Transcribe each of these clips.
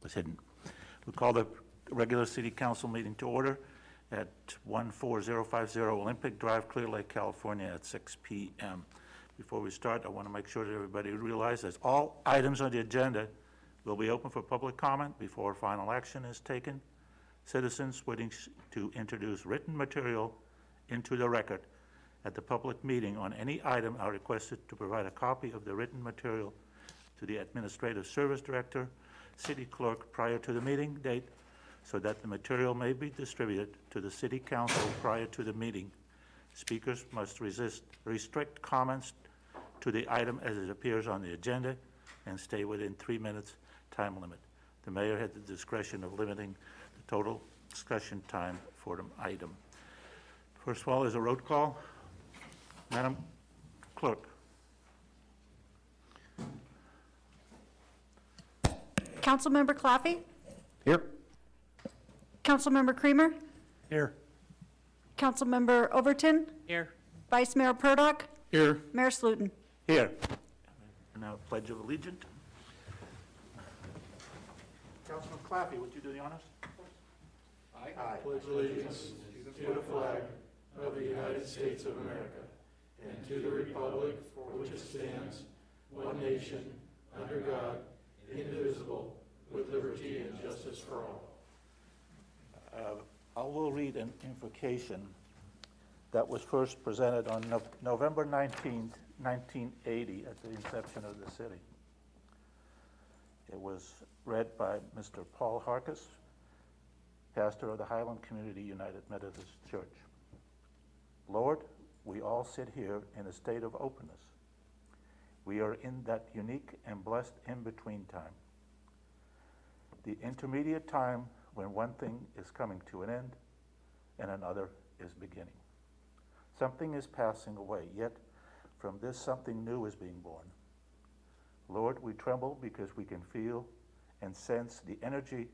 was hidden. We call the regular city council meeting to order at 14050 Olympic Drive, Clearlake, California at 6 p.m. Before we start, I want to make sure that everybody realizes all items on the agenda will be open for public comment before final action is taken. Citizens wishing to introduce written material into the record at the public meeting on any item are requested to provide a copy of the written material to the Administrative Service Director, City Clerk prior to the meeting date so that the material may be distributed to the City Council prior to the meeting. Speakers must restrict comments to the item as it appears on the agenda and stay within 3 minutes time limit. The mayor had the discretion of limiting the total discussion time for the item. First of all is a roll call. Madam Clerk. Councilmember Claffey? Here. Councilmember Creamer? Here. Councilmember Overton? Here. Vice Mayor Purdock? Here. Mayor Slutin? Here. Now, Pledge of Allegiance. Councilman Claffey, would you do the honors? I pledge allegiance to the flag of the United States of America and to the republic for which it stands, one nation, under God, indivisible, with liberty and justice for all. I will read an invocation that was first presented on November 19th, 1980 at the inception of the city. It was read by Mr. Paul Harkis, pastor of the Highland Community United Methodist Church. Lord, we all sit here in a state of openness. We are in that unique and blessed in-between time. The intermediate time when one thing is coming to an end and another is beginning. Something is passing away, yet from this something new is being born. Lord, we tremble because we can feel and sense the energy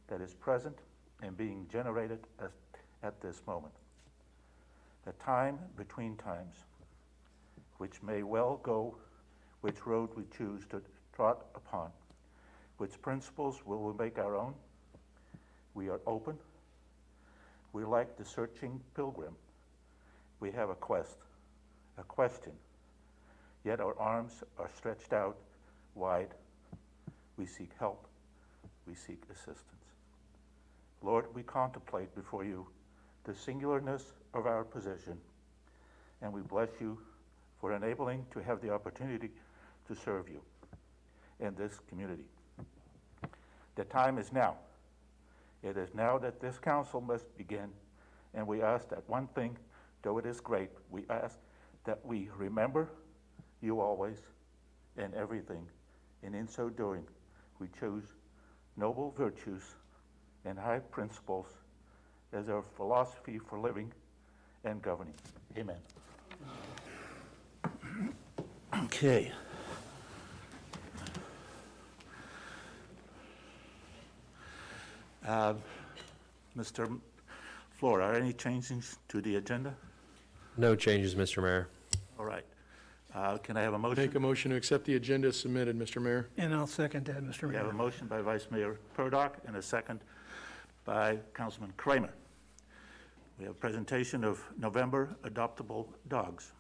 that is present and being generated at this moment. The time between times, which may well go, which road we choose to trot upon, which principles will we make our own. We are open. We like the searching pilgrim. We have a quest, a question, yet our arms are stretched out wide. We seek help. We seek assistance. Lord, we contemplate before you the singularness of our position, and we bless you for enabling to have the opportunity to serve you in this community. The time is now. It is now that this council must begin, and we ask that one thing, though it is great, we ask that we remember you always in everything, and in so doing, we choose noble virtues and high principles as our philosophy for living and governing. Amen. Okay. Mr. Floor, are any changes to the agenda? No changes, Mr. Mayor. All right. Can I have a motion? Make a motion to accept the agenda as submitted, Mr. Mayor. And I'll second that, Mr. We have a Mayor. motion by Vice Mayor Purdock and a second by Councilman Kramer. We have a presentation of November adoptable dogs.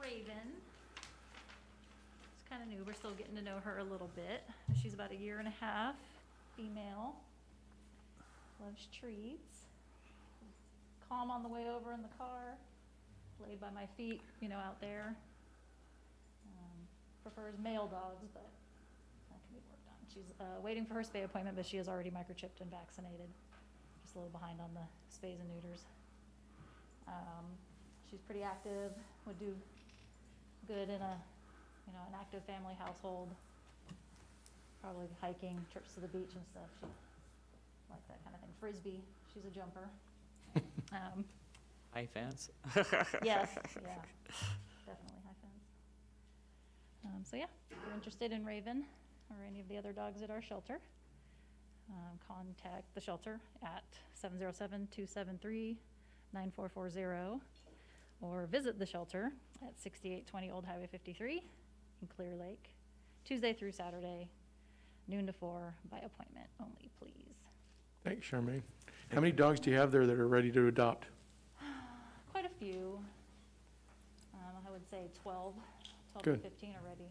Raven. It's kind of new. We're still getting to know her a little bit. She's about 1.5 years, female. Loves treats. Calm on the way over in the car. Laid by my feet, out there. Prefers male dogs, but that can be worked on. She's waiting for her spay appointment, but she is already microchipped and vaccinated. Just a little behind on the spays and neuters. She's pretty active, would do good in an active family household. Probably hiking, trips to the beach and stuff. She like that kind of thing. Frisbee, she's a jumper. High fence. Yes, yeah, definitely high fence. So yeah, if you're interested in Raven or any of the other dogs at our shelter, contact the shelter at 707-273-9440 or visit the shelter at 6820 Old Highway 53 in Clearlake, Tuesday through Saturday, noon to 4, by appointment only, please. Thanks, Charmaine. How many dogs do you have there that are ready to adopt? Quite a few. I would say 12 to Good. 15 already.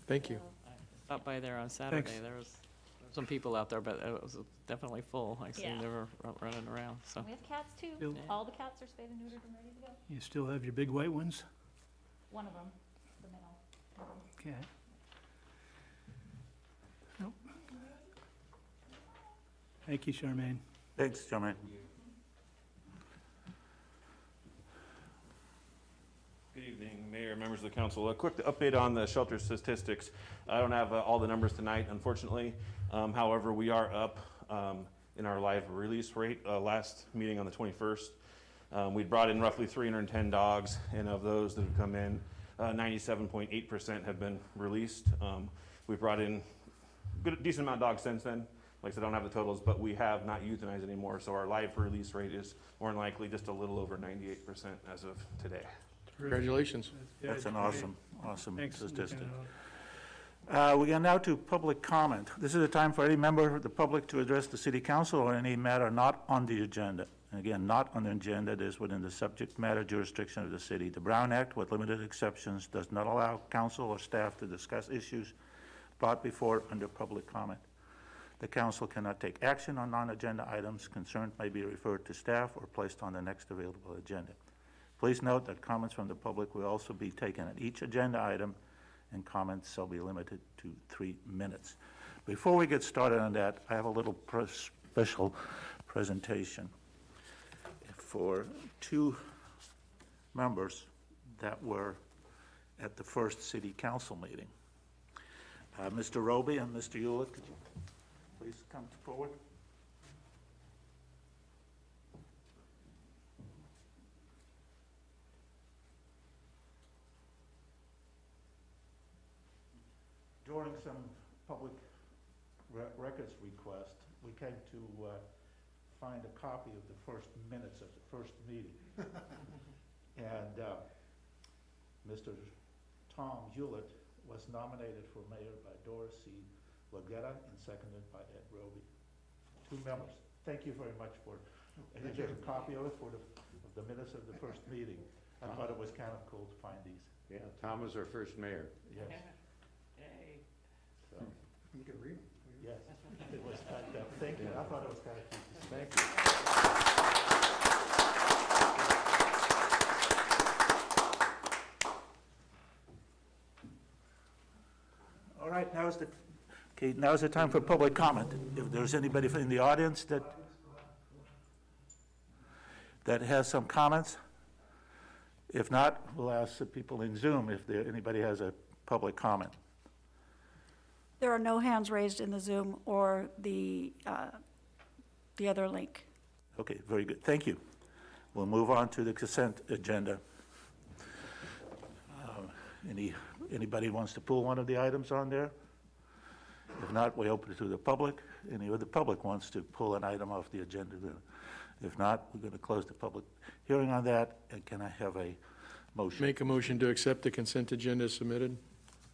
Thank you. So, Stopped by there on Saturday. Thanks. There was some people out there, but it was definitely full. I seen Yeah. they were running around, so. We have cats too. Still- All the cats are spayed and neutered and ready to go. You still have your big white ones? One of them, the male. Okay. Nope. Thank you, Charmaine. Thanks, Jermaine. Good evening, Mayor, members of the council. A quick update on the shelter statistics. I don't have all the numbers tonight, unfortunately. However, we are up in our live release rate. Last meeting on the 21st, we brought in roughly 310 dogs, and of those that have come in, 97.8% have been released. We've brought in a decent amount of dogs since then. Like I said, I don't have the totals, but we have not euthanized anymore, so our live release rate is more than likely just a little over 98% as of today. Congratulations. That's an awesome Thanks. statistic. We are now to public comment. This is a time for any member of the public to address the city council or any matter not on the agenda. And again, not on the agenda, it is within the subject matter jurisdiction of the city. The Brown Act, with limited exceptions, does not allow council or staff to discuss issues brought before under public comment. The council cannot take action on non-agenda items. Concerns may be referred to staff or placed on the next available agenda. Please note that comments from the public will also be taken at each agenda item, and comments shall be limited to 3 minutes. Before we get started on that, I have a little special presentation for 2 members that were at the first city council meeting. Mr. Roby and Mr. Hewlett, could you please come forward? During some public records request, we came to find a copy of the first minutes of the first meeting. And Mr. Tom Hewlett was nominated for mayor by Doris C. Lagetta and seconded by Ed Roby. 2 members. Thank you very much for, and here's a copy of it for the minutes of the first meeting. I thought it was kind of cool to find these. Yeah, Tom was our first mayor. Yes. Yay. So. You can read them. Yes, it was typed up. Thank you. I thought it was kind of cute. Thank you. All right, now is the time for public comment. If there's anybody in the audience that has some comments, if not, we'll ask the people in Zoom if anybody has a public comment. There are no hands raised in the Zoom or the other link. Okay, very good. Thank you. We'll move on to the consent agenda. Anybody wants to pull one of the items on there? If not, we open it to the public. Any of the public wants to pull an item off the agenda? If not, we're going to close the public hearing on that. And can I have a motion? Make a motion to accept the consent agenda as submitted.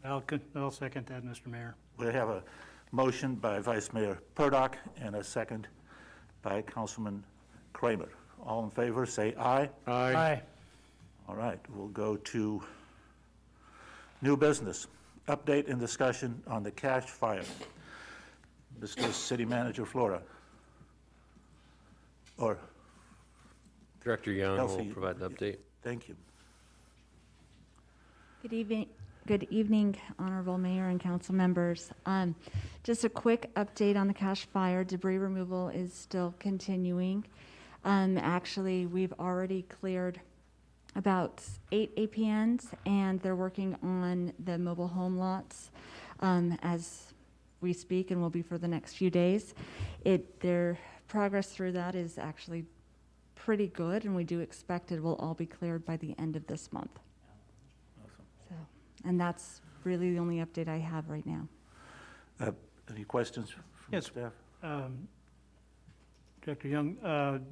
I'll second that, Mr. Mayor. We have a motion by Vice Mayor Purdock and a second by Councilman Kramer. All in favor, say aye. Aye. All right, we'll go to new business. Update and discussion on the cash fire. Mr. City Manager Flora. Or, Director Young Elsie, will provide the update. thank you. Good evening, Honorable Mayor and council members. Just a quick update on the cash fire. Debris removal is still continuing. Actually, we've already cleared about 8 APNs, and they're working on the mobile home lots as we speak, and will be for the next few days. Their progress through that is actually pretty good, and we do expect it will all be cleared by the end of this month. Awesome. So, and that's really the only update I have right now. Any questions from Yes. staff? Director Young,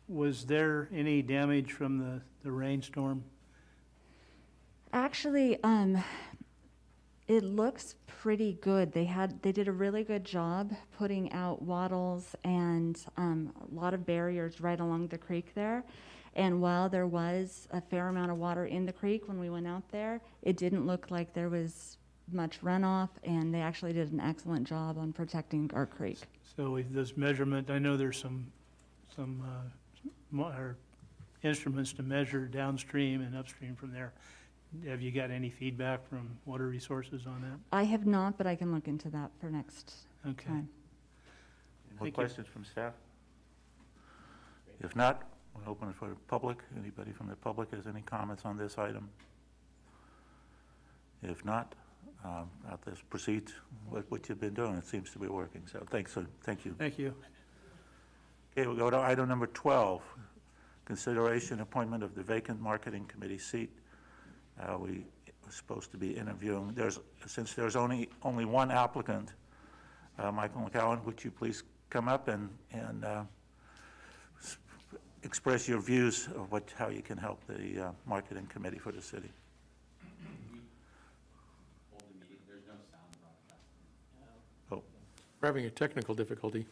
was there any damage from the rainstorm? Actually, it looks pretty good. They did a really good job putting out wattles and a lot of barriers right along the creek there. And while there was a fair amount of water in the creek when we went out there, it didn't look like there was much runoff, and they actually did an excellent job on protecting our creek. So with this measurement, I know there's some or instruments to measure downstream and upstream from there. Have you got any feedback from water resources on that? I have not, but I can look into that for next Okay. time. Any more Thank you. questions from staff? If not, we'll open it for the public. Anybody from the public has any comments on this item? If not, I'll just proceed with what you've been doing. It seems to be working, so thank you. Thank you. Okay, we'll go to item number 12, consideration appointment of the vacant marketing committee seat. We were supposed to be interviewing, since there's only one applicant, Michael McCowan, would you please come up and express your views of how you can help the marketing committee for the city? We're having a technical difficulty.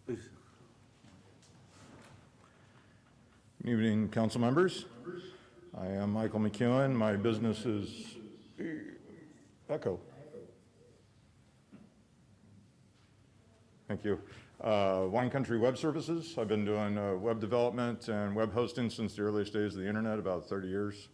Please. Good evening, council members. I am Michael McEwen. My business is Echo. Thank you. Wine Country Web Services. I've been doing web development and web hosting since the earliest days of the internet, about 30 years.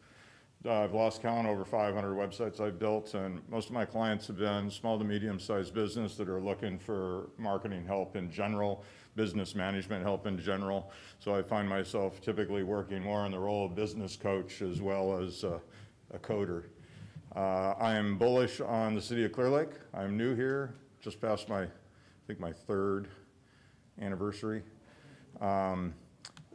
I've lost count, over 500 websites I've built, and most of my clients have been small to medium-sized business that are looking for marketing help in general, business management help in general. So I find myself typically working more in the role of business coach as well as a coder. I am bullish on the city of Clearlake. I'm new here, just past I think my third anniversary.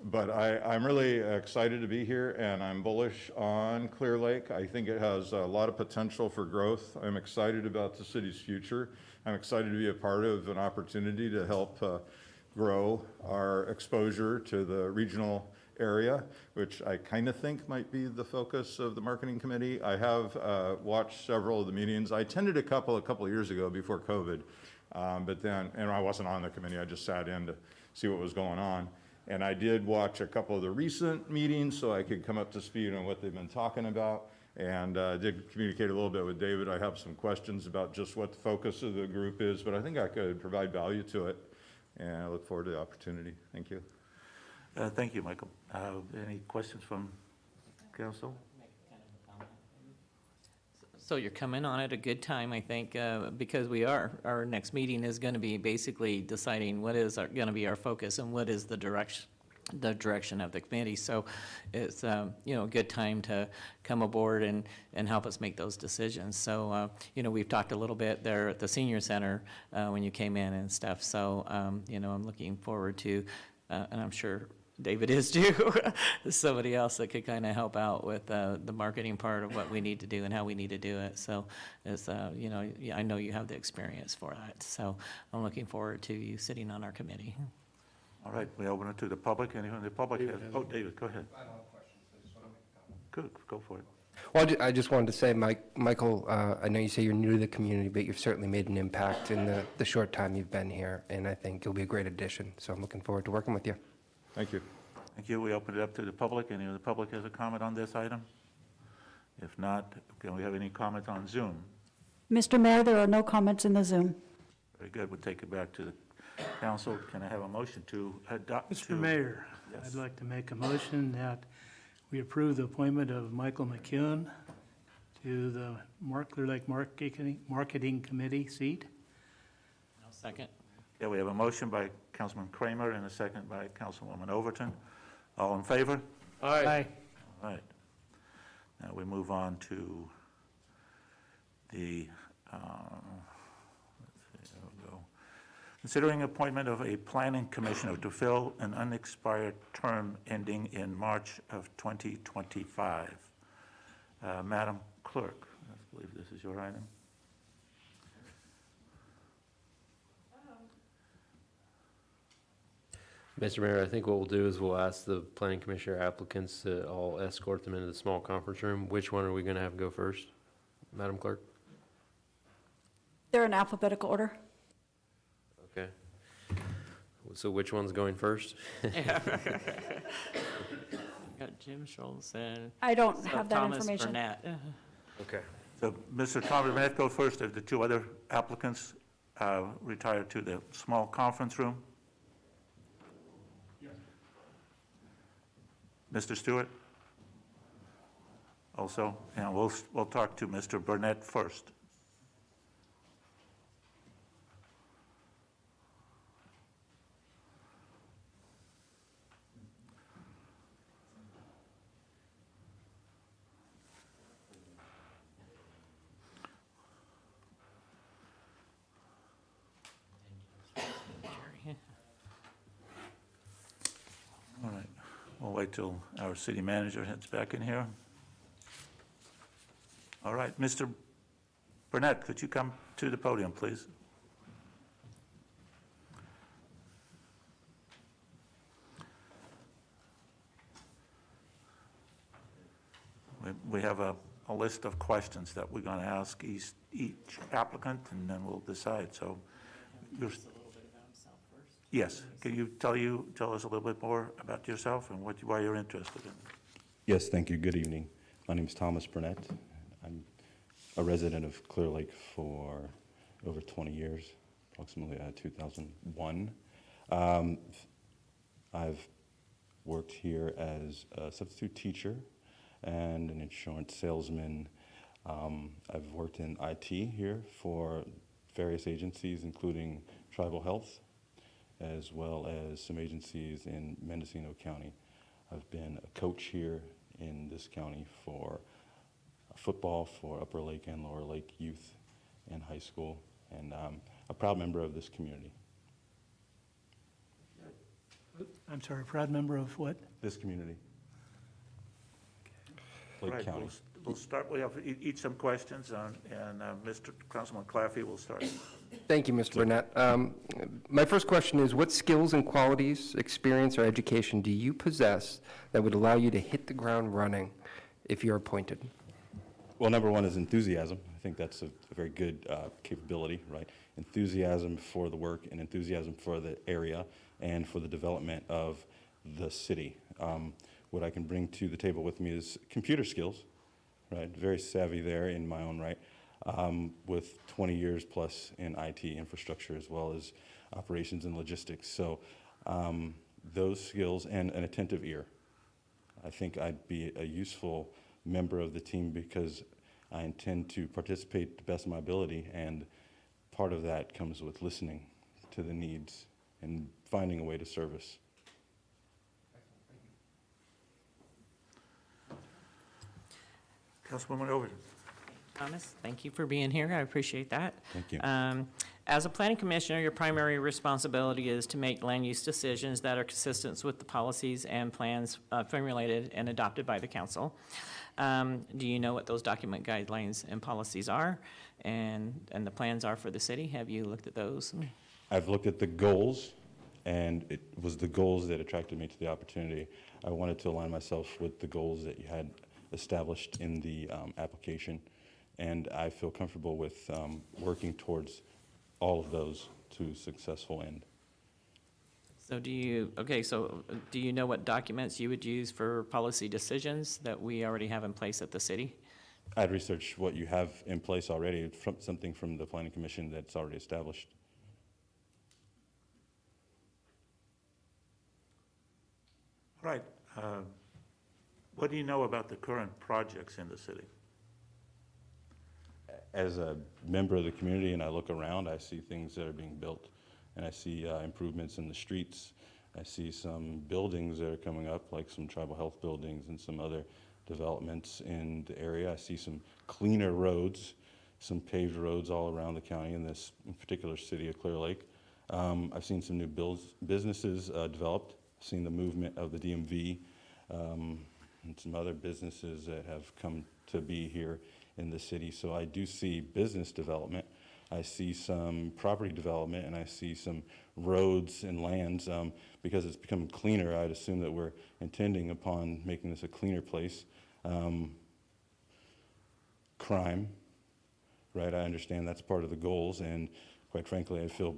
But I'm really excited to be here, and I'm bullish on Clearlake. I think it has a lot of potential for growth. I'm excited about the city's future. I'm excited to be a part of an opportunity to help grow our exposure to the regional area, which I kind of think might be the focus of the marketing committee. I have watched several of the meetings. I attended a couple of years ago before COVID, but then, and I wasn't on the committee, I just sat in to see what was going on. And I did watch a couple of the recent meetings so I could come up to speed on what they've been talking about, and did communicate a little bit with David. I have some questions about just what the focus of the group is, but I think I could provide value to it, and I look forward to the opportunity. Thank you. Thank you, Michael. Any questions from council? So you're coming on at a good time, I think, because our next meeting is going to be basically deciding what is going to be our focus and what is the direction of the committee. So it's, a good time to come aboard and help us make those decisions. So, we've talked a little bit there at the senior center when you came in and stuff. So, I'm looking forward to, and I'm sure David is too, somebody else that could kind of help out with the marketing part of what we need to do and how we need to do it. So it's, I know you have the experience for that. So I'm looking forward to you sitting on our committee. All right, we open it to the public. Anyone in the public has, David, go ahead. I don't have questions, I just want to make a comment. Good, go for it. Well, I just wanted to say, Michael, I know you say you're new to the community, but you've certainly made an impact in the short time you've been here, and I think you'll be a great addition. So I'm looking forward to working with you. Thank you. Thank you. We open it up to the public. Any of the public has a comment on this item? If not, can we have any comment on Zoom? Mr. Mayor, there are no comments in the Zoom. Very good. We'll take it back to the council. Can I have a motion to adopt? Mr. Mayor, Yes. I'd like to make a motion that we approve the appointment of Michael McEwen to the Clearlake Marketing Committee seat. I'll second. Yeah, we have a motion by Councilman Kramer and a second by Councilwoman Overton. All in favor? Aye. All right. Now we move on to the, let's see, there we go. Considering appointment of a planning commissioner to fill an unexpired term ending in March of 2025. Madam Clerk, I believe this is your item. Mr. Mayor, I think what we'll do is we'll ask the planning commissioner applicants to all escort them into the small conference room. Which one are we going to have go first, Madam Clerk? They're in alphabetical order. Okay. So which one's going first? Got Jim Schultz and I don't have that Thomas information. Burnett. Okay. So Mr. Thomas Burnett go first. If the two other applicants retire to the small conference room. Mr. Stewart? Also, and we'll talk to Mr. Burnett first. All right, we'll wait till our city manager heads back in here. All right, Mr. Burnett, could you come to the podium, please? We have a list of questions that we're going to ask each applicant, and then we'll decide. So, you're, yes, can you tell us a little bit more about yourself and why you're interested in it? Yes, thank you. Good evening. My name is Thomas Burnett. I'm a resident of Clearlake for over 20 years, approximately 2001. I've worked here as a substitute teacher and an insurance salesman. I've worked in IT here for various agencies, including Tribal Health, as well as some agencies in Mendocino County. I've been a coach here in this county for football for Upper Lake and Lower Lake youth and high school, and I'm a proud member of this community. I'm sorry, proud member of what? This community. Lake Right, County. we'll start, we have each some questions, and Mr. Councilman Claffey will start. Thank you, Mr. Burnett. My first question is, what skills and qualities, experience, or education do you possess that would allow you to hit the ground running if you're appointed? Well, number one is enthusiasm. I think that's a very good capability, right? Enthusiasm for the work and enthusiasm for the area and for the development of the city. What I can bring to the table with me is computer skills, right? Very savvy there in my own right, with 20 years plus in IT infrastructure as well as operations and logistics. So those skills and an attentive ear. I think I'd be a useful member of the team because I intend to participate to the best of my ability, and part of that comes with listening to the needs and finding a way to service. Councilwoman Overton. Thomas, thank you for being here. I appreciate that. Thank you. As a planning commissioner, your primary responsibility is to make land use decisions that are consistent with the policies and plans formulated and adopted by the council. Do you know what those document guidelines and policies are and the plans are for the city? Have you looked at those? I've looked at the goals, and it was the goals that attracted me to the opportunity. I wanted to align myself with the goals that you had established in the application, and I feel comfortable with working towards all of those to successful end. So do you know what documents you would use for policy decisions that we already have in place at the city? I'd research what you have in place already, from something from the Planning Commission that's already established. Right. What do you know about the current projects in the city? as a member of the community and I look around, I see things that are being built, and I see improvements in the streets. I see some buildings that are coming up, like some tribal health buildings and some other developments in the area. I see some cleaner roads, some paved roads all around the county in this in particular city of Clearlake. I've seen some new businesses developed. I've seen the movement of the DMV and some other businesses that have come to be here in the city. So I do see business development. I see some property development, and I see some roads and lands. Because it's become cleaner, I'd assume that we're intending upon making this a cleaner place. Crime, right? I understand that's part of the goals, and quite frankly, I feel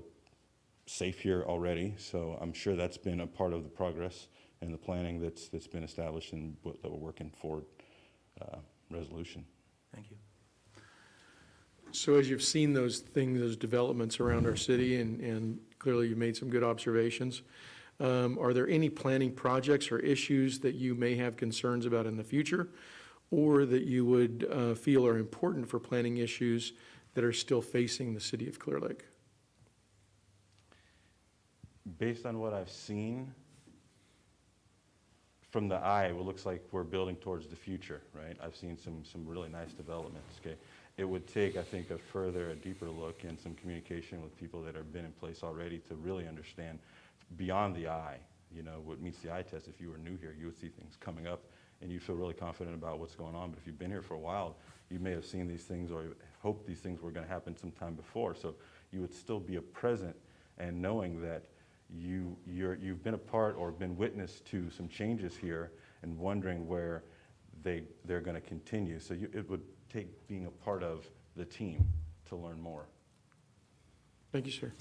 safe here already. So I'm sure that's been a part of the progress and the planning that's been established and that we're working for resolution. Thank you. So as you've seen those things, those developments around our city, and clearly you made some good observations, are there any planning projects or issues that you may have concerns about in the future, or that you would feel are important for planning issues that are still facing the city of Clearlake? Based on what I've seen, from the eye, it looks like we're building towards the future, right? I've seen some really nice developments, okay? It would take, I think, a deeper look and some communication with people that have been in place already to really understand beyond the eye, you know, what meets the eye test. If you were new here, you would see things coming up and you feel really confident about what's going on. But if you've been here for a while, you may have seen these things or hoped these things were going to happen sometime before. So you would still be a present and knowing that you've been a part or been witness to some changes here and wondering where they're going to continue. So it would take being a part of the team to learn more. Thank you, sir.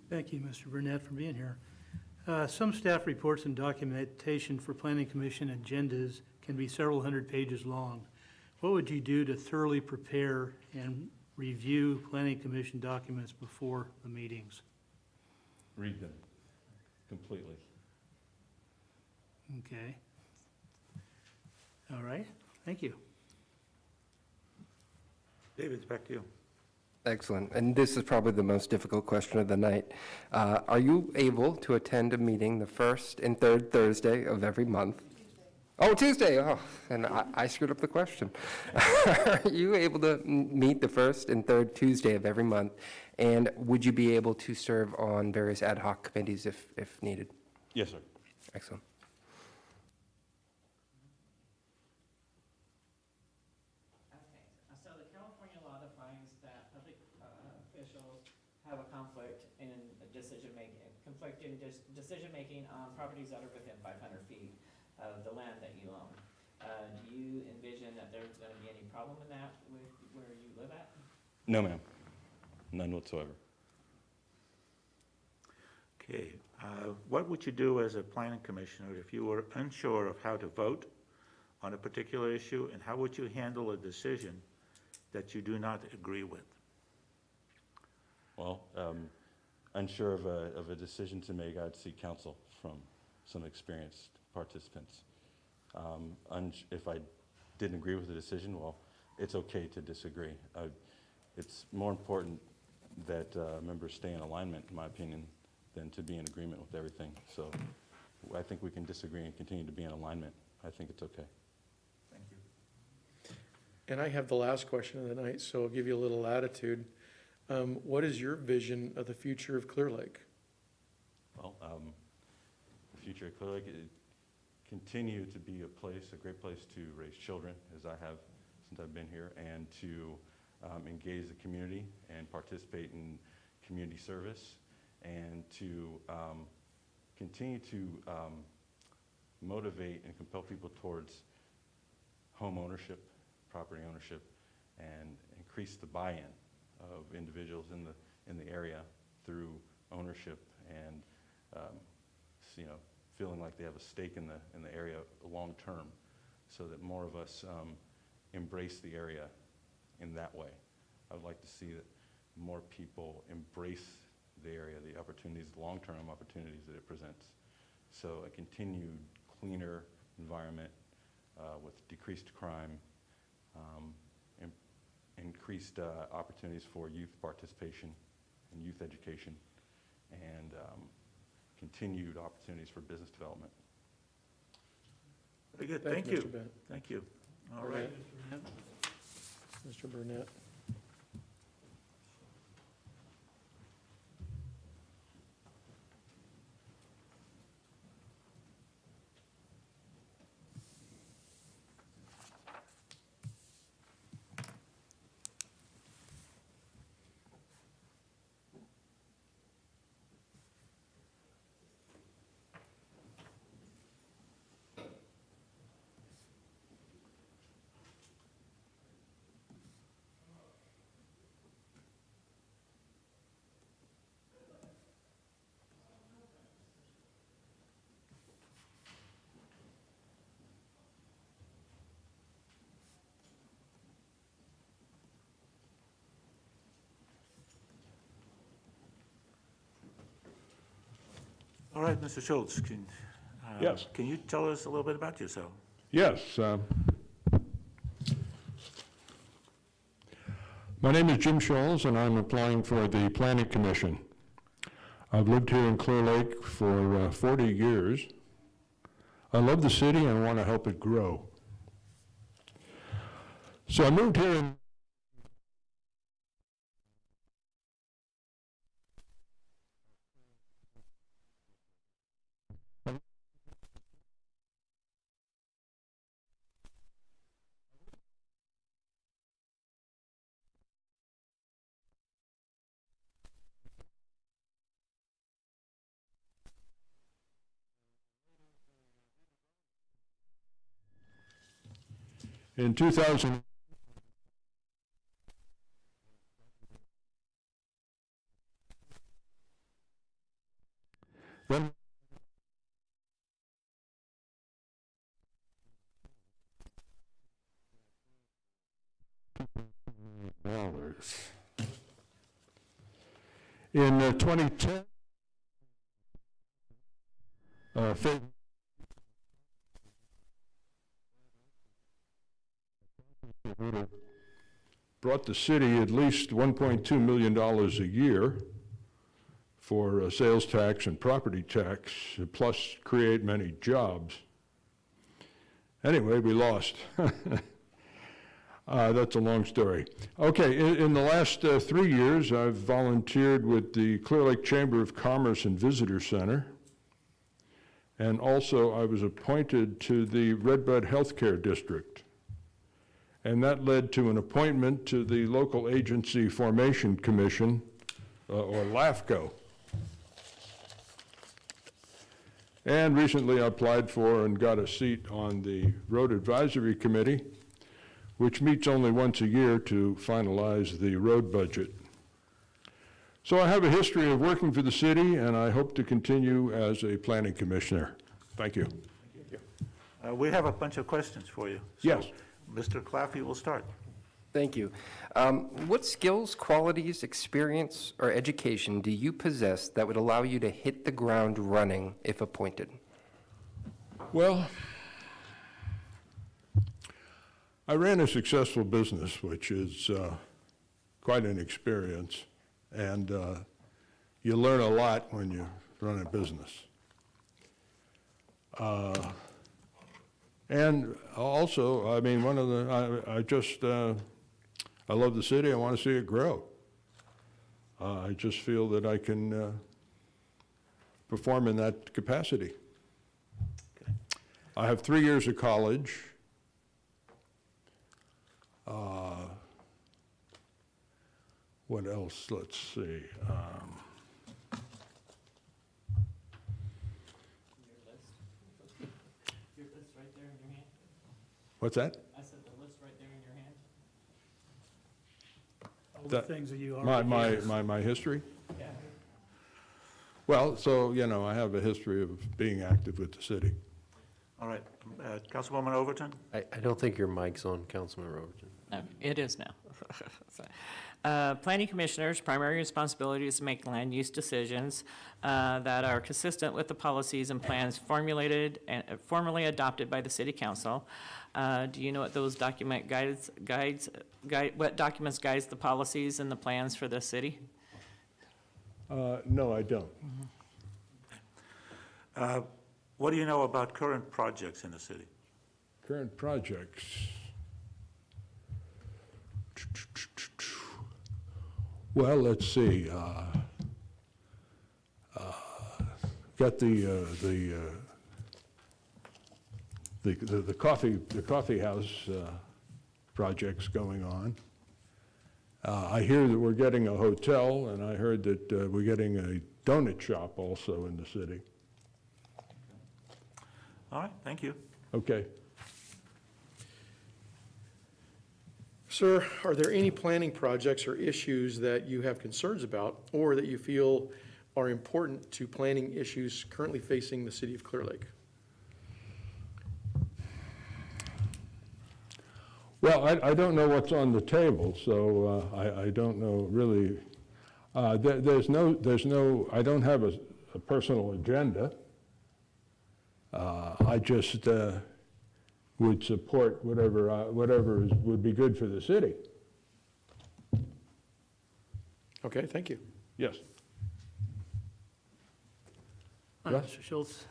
Thank you, Mr. Burnett, for being here. Some staff reports and documentation for Planning Commission agendas can be several hundred pages long. What would you do to thoroughly prepare and review Planning Commission documents before the meetings? Read them completely. Okay. All right, thank you. David, back to you. Excellent. And this is probably the most difficult question of the night. Are you able to attend a meeting the first and third Thursday of every month? Oh, Tuesday. Oh, and I screwed up the question. Are you able to meet the first and third Tuesday of every month? And would you be able to serve on various ad hoc committees if needed? Yes, sir. Excellent. Okay, so the California law defines that public officials have a conflict in decision-making on properties that are within 500 feet of the land that you own. Do you envision that there's going to be any problem in that with where you live at? No, ma'am. None whatsoever. Okay, what would you do as a planning commissioner if you were unsure of how to vote on a particular issue, and how would you handle a decision that you do not agree with? Well, unsure of a decision to make, I'd seek counsel from some experienced participants. If I didn't agree with the decision, well, it's okay to disagree. It's more important that members stay in alignment, in my opinion, than to be in agreement with everything. So I think we can disagree and continue to be in alignment. I think it's okay. Thank you. And I have the last question of the night, so I'll give you a little latitude. What is your vision of the future of Clearlake? Well, the future of Clearlake, continue to be a great place to raise children, as I have since I've been here, and to engage the community and participate in community service, and to continue to motivate and compel people towards home ownership, property ownership, and increase the buy-in of individuals in the area through ownership and feeling like they have a stake in the area long term, so that more of us embrace the area in that way. I would like to see that more people embrace the area, the opportunities, the long-term opportunities that it presents. So a continued cleaner environment, with decreased crime, in- increased opportunities for youth participation and youth education, and continued opportunities for business development. Very good, Thank thank you, you. Mr. Bennett. Thank you. All right. Mr. Burnett. All right, Mr. Schultz, Yes. Can you tell us a little bit about yourself? Yes. My name is Jim Scholes, and I'm applying for the Planning Commission. I've lived here in Clearlake for 40 years. I love the city and I want to help it grow. So I moved here in in 2000. Then in 2010, would have brought the city at least $1.2 million a year for sales tax and property tax, plus create many jobs. Anyway, we lost. That's a long story. Okay, in the last 3 years, I've volunteered with the Clearlake Chamber of Commerce and Visitor Center. And also, I was appointed to the Redbud Healthcare District. And that led to an appointment to the Local Agency Formation Commission, or LAFCO. And recently I applied for and got a seat on the Road Advisory Committee, which meets only once a year to finalize the road budget. So I have a history of working for the city, and I hope to continue as a planning commissioner. Thank you. We have a bunch of questions for you. Yes. So, Mr. Claffey will start. Thank you. What skills, qualities, experience, or education do you possess that would allow you to hit the ground running if appointed? Well, I ran a successful business, which is quite an experience, and you learn a lot when you run a business. And also, I mean, one of the, I love the city, I want to see it grow. I just feel that I can perform in that capacity. Okay. I have 3 years of college. What else? Let's see. Your list right there in your hand? What's that? I said the list right there in your hand? All the things that you My history? Yeah. Well, so, you know, I have a history of being active with the city. All right, Councilwoman Overton? I don't think your mic's on, Councilman Robertson. No, it is now. So, Planning commissioners' primary responsibility is to make land use decisions that are consistent with the policies and plans formulated and formally adopted by the city council. Do you know what those what documents guides the policies and the plans for the city? No, I don't. What do you know about current projects in the city? Current projects. Well, let's see. Got the coffee house projects going on. I hear that we're getting a hotel, and I heard that we're getting a donut shop also in the city. All right, thank you. Okay. Sir, are there any planning projects or issues that you have concerns about or that you feel are important to planning issues currently facing the city of Clearlake? Well, I don't know what's on the table, so I don't know really. There's no, I don't have a personal agenda. I just would support whatever would be good for the city. Okay, thank you. Yes. Mr. Schultz,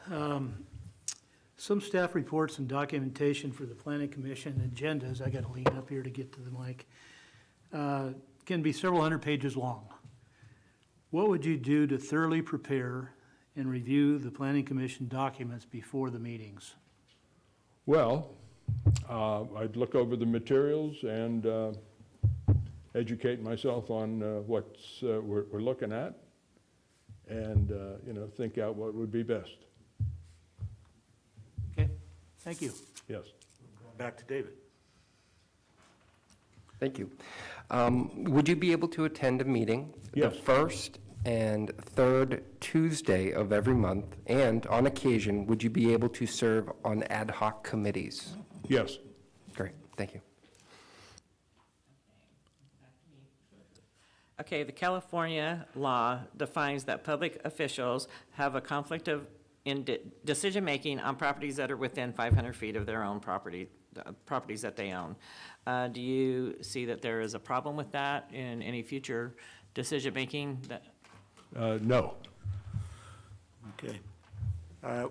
some staff reports and documentation for the planning commission agendas, I gotta lean up here to get to the mic, can be several hundred pages long. What would you do to thoroughly prepare and review the planning commission documents before the meetings? Well, I'd look over the materials and educate myself on what we're looking at, and think out what would be best. Okay, thank you. Yes. Back to David. Thank you. Would you be able to attend a meeting Yes. the first and third Tuesday of every month? And on occasion, would you be able to serve on ad hoc committees? Yes. Great, thank you. Okay, the California law defines that public officials have a conflict of decision-making on properties that are within 500 feet of their own property, properties that they own. Do you see that there is a problem with that in any future decision-making? No. Okay.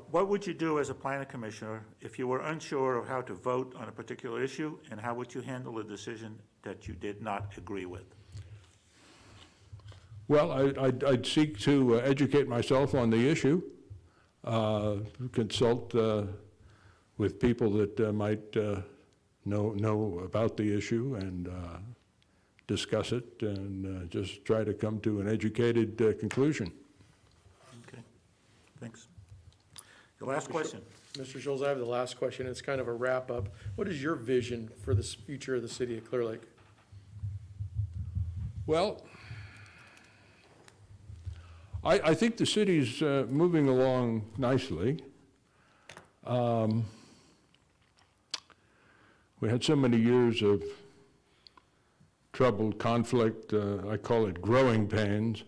What would you do as a planning commissioner if you were unsure of how to vote on a particular issue, and how would you handle a decision that you did not agree with? Well, I'd seek to educate myself on the issue, consult with people that might know about the issue, and discuss it, and just try to come to an educated conclusion. Okay, thanks. The last question. Mr. Schultz, I have the last question. It's kind of a wrap-up. What is your vision for the future of the city of Clearlake? Well, I think the city's moving along nicely. We had so many years of troubled conflict, I call it growing pains.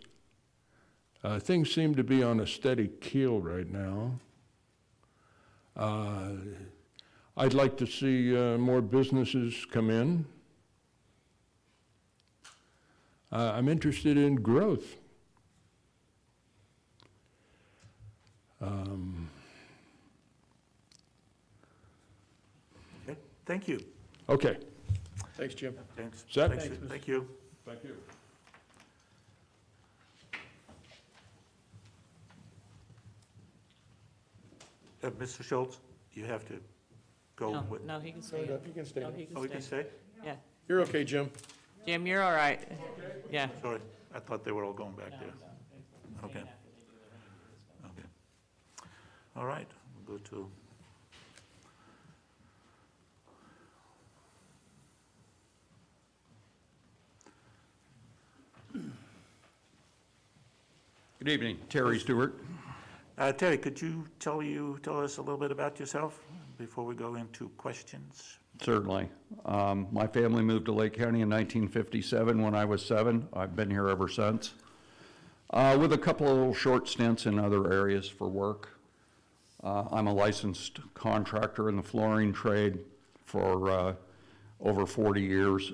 Things seem to be on a steady keel right now. I'd like to see more businesses come in. I'm interested in growth. Okay, thank you. Okay. Thanks, Jim. Thanks. Set? Thanks. Thank you. Thank you. Mr. Schultz, you have to go with. No, he can stay. You can stay. No, he Oh, we can can stay. stay? Yeah. You're okay, Jim. Jim, you're all right. Yeah. Sorry, I thought they were all going back there. Okay. Okay. All right, we'll go to. Good evening, Terry Stewart. Terry, could you tell us a little bit about yourself before we go into questions? Certainly. My family moved to Lake County in 1957 when I was 7. I've been here ever since, with a couple of little short stints in other areas for work. I'm a licensed contractor in the flooring trade for over 40 years.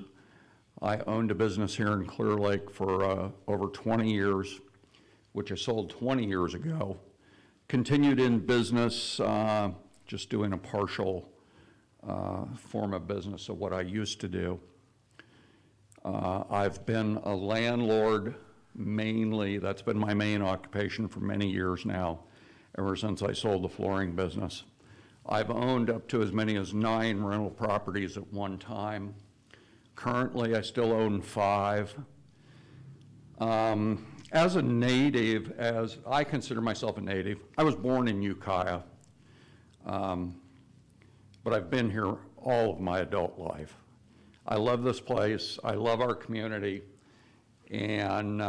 I owned a business here in Clearlake for over 20 years, which I sold 20 years ago. Continued in business, just doing a partial form of business of what I used to do. I've been a landlord mainly. That's been my main occupation for many years now, ever since I sold the flooring business. I've owned up to as many as 9 rental properties at one time. Currently, I still own 5. As a native, as I consider myself a native, I was born in Ukiah, but I've been here all of my adult life. I love this place. I love our community. And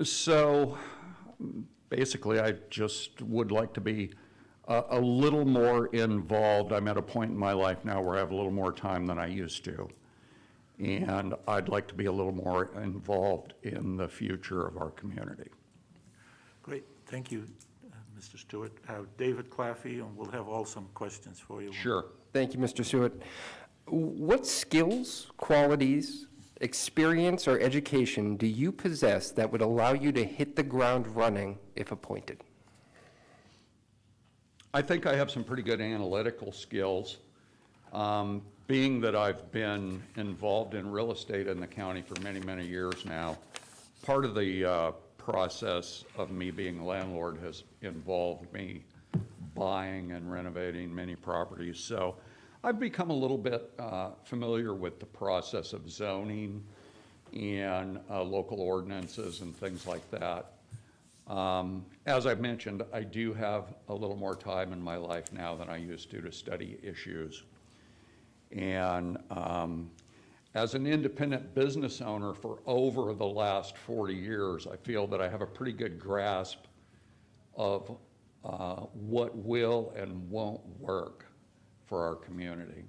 so basically, I just would like to be a little more involved. I'm at a point in my life now where I have a little more time than I used to. And I'd like to be a little more involved in the future of our community. Great, thank you, Mr. Stewart. David Claffey, and we'll have all some questions for you. Sure. Thank you, Mr. Stewart. What skills, qualities, experience, or education do you possess that would allow you to hit the ground running if appointed? I think I have some pretty good analytical skills. Being that I've been involved in real estate in the county for many, many years now, part of the process of me being a landlord has involved me buying and renovating many properties. So I've become a little bit familiar with the process of zoning and local ordinances and things like that. As I've mentioned, I do have a little more time in my life now than I used to study issues. And as an independent business owner for over the last 40 years, I feel that I have a pretty good grasp of what will and won't work for our community.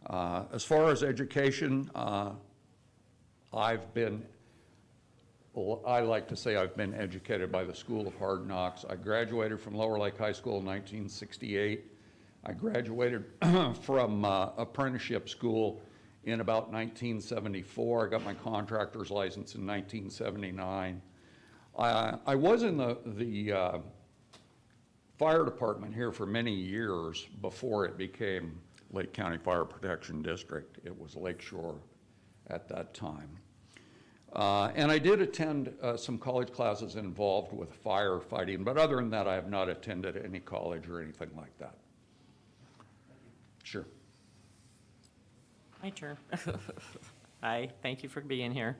As far as education, I like to say I've been educated by the School of Hard Knocks. I graduated from Lower Lake High School in 1968. I graduated from apprenticeship school in about 1974. I got my contractor's license in 1979. I was in the fire department here for many years before it became Lake County Fire Protection District. It was Lakeshore at that time. And I did attend some college classes involved with firefighting, but other than that, I have not attended any college or anything like that. Sure. My turn. Hi, thank you for being here.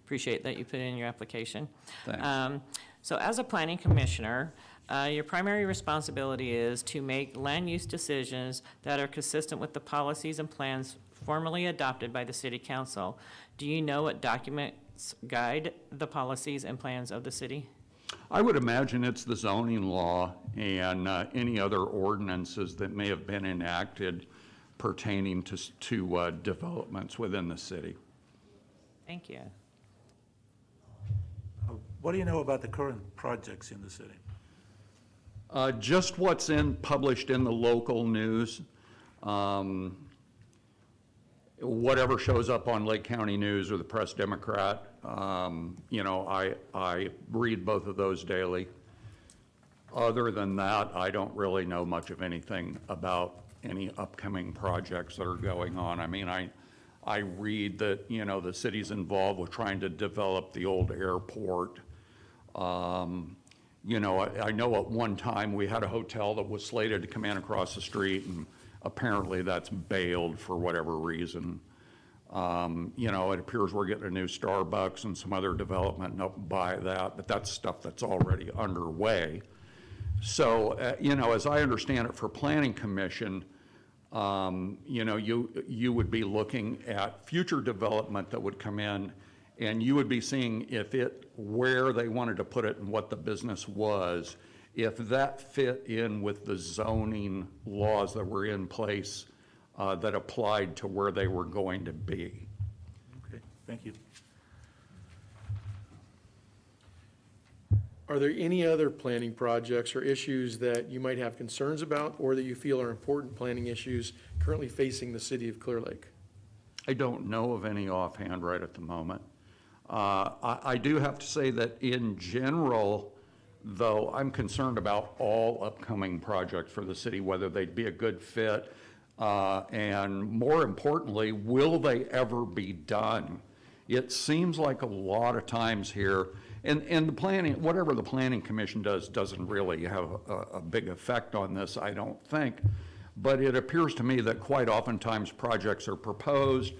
Appreciate that you put in your application. Thanks. So as a planning commissioner, your primary responsibility is to make land use decisions that are consistent with the policies and plans formally adopted by the city council. Do you know what documents guide the policies and plans of the city? I would imagine it's the zoning law and any other ordinances that may have been enacted pertaining to developments within the city. Thank you. What do you know about the current projects in the city? Just what's published in the local news. Whatever shows up on Lake County News or the Press Democrat, you know, I read both of those daily. Other than that, I don't really know much of anything about any upcoming projects that are going on. I mean, I read that, you know, the city's involved with trying to develop the old airport. You know, I know at one time we had a hotel that was slated to come in across the street, and apparently that's bailed for whatever reason. You know, it appears we're getting a new Starbucks and some other development up by that, but that's stuff that's already underway. So, you know, as I understand it, for Planning Commission, you know, you would be looking at future development that would come in, and you would be seeing if where they wanted to put it and what the business was, if that fit in with the zoning laws that were in place that applied to where they were going to be. Okay, thank you. Are there any other planning projects or issues that you might have concerns about or that you feel are important planning issues currently facing the city of Clearlake? I don't know of any offhand right at the moment. I do have to say that in general, though, I'm concerned about all upcoming projects for the city, whether they'd be a good fit, and more importantly, will they ever be done? It seems like a lot of times here, and the planning, whatever the Planning Commission does doesn't really have a big effect on this, I don't think. But it appears to me that quite oftentimes projects are proposed,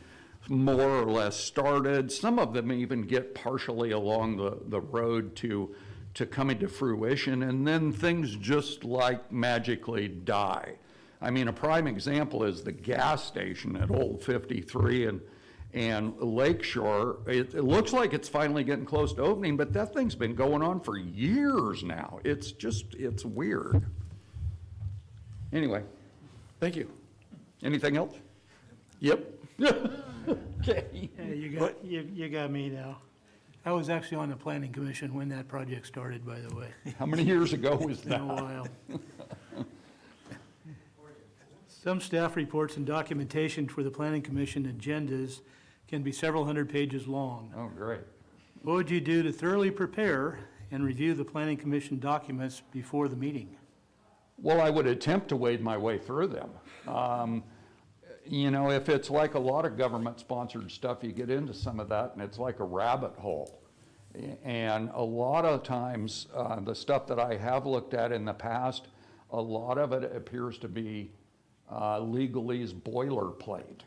more or less started. Some of them even get partially along the road to coming to fruition, and then things just like magically die. I mean, a prime example is the gas station at Old 53 and Lakeshore. It looks like it's finally getting close to opening, but that thing's been going on for years now. It's weird. Anyway. Thank you. Anything else? Yep. Okay. Yeah, you got me now. I was actually on the planning commission when that project started, by the way. How many years ago was It's been that? a while. Some staff reports and documentation for the planning commission agendas can be several hundred pages long. Oh, great. What would you do to thoroughly prepare and review the planning commission documents before the meeting? Well, I would attempt to wade my way through them. You know, if it's like a lot of government-sponsored stuff, you get into some of that, and it's like a rabbit hole. And a lot of times, the stuff that I have looked at in the past, a lot of it appears to be legalese boilerplate.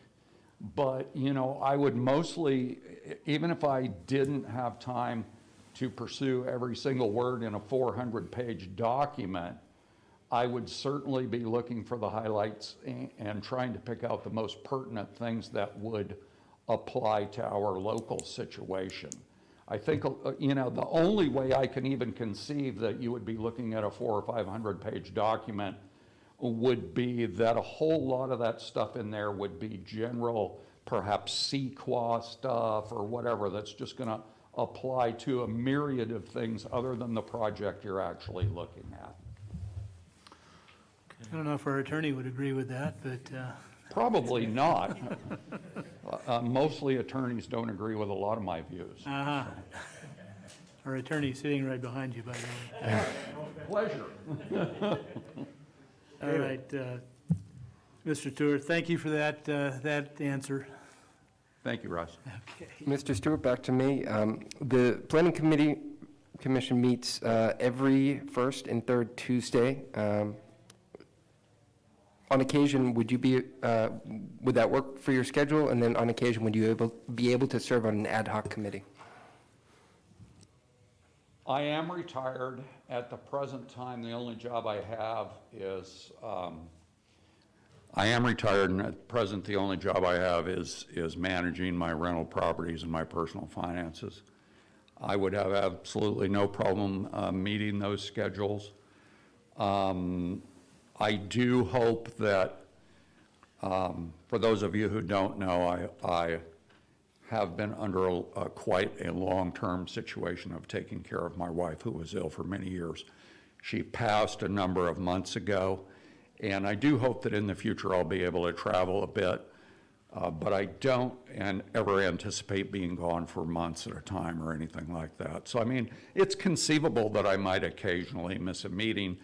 But, you know, I would mostly, even if I didn't have time to pursue every single word in a 400-page document, I would certainly be looking for the highlights and trying to pick out the most pertinent things that would apply to our local situation. I think, you know, the only way I can even conceive that you would be looking at a 400 or 500 page document would be that a whole lot of that stuff in there would be general, perhaps CEQA stuff or whatever that's just going to apply to a myriad of things other than the project you're actually looking at. I don't know if our attorney would agree with that, but Probably not. Mostly attorneys don't agree with a lot of my views. our attorney's sitting right behind you, by the way. Pleasure. All right, Mr. Stewart, thank you for that answer. Thank you, Russ. Okay. Mr. Stewart, back to me. The Planning Commission meets every first and third Tuesday. On occasion, would that work for your schedule? And then on occasion, would you be able to serve on an ad hoc committee? I am retired. At the present time, the only job I have is, I am retired, and at present, the only job I have is managing my rental properties and my personal finances. I would have absolutely no problem meeting those schedules. I do hope that, for those of you who don't know, I have been under quite a long-term situation of taking care of my wife, who was ill for many years. She passed a number of months ago, and I do hope that in the future I'll be able to travel a bit, but I don't ever anticipate being gone for months at a time or anything like that. So, I mean, it's conceivable that I might occasionally miss a meeting,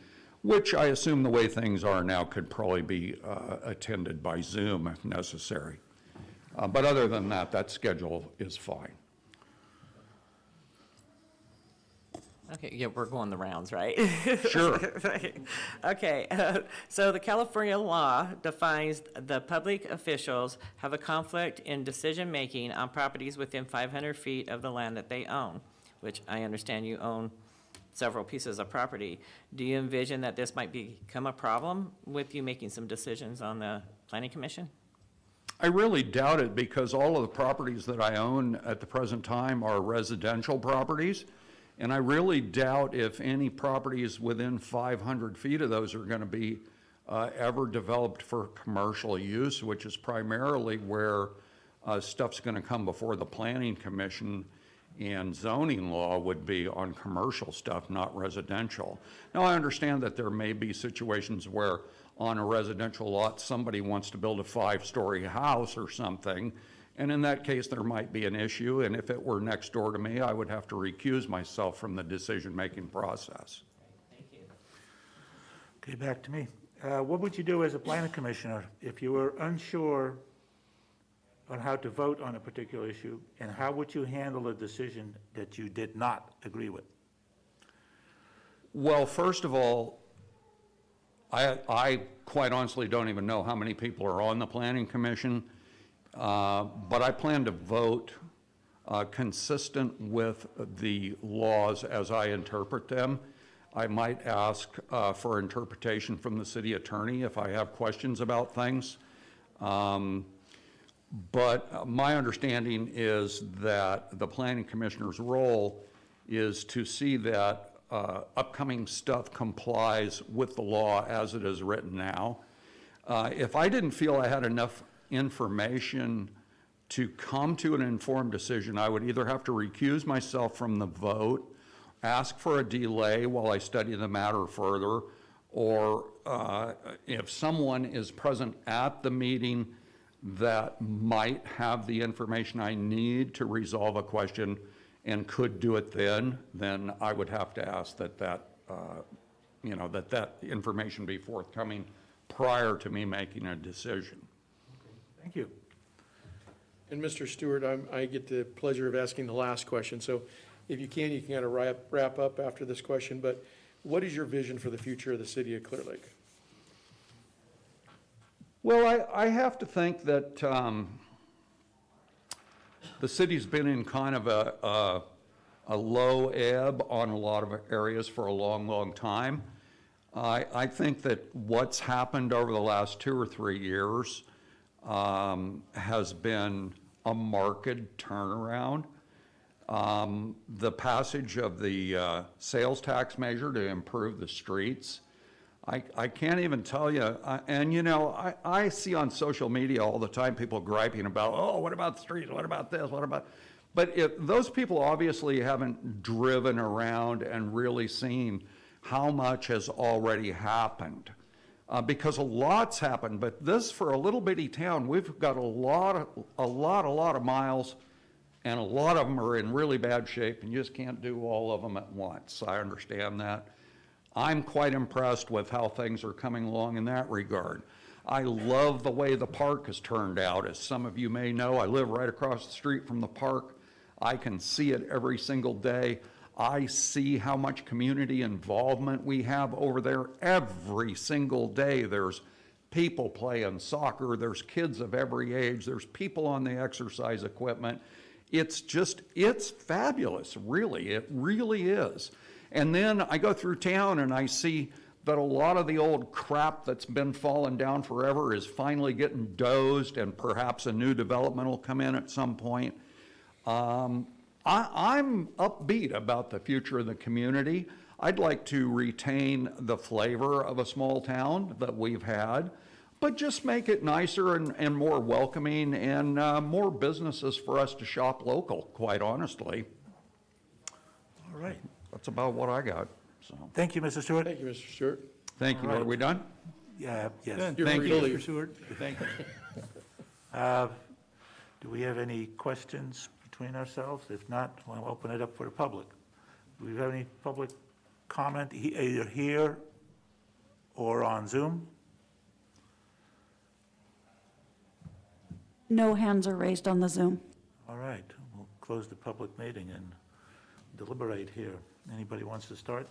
which I assume the way things are now could probably be attended by Zoom if necessary. But other than that, that schedule is fine. Okay, yeah, we're going the rounds, right? Sure. Okay, so the California law defines the public officials have a conflict in decision-making on properties within 500 feet of the land that they own, which I understand you own several pieces of property. Do you envision that this might become a problem with you making some decisions on the Planning Commission? I really doubt it, because all of the properties that I own at the present time are residential properties, And I really doubt if any properties within 500 feet of those are going to be ever developed for commercial use, which is primarily where stuff's going to come before the Planning Commission, and zoning law would be on commercial stuff, not residential. Now, I understand that there may be situations where on a residential lot, somebody wants to build a 5-story house or something, and in that case, there might be an issue, and if it were next door to me, I would have to recuse myself from the decision-making process. Thank you. Okay, back to me. What would you do as a planning commissioner if you were unsure on how to vote on a particular issue, and how would you handle a decision that you did not agree with? Well, first of all, I quite honestly don't even know how many people are on the Planning Commission, but I plan to vote consistent with the laws as I interpret them. I might ask for interpretation from the city attorney if I have questions about things. But my understanding is that the planning commissioner's role is to see that upcoming stuff complies with the law as it is written now. If I didn't feel I had enough information to come to an informed decision, I would either have to recuse myself from the vote, ask for a delay while I study the matter further, or if someone is present at the meeting that might have the information I need to resolve a question and could do it then I would have to ask that information be forthcoming prior to me making a decision. Thank you. And Mr. Stewart, I get the pleasure of asking the last question. So if you can kind of wrap up after this question, but what is your vision for the future of the city of Clearlake? Well, I have to think that the city's been in kind of a low ebb on a lot of areas for a long, long time. I think that what's happened over the last 2 or 3 years has been a marked turnaround. The passage of the sales tax measure to improve the streets, I can't even tell you, and you know, I see on social media all the time people griping about, oh, what about the streets, what about this, what about, but if those people obviously haven't driven around and really seen how much has already happened. Because a lot's happened, but this, for a little bitty town, we've got a lot of miles, and a lot of them are in really bad shape, and you just can't do all of them at once. I understand that. I'm quite impressed with how things are coming along in that regard. I love the way the park has turned out. As some of you may know, I live right across the street from the park. I can see it every single day. I see how much community involvement we have over there every single day. There's people playing soccer, there's kids of every age, there's people on the exercise equipment. It's fabulous, really, it really is. And then I go through town and I see that a lot of the old crap that's been falling down forever is finally getting dozed, and perhaps a new development will come in at some point. I'm upbeat about the future of the community. I'd like to retain the flavor of a small town that we've had, but just make it nicer and more welcoming, and more businesses for us to shop local, quite honestly. All right. That's about what I got, so. Thank you, Mr. Stewart. Thank you, Mr. Stewart. Thank you. All Are right. we done? Yeah, yes. You're Thank free you. to leave. Mr. Stewart? Thank you. Do we have any questions between ourselves? If not, we'll open it up for the public. Do we have any public comment, either here or on Zoom? No hands are raised on the Zoom. All right, we'll close the public meeting and deliberate here. Anybody wants to start?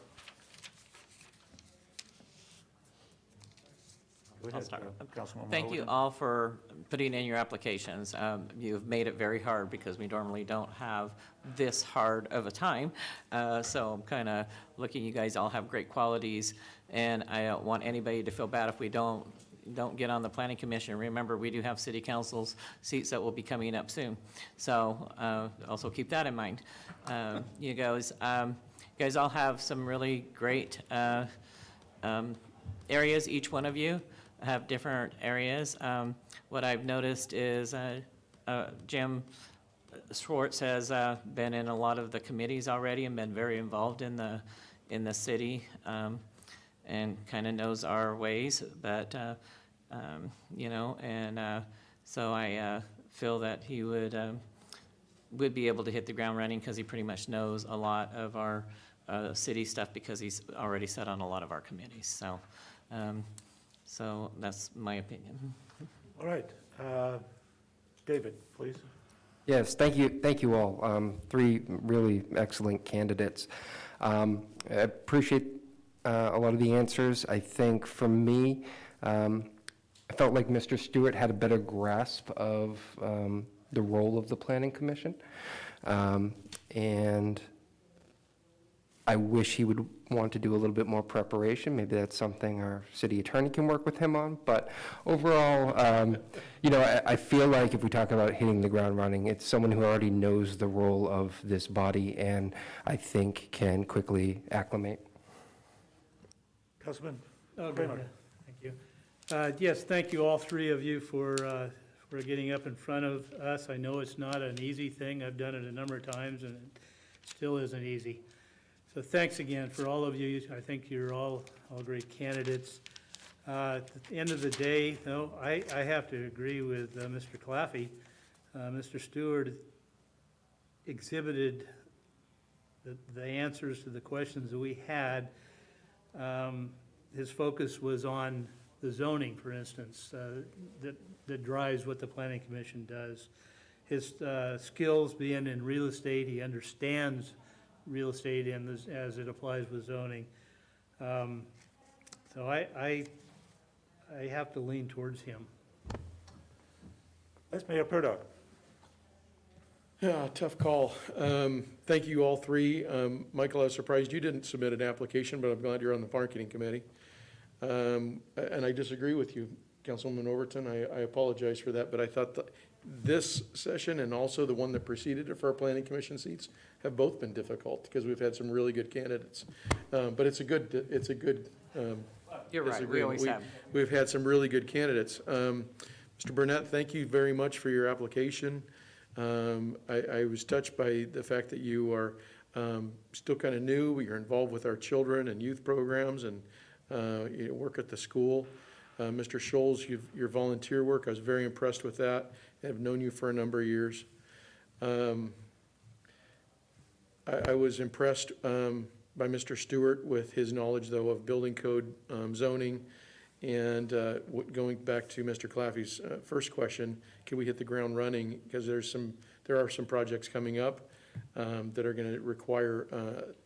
Go I'll ahead, start. Councilwoman Thank you Holden. all for putting in your applications. You've made it very hard because we normally don't have this hard of a time. So I'm kind of looking, you guys all have great qualities, and I don't want anybody to feel bad if we don't get on the planning commission. Remember, we do have city council's seats that will be coming up soon. So also keep that in mind. You guys, You guys all have some really great areas, each one of you have different areas. What I've noticed is Jim Schwartz has been in a lot of the committees already and been very involved in the city, and kind of knows our ways, but so I feel that he would be able to hit the ground running because he pretty much knows a lot of our city stuff because he's already sat on a lot of our committees. So that's my opinion. All right. David, please. Yes, thank you all. Three really excellent candidates. I appreciate a lot of the answers. I think for me, I felt like Mr. Stewart had a better grasp of the role of the Planning Commission. And I wish he would want to do a little bit more preparation. Maybe that's something our city attorney can work with him on. But overall, I feel like if we talk about hitting the ground running, it's someone who already knows the role of this body and I think can quickly acclimate. Councilman Okay, Kramer. thank you. Yes, thank you, all three of you, for getting up in front of us. I know it's not an easy thing. I've done it a number of times, and it still isn't easy. So thanks again for all of you. I think you're all great candidates. At the end of the day, though, I have to agree with Mr. Claffey. Mr. Stewart exhibited the answers to the questions that we had. His focus was on the zoning, for instance, that drives what the Planning Commission does. His skills being in real estate, he understands real estate as it applies with zoning. So I have to lean towards him. Vice Mayor Purdock. Yeah, tough call. Thank you, all three. Michael, I was surprised you didn't submit an application, but I'm glad you're on the marketing committee. And I disagree with you, Councilwoman Overton. I apologize for that, but I thought that this session and also the one that preceded it for our planning commission seats have both been difficult because we've had some really good candidates. But it's a good You're right, we always have. We've had some really good candidates. Mr. Burnett, thank you very much for your application. I was touched by the fact that you are still kind of new. You're involved with our children and youth programs and you work at the school. Mr. Scholes, your volunteer work, I was very impressed with that. I've known you for a number of years. I was impressed by Mr. Stewart with his knowledge, though, of building code, zoning, and going back to Mr. Claffey's first question, can we hit the ground running? Because there are some projects coming up that are going to require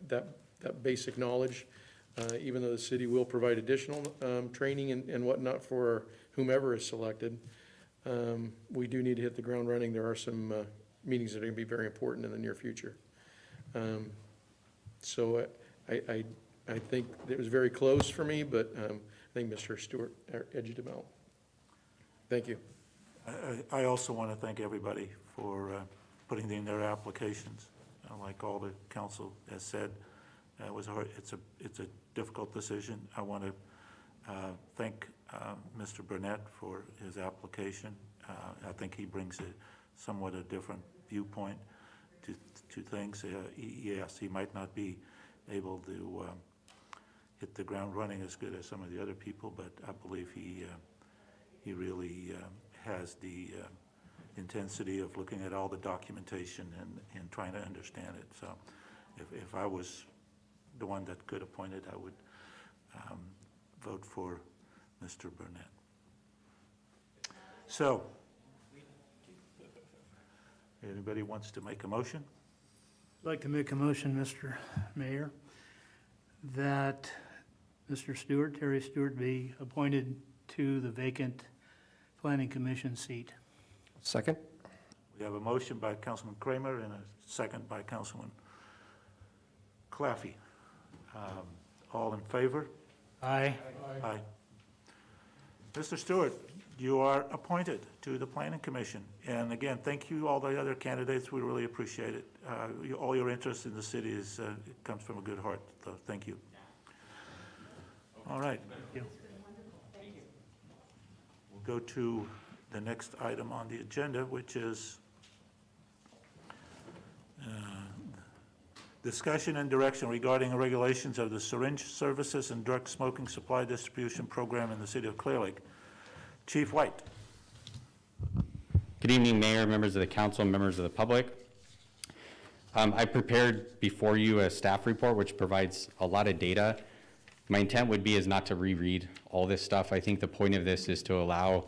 that basic knowledge. Even though the city will provide additional training and whatnot for whomever is selected, we do need to hit the ground running. There are some meetings that are going to be very important in the near future. So I think it was very close for me, but I think Mr. Stewart edged him out. Thank you. I also want to thank everybody for putting in their applications. Like all the council has said, it was hard. It's a difficult decision. I want to thank Mr. Burnett for his application. I think he brings somewhat a different viewpoint to things. Yes, he might not be able to hit the ground running as good as some of the other people, but I believe he really has the intensity of looking at all the documentation and trying to understand it. So if I was the one that could appoint it, I would vote for Mr. Burnett. So, anybody wants to make a motion? I'd like to make a motion, Mr. Mayor, that Mr. Stewart, Terry Stewart, be appointed to the vacant Planning Commission seat. Second? We have a motion by Councilman Kramer and a second by Councilman Claffey. All in favor? Aye. Aye. Mr. Stewart, you are appointed to the Planning Commission. And again, thank you, all the other candidates. We really appreciate it. All your interest in the city is, it comes from a good heart, so thank you. All right. you. We'll go to the next item on the agenda, which is discussion and direction regarding regulations of the syringe services and drug smoking supply distribution program in the city of Clearlake. Chief White. Good evening, Mayor, members of the council, members of the public. I prepared before you a staff report which provides a lot of data. My intent would be is not to reread all this stuff. I think the point of this is to allow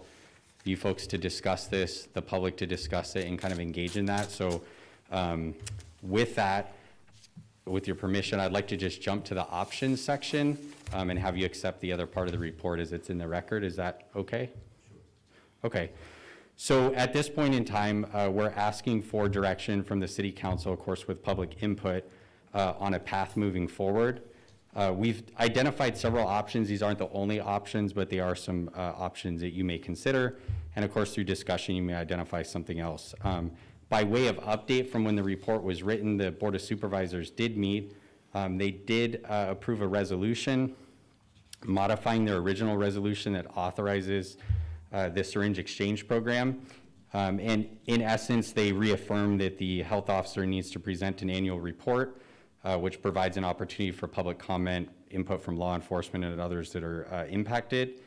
you folks to discuss this, the public to discuss it and kind of engage in that. So with that, with your permission, I'd like to just jump to the options section and have you accept the other part of the report as it's in the record. Is that okay? Okay. So at this point in time, we're asking for direction from the City Council, of course, with public input on a path moving forward. We've identified several options. These aren't the only options, but they are some options that you may consider. And of course, through discussion, you may identify something else. By way of update from when the report was written, the Board of Supervisors did meet. They did approve a resolution modifying their original resolution that authorizes the syringe exchange program. And in essence, they reaffirmed that the health officer needs to present an annual report, which provides an opportunity for public comment, input from law enforcement and others that are impacted.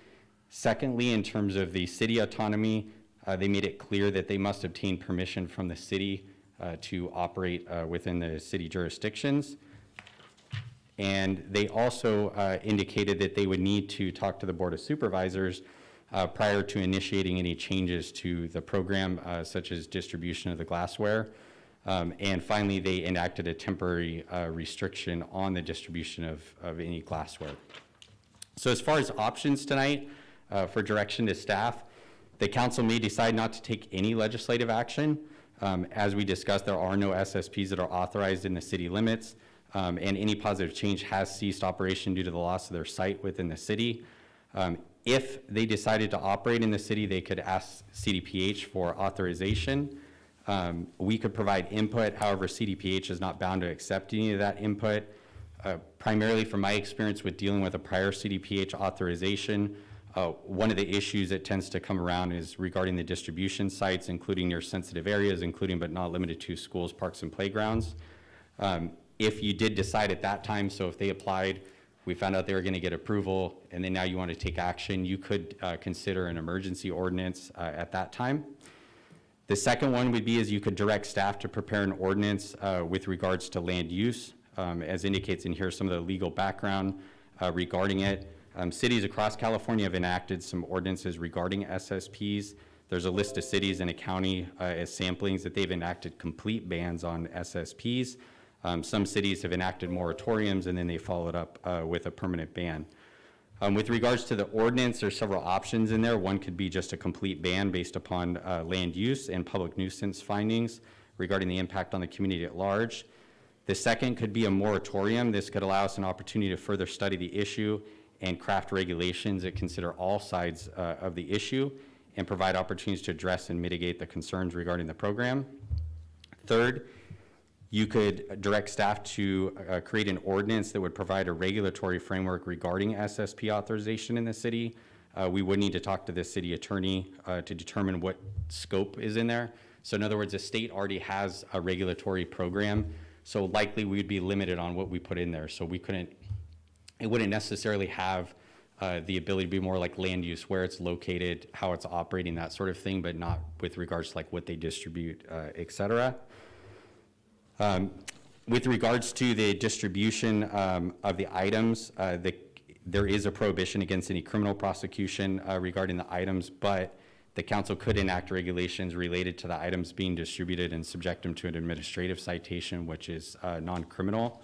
Secondly, in terms of the city autonomy, they made it clear that they must obtain permission from the city to operate within the city jurisdictions. And they also indicated that they would need to talk to the Board of Supervisors prior to initiating any changes to the program, such as distribution of the glassware. And finally, they enacted a temporary restriction on the distribution of any glassware. So as far as options tonight for direction to staff, the council may decide not to take any legislative action. As we discussed, there are no SSPs that are authorized in the city limits, and any positive change has ceased operation due to the loss of their site within the city. If they decided to operate in the city, they could ask CDPH for authorization. We could provide input, however, CDPH is not bound to accept any of that input. Primarily from my experience with dealing with a prior CDPH authorization, one of the issues that tends to come around is regarding the distribution sites, including near sensitive areas, including but not limited to schools, parks, and playgrounds. If you did decide at that time, so if they applied, we found out they were going to get approval, and then now you want to take action, you could consider an emergency ordinance at that time. The second one would be is you could direct staff to prepare an ordinance with regards to land use, as indicates in here some of the legal background regarding it. Cities across California have enacted some ordinances regarding SSPs. There's a list of cities in a county as samplings that they've enacted complete bans on SSPs. Some cities have enacted moratoriums and then they followed up with a permanent ban. With regards to the ordinance, there's several options in there. One could be just a complete ban based upon land use and public nuisance findings regarding the impact on the community at large. The second could be a moratorium. This could allow us an opportunity to further study the issue and craft regulations that consider all sides of the issue and provide opportunities to address and mitigate the concerns regarding the program. Third, you could direct staff to create an ordinance that would provide a regulatory framework regarding SSP authorization in the city. We would need to talk to the city attorney to determine what scope is in there. So in other words, the state already has a regulatory program, so likely we'd be limited on what we put in there. So we couldn't, it wouldn't necessarily have the ability to be more like land use, where it's located, how it's operating, that sort of thing, but not with regards to like what they distribute, et cetera. With regards to the distribution of the items, there is a prohibition against any criminal prosecution regarding the items, but the council could enact regulations related to the items being distributed and subject them to an administrative citation, which is non-criminal.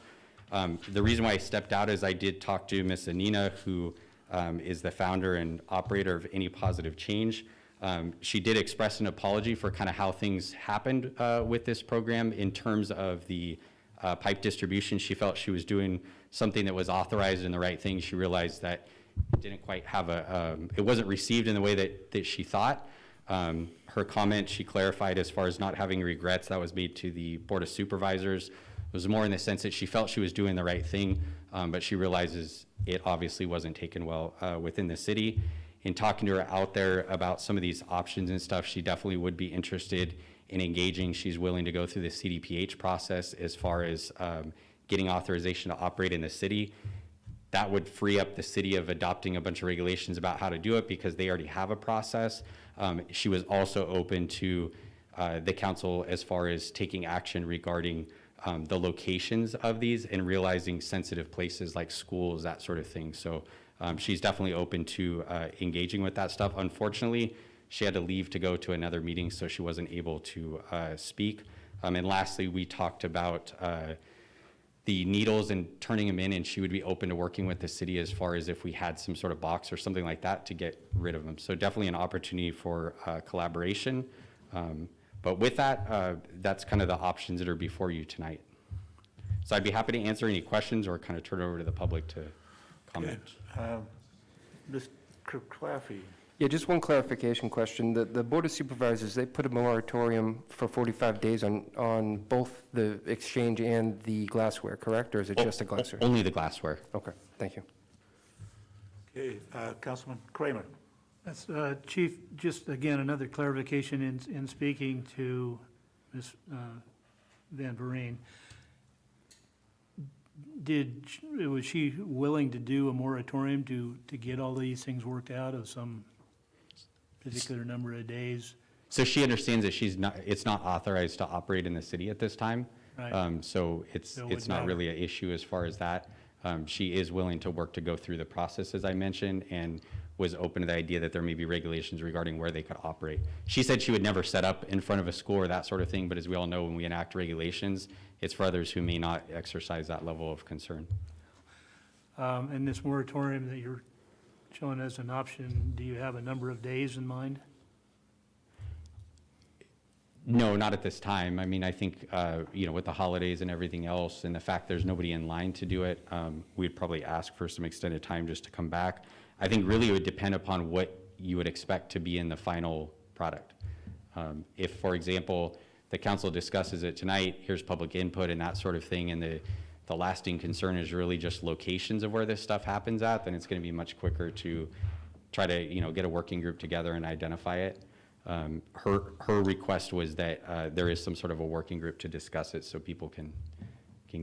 The reason why I stepped out is I did talk to Ms. Anina, who is the founder and operator of Any Positive Change. She did express an apology for kind of how things happened with this program in terms of the pipe distribution. She felt she was doing something that was authorized and the right thing. She realized that didn't quite have it wasn't received in the way that she thought. Her comment, she clarified as far as not having regrets, that was made to the Board of Supervisors. It was more in the sense that she felt she was doing the right thing, but she realizes it obviously wasn't taken well within the city. In talking to her out there about some of these options and stuff, she definitely would be interested in engaging. She's willing to go through the CDPH process as far as getting authorization to operate in the city. That would free up the city of adopting a bunch of regulations about how to do it because they already have a process. She was also open to the council as far as taking action regarding the locations of these and realizing sensitive places like schools, that sort of thing. So she's definitely open to engaging with that stuff. Unfortunately, she had to leave to go to another meeting, so she wasn't able to speak. And lastly, we talked about the needles and turning them in, and she would be open to working with the city as far as if we had some sort of box or something like that to get rid of them. So definitely an opportunity for collaboration. But with that, that's kind of the options that are before you tonight. So I'd be happy to answer any questions or kind of turn it over to the public to comment. Ms. Claffey. Yeah, just one clarification question. The Board of Supervisors, they put a moratorium for 45 days on both the exchange and the glassware, correct? Or is it just the glassware? Only the glassware. Okay, thank you. Okay, Councilman Kramer. That's, Chief, just again, another clarification in speaking to Ms. Van Vereen. Was she willing to do a moratorium to get all these things worked out of some particular number of days? So she understands that it's not authorized to operate in the city at this time. Right. So it's not really an issue as far as that. She is willing to work to go through the process, as I mentioned, and was open to the idea that there may be regulations regarding where they could operate. She said she would never set up in front of a school or that sort of thing, but as we all know, when we enact regulations, it's for others who may not exercise that level of concern. And this moratorium that you're showing as an option, do you have a number of days in mind? No, not at this time. I mean, I think, with the holidays and everything else and the fact there's nobody in line to do it, we'd probably ask for some extended time just to come back. I think really it would depend upon what you would expect to be in the final product. If, for example, the council discusses it tonight, here's public input and that sort of thing, and the lasting concern is really just locations of where this stuff happens at, then it's going to be much quicker to try to, get a working group together and identify it. Her request was that there is some sort of a working group to discuss it so people can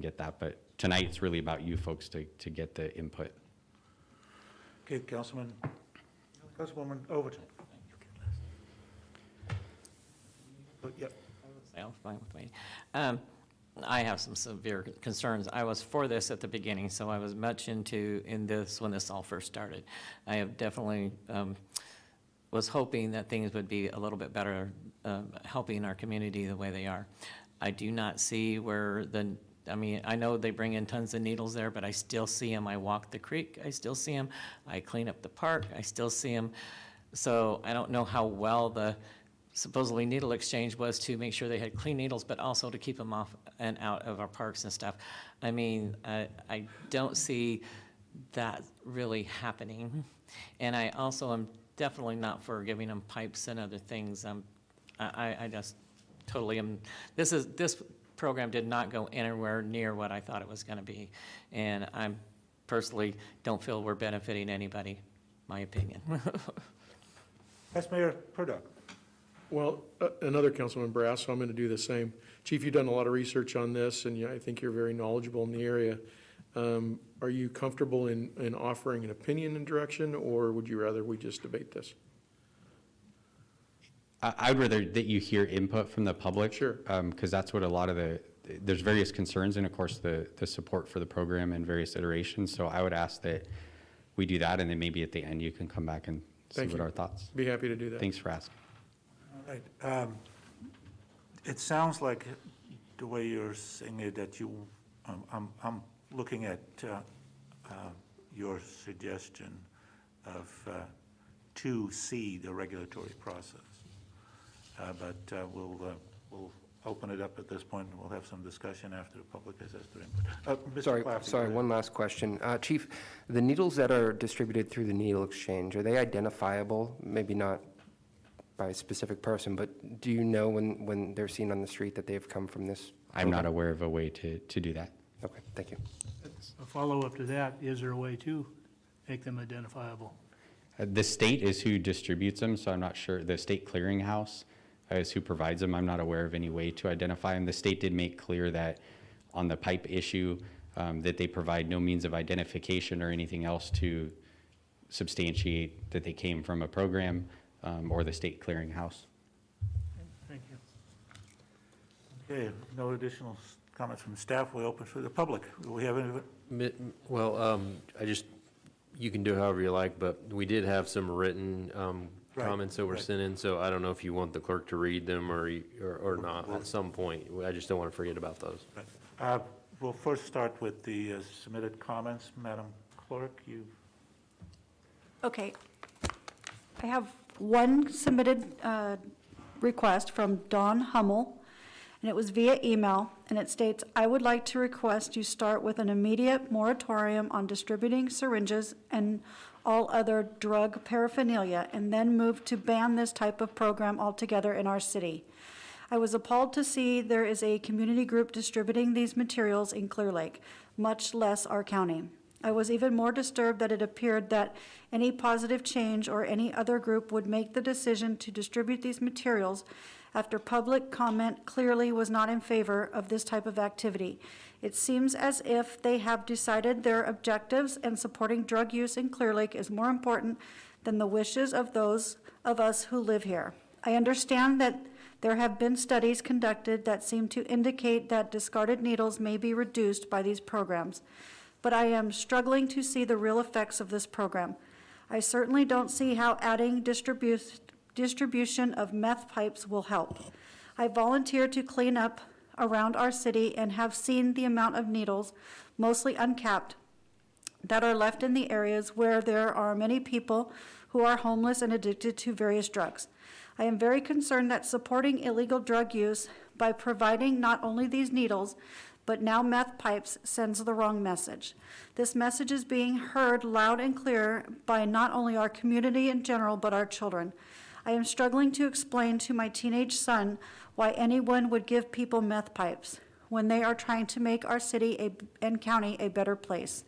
get that. But tonight it's really about you folks to get the input. Okay, Councilwoman Overton. Yep. I'm fine with me. I have some severe concerns. I was for this at the beginning, so I was much in this when this all first started. I have definitely was hoping that things would be a little bit better, helping our community the way they are. I do not see where I know they bring in tons of needles there, but I still see them. I walk the creek, I still see them. I clean up the park, I still see them. So I don't know how well the supposedly needle exchange was to make sure they had clean needles, but also to keep them off and out of our parks and stuff. I mean, I don't see that really happening. And I also am definitely not for giving them pipes and other things. I just totally am. This program did not go anywhere near what I thought it was going to be. And I personally don't feel we're benefiting anybody, my opinion. Vice Mayor Purdock. Well, another Councilman Brass, so I'm going to do the same. Chief, you've done a lot of research on this, and I think you're very knowledgeable in the area. Are you comfortable in offering an opinion and direction, or would you rather we just debate this? I'd rather that you hear input from the public. Sure. Because that's what a lot of there's various concerns and, of course, the support for the program and various iterations. So I would ask that we do that, and then maybe at the end you can come back and see what our thoughts. Be happy to do that. Thanks for asking. All right. It sounds like the way you're saying it that you, I'm looking at your suggestion of 2C, the regulatory process. But open it up at this point, and we'll have some discussion after the public has their input. Mr. Sorry, Claffey, go sorry, ahead. one last question. Chief, the needles that are distributed through the needle exchange, are they identifiable? Maybe not by a specific person, but do you know when they're seen on the street that they've come from this? I'm not program? aware of a way to do that. Okay, thank you. A follow-up to that, is there a way to make them identifiable? The state is who distributes them, so I'm not sure. The state clearinghouse is who provides them. I'm not aware of any way to identify them. The state did make clear that on the pipe issue, that they provide no means of identification or anything else to substantiate that they came from a program or the state clearinghouse. Thank you. Okay, no additional comments from staff. We open for the public. Do we have any? Well, you can do however you like, but we did have some written Right, comments that were right. sent in, so I don't know if you want the clerk to read them or not at some point. I just don't want to forget about those. We'll first start with the submitted comments. Madam Clerk, you. Okay. I have one submitted request from Dawn Hummel, and it was via email, and it states, "I would like to request you start with an immediate moratorium on distributing syringes and all other drug paraphernalia, and then move to ban this type of program altogether in our city. I was appalled to see there is a community group distributing these materials in Clearlake, much less our county. I was even more disturbed that it appeared that any positive change or any other group would make the decision to distribute these materials after public comment clearly was not in favor of this type of activity. It seems as if they have decided their objectives, and supporting drug use in Clearlake is more important than the wishes of those of us who live here. I understand that there have been studies conducted that seem to indicate that discarded needles may be reduced by these programs, but I am struggling to see the real effects of this program. I certainly don't see how adding distribution of meth pipes will help. I volunteer to clean up around our city and have seen the amount of needles, mostly uncapped, that are left in the areas where there are many people who are homeless and addicted to various drugs. I am very concerned that supporting illegal drug use by providing not only these needles, but now meth pipes sends the wrong message. This message is being heard loud and clear by not only our community in general, but our children. I am struggling to explain to my teenage son why anyone would give people meth pipes when they are trying to make our city and county a better place.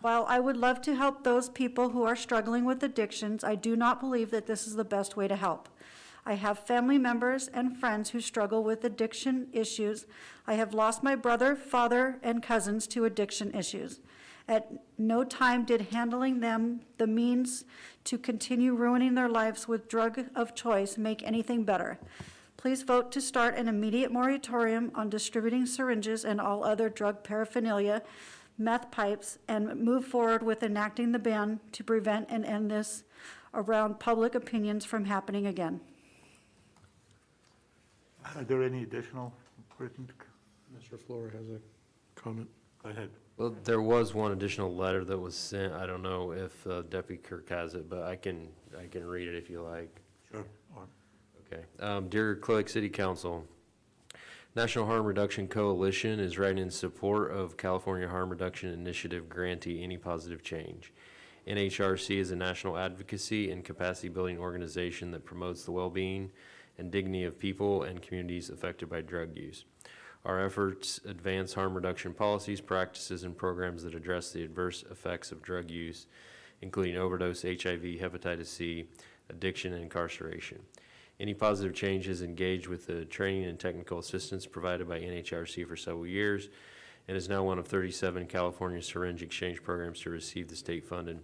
While I would love to help those people who are struggling with addictions, I do not believe that this is the best way to help. I have family members and friends who struggle with addiction issues. I have lost my brother, father, and cousins to addiction issues. At no time did handling them the means to continue ruining their lives with drug of choice make anything better. Please vote to start an immediate moratorium on distributing syringes and all other drug paraphernalia, meth pipes, and move forward with enacting the ban to prevent and end this around public opinions from happening again." Are there any additional written? Mr. Flora has a comment. Go ahead. Well, there was one additional letter that was sent. I don't know if Deputy Kirk has it, but I can read it if you like. Sure. Okay. Dear Clearlake City Council, National Harm Reduction Coalition is writing in support of California Harm Reduction Initiative grantee Any Positive Change. NHRC is a national advocacy and capacity building organization that promotes the well-being and dignity of people and communities affected by drug use. Our efforts advance harm reduction policies, practices, and programs that address the adverse effects of drug use, including overdose, HIV, hepatitis C, addiction, and incarceration. Any Positive Change is engaged with the training and technical assistance provided by NHRC for several years and is now one of 37 California syringe exchange programs to receive the state-funded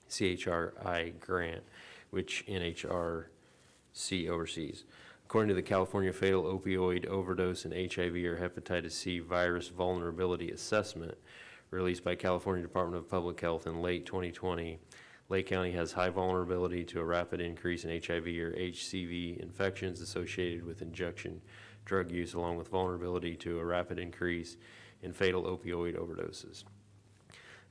CHRI grant, which NHRC oversees. According to the California Fatal Opioid Overdose and HIV or Hepatitis C Virus Vulnerability Assessment, released by California Department of Public Health in late 2020, Lake County has high vulnerability to a rapid increase in HIV or HCV infections associated with injection drug use, along with vulnerability to a rapid increase in fatal opioid overdoses.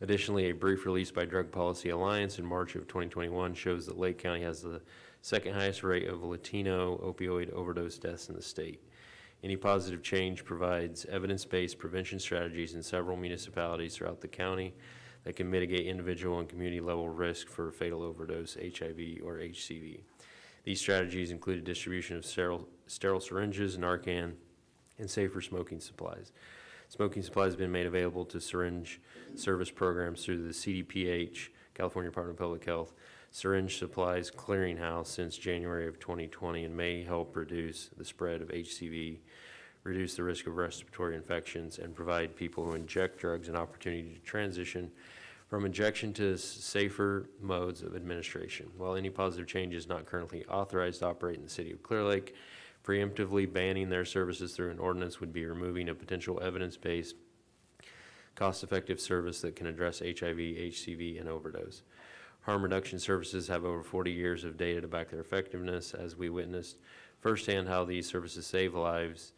Additionally, a brief release by Drug Policy Alliance in March of 2021 shows that Lake County has the second highest rate of Latino opioid overdose deaths in the state. Any positive change provides evidence-based prevention strategies in several municipalities throughout the county that can mitigate individual and community-level risk for fatal overdose, HIV, or HCV. These strategies include distribution of sterile syringes, Narcan, and safer smoking supplies. Smoking supplies have been made available to syringe service programs through the CDPH, California Department of Public Health, Syringe Supplies Clearinghouse since January of 2020 and may help reduce the spread of HCV, reduce the risk of respiratory infections, and provide people who inject drugs an opportunity to transition from injection to safer modes of administration. While any positive change is not currently authorized to operate in the city of Clearlake, preemptively banning their services through an ordinance would be removing a potential evidence-based, cost-effective service that can address HIV, HCV, and overdose. Harm reduction services have over 40 years of data to back their effectiveness, as we witnessed firsthand how these services save lives,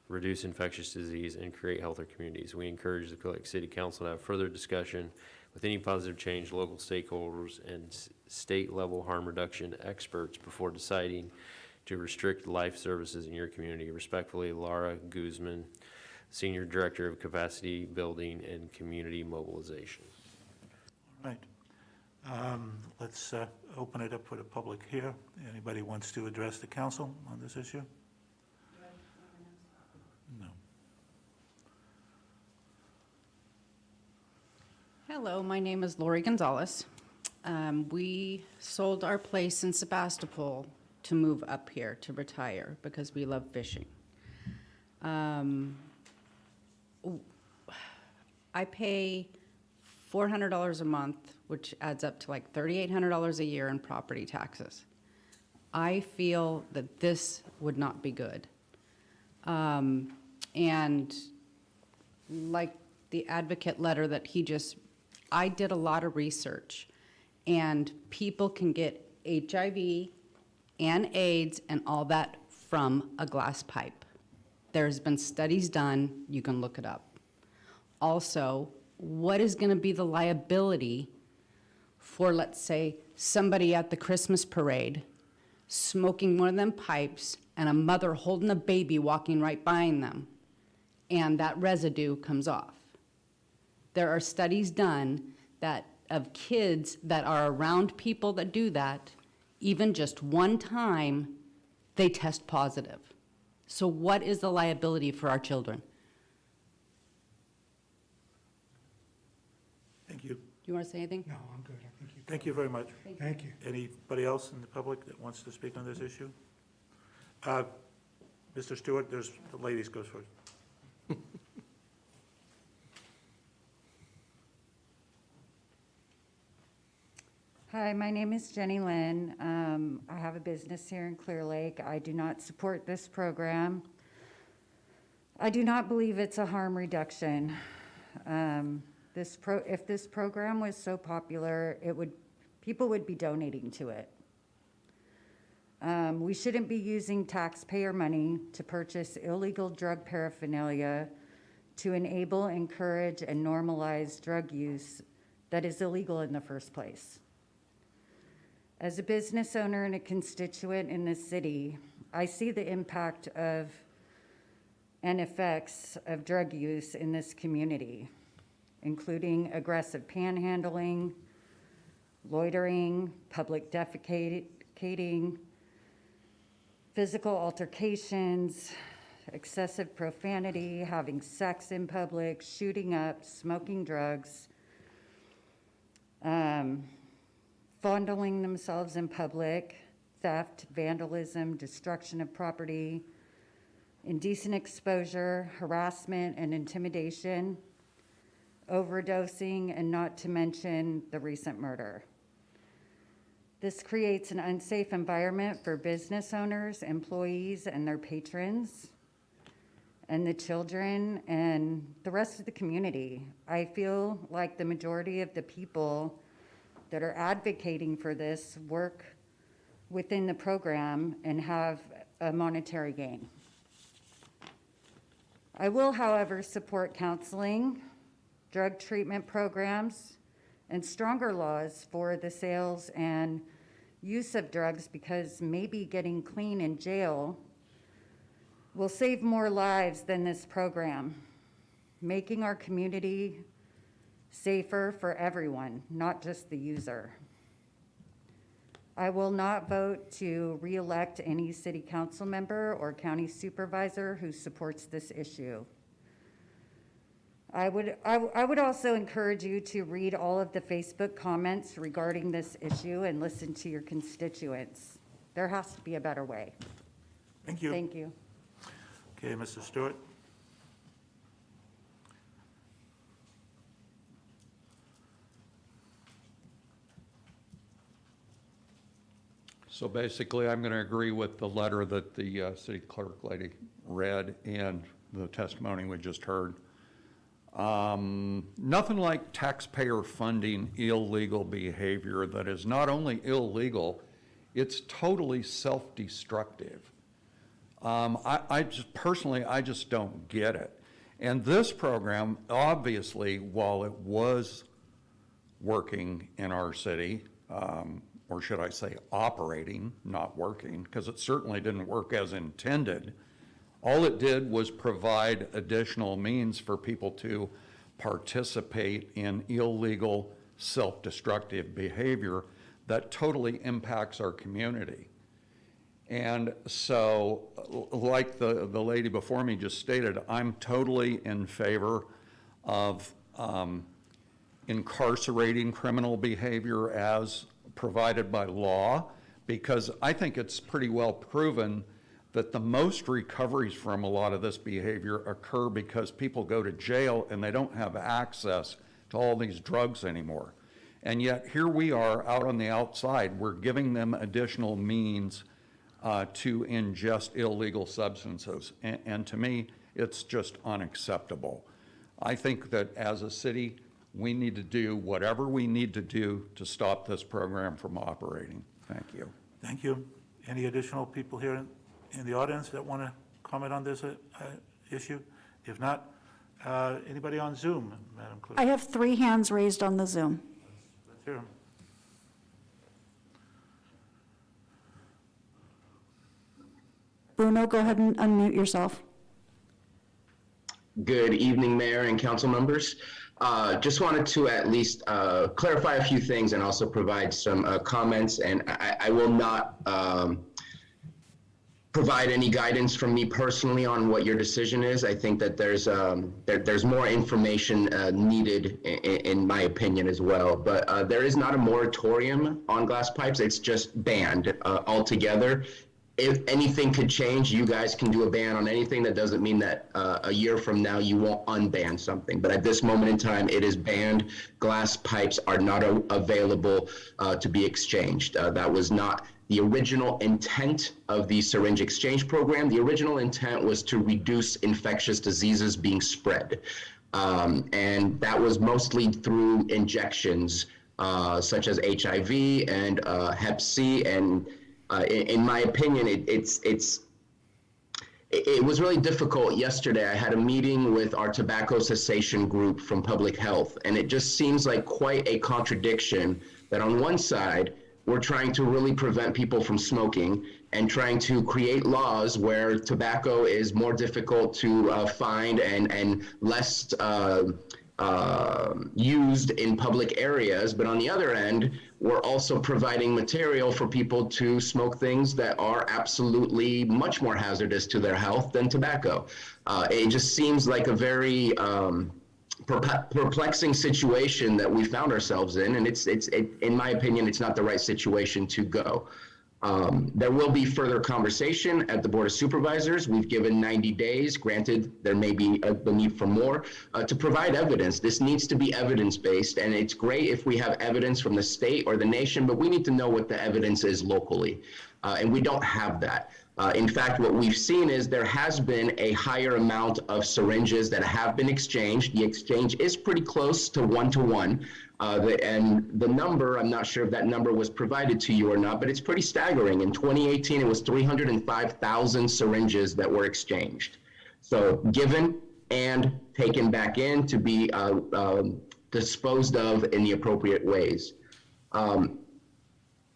reduce infectious disease, and create healthier communities. We encourage the Clearlake City Council to have further discussion with any positive change, local stakeholders, and state-level harm reduction experts before deciding to restrict life services in your community. Respectfully, Laura Guzman, Senior Director of Capacity Building and Community Mobilization. All right. Let's open it up for the public here. Anybody wants to address the council on this issue? No. Hello, my name is Lori Gonzalez. We sold our place in Sebastopol to move up here to retire because we love fishing. I pay $400 a month, which adds up to like $3,800 a year in property taxes. I feel that this would not be good. And like the advocate letter that I did a lot of research, and people can get HIV and AIDS and all that from a glass pipe. There's been studies done, you can look it up. Also, what is going to be the liability for, let's say, somebody at the Christmas parade smoking one of them pipes and a mother holding a baby walking right behind them, and that residue comes off? There are studies done that of kids that are around people that do that, even just one time, they test positive. So what is the liability for our children? Thank you. Do you want to say anything? No, I'm good. I think you. Thank you very much. Thank you. Anybody else in the public that wants to speak on this issue? Mr. Stewart, the ladies goes first. Hi, my name is Jenny Lynn. I have a business here in Clearlake. I do not support this program. I do not believe it's a harm reduction. If this program was so popular, people would be donating to it. We shouldn't be using taxpayer money to purchase illegal drug paraphernalia to enable, encourage, and normalize drug use that is illegal in the first place. As a business owner and a constituent in this city, I see the impact of and effects of drug use in this community, including aggressive panhandling, loitering, public defecating, physical altercations, excessive profanity, having sex in public, shooting up, smoking drugs, fondling themselves in public, theft, vandalism, destruction of property, indecent exposure, harassment and intimidation, overdosing, and not to mention the recent murder. This creates an unsafe environment for business owners, employees, and their patrons, and the children, and the rest of the community. I feel like the majority of the people that are advocating for this work within the program and have a monetary gain. I will, however, support counseling, drug treatment programs, and stronger laws for the sales and use of drugs, because maybe getting clean in jail will save more lives than this program, making our community safer for everyone, not just the user. I will not vote to re-elect any city council member or county supervisor who supports this issue. I would also encourage you to read all of the Facebook comments regarding this issue and listen to your constituents. There has to be a better way. Thank you. Thank you. Okay, Mr. Stewart. So basically, I'm going to agree with the letter that the city clerk lady read and the testimony we just heard. Nothing like taxpayer funding illegal behavior that is not only illegal, it's totally self-destructive. I just personally, I just don't get it. And this program, obviously, while it was working in our city, or should I say operating, not working, because it certainly didn't work as intended. All it did was provide additional means for people to participate in illegal, self-destructive behavior that totally impacts our community. And so, like the lady before me just stated, I'm totally in favor of incarcerating criminal behavior as provided by law, because I think it's pretty well proven that the most recoveries from a lot of this behavior occur because people go to jail and they don't have access to all these drugs anymore. And yet here we are out on the outside, we're giving them additional means to ingest illegal substances. And to me, it's just unacceptable. I think that as a city, we need to do whatever we need to do to stop this program from operating. Thank you. Thank you. Any additional people here in the audience that want to comment on this issue? If not, anybody on Zoom, Madam Clerk? I have 3 hands raised on the Zoom. Let's hear them. Bruno, go ahead and unmute yourself. Good evening, Mayor and council members. Just wanted to at least clarify a few things and also provide some comments. And I will not provide any guidance from me personally on what your decision is. I think that there's more information needed in my opinion as well. But there is not a moratorium on glass pipes. It's just banned altogether. If anything could change, you guys can do a ban on anything. That doesn't mean that a year from now you won't unban something. But at this moment in time, it is banned. Glass pipes are not available to be exchanged. That was not the original intent of the syringe exchange program. The original intent was to reduce infectious diseases being spread. And that was mostly through injections such as HIV and Hep C. And in my opinion, it was really difficult. Yesterday, I had a meeting with our tobacco cessation group from public health, and it just seems like quite a contradiction that on one side, we're trying to really prevent people from smoking and trying to create laws where tobacco is more difficult to find and less used in public areas. But on the other end, we're also providing material for people to smoke things that are absolutely much more hazardous to their health than tobacco. It just seems like a very perplexing situation that we found ourselves in, and in my opinion, it's not the right situation to go. There will be further conversation at the Board of Supervisors. We've given 90 days. Granted, there may be the need for more to provide evidence. This needs to be evidence-based, and it's great if we have evidence from the state or the nation, but we need to know what the evidence is locally, and we don't have that. In fact, what we've seen is there has been a higher amount of syringes that have been exchanged. The exchange is pretty close to 1-to-1. And the number, I'm not sure if that number was provided to you or not, but it's pretty staggering. In 2018, it was 305,000 syringes that were exchanged. So given and taken back in to be disposed of in the appropriate ways.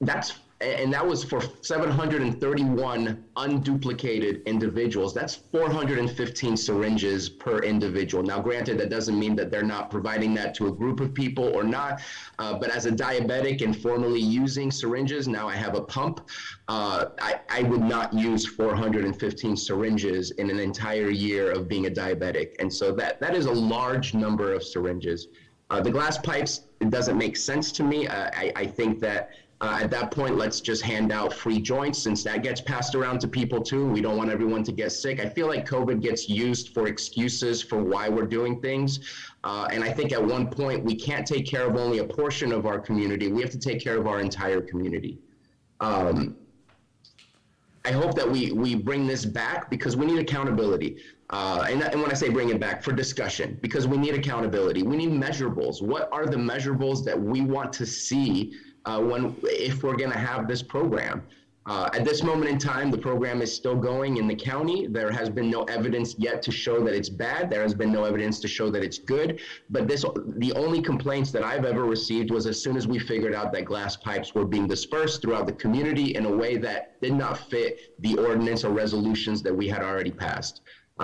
That's and that was for 731 unduplicated individuals. That's 415 syringes per individual. Now, granted, that doesn't mean that they're not providing that to a group of people or not, but as a diabetic and formerly using syringes, now I have a pump, I would not use 415 syringes in an entire year of being a diabetic. And so that is a large number of syringes. The glass pipes, it doesn't make sense to me. I think that at that point, let's just hand out free joints, since that gets passed around to people too. We don't want everyone to get sick. I feel like COVID gets used for excuses for why we're doing things. And I think at one point, we can't take care of only a portion of our community. We have to take care of our entire community. I hope that we bring this back, because we need accountability. And when I say bring it back, for discussion, because we need accountability. We need measurables. What are the measurables that we want to see if we're going to have this program? At this moment in time, the program is still going in the county. There has been no evidence yet to show that it's bad. There has been no evidence to show that it's good. But the only complaints that I've ever received was as soon as we figured out that glass pipes were being dispersed throughout the community in a way that did not fit the ordinance or resolutions that we had already passed.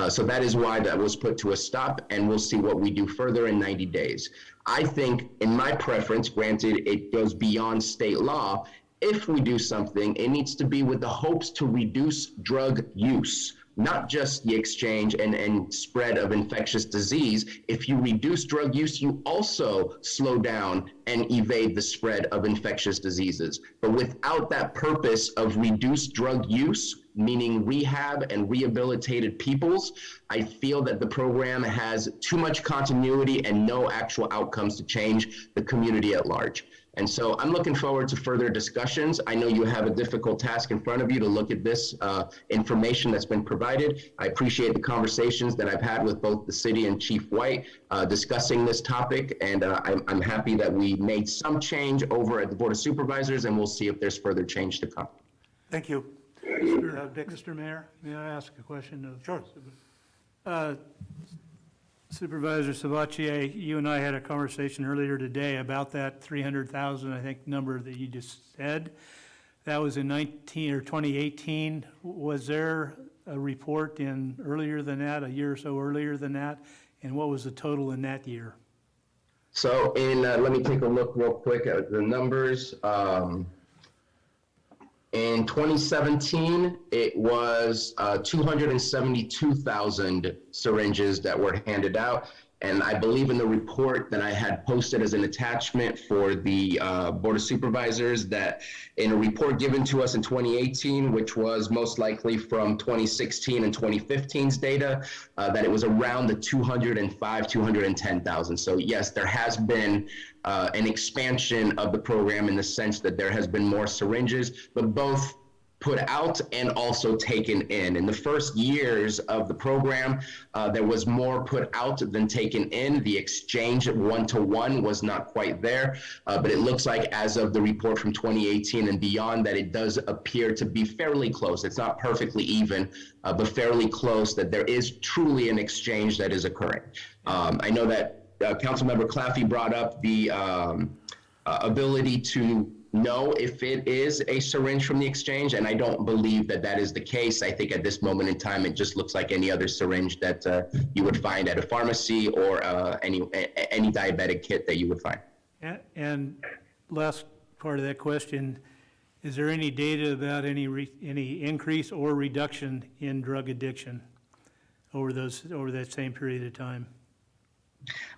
So that is why that was put to a stop, and we'll see what we do further in 90 days. I think, in my preference, granted it goes beyond state law, if we do something, it needs to be with the hopes to reduce drug use, not just the exchange and spread of infectious disease. If you reduce drug use, you also slow down and evade the spread of infectious diseases. But without that purpose of reduced drug use, meaning rehab and rehabilitated peoples, I feel that the program has too much continuity and no actual outcomes to change the community at large. And so I'm looking forward to further discussions. I know you have a difficult task in front of you to look at this information that's been provided. I appreciate the conversations that I've had with both the city and Chief White discussing this topic, and I'm happy that we made some change over at the Board of Supervisors, and we'll see if there's further change to come. Thank you. Mr. Mayor, may I ask a question? Sure. Supervisor Sabatier, you and I had a conversation earlier today about that 300,000, I think, number that you just said. That was in 2018. Was there a report in earlier than that, a year or so earlier than that? And what was the total in that year? So let me take a look real quick at the numbers. In 2017, it was 272,000 syringes that were handed out. And I believe in the report that I had posted as an attachment for the Board of Supervisors, that in a report given to us in 2018, which was most likely from 2016 and 2015's data, that it was around the 210,000. So yes, there has been an expansion of the program in the sense that there has been more syringes, but both put out and also taken in. In the first years of the program, there was more put out than taken in. The exchange one-to-one was not quite there, but it looks like as of the report from 2018 and beyond that it does appear to be fairly close. It's not perfectly even, but fairly close, that there is truly an exchange that is occurring. I know that Councilmember Claffey brought up the ability to know if it is a syringe from the exchange, and I don't believe that that is the case. I think at this moment in time, it just looks like any other syringe that you would find at a pharmacy or any diabetic kit that you would find. And last part of that question, is there any data about any increase or reduction in drug addiction over that same period of time?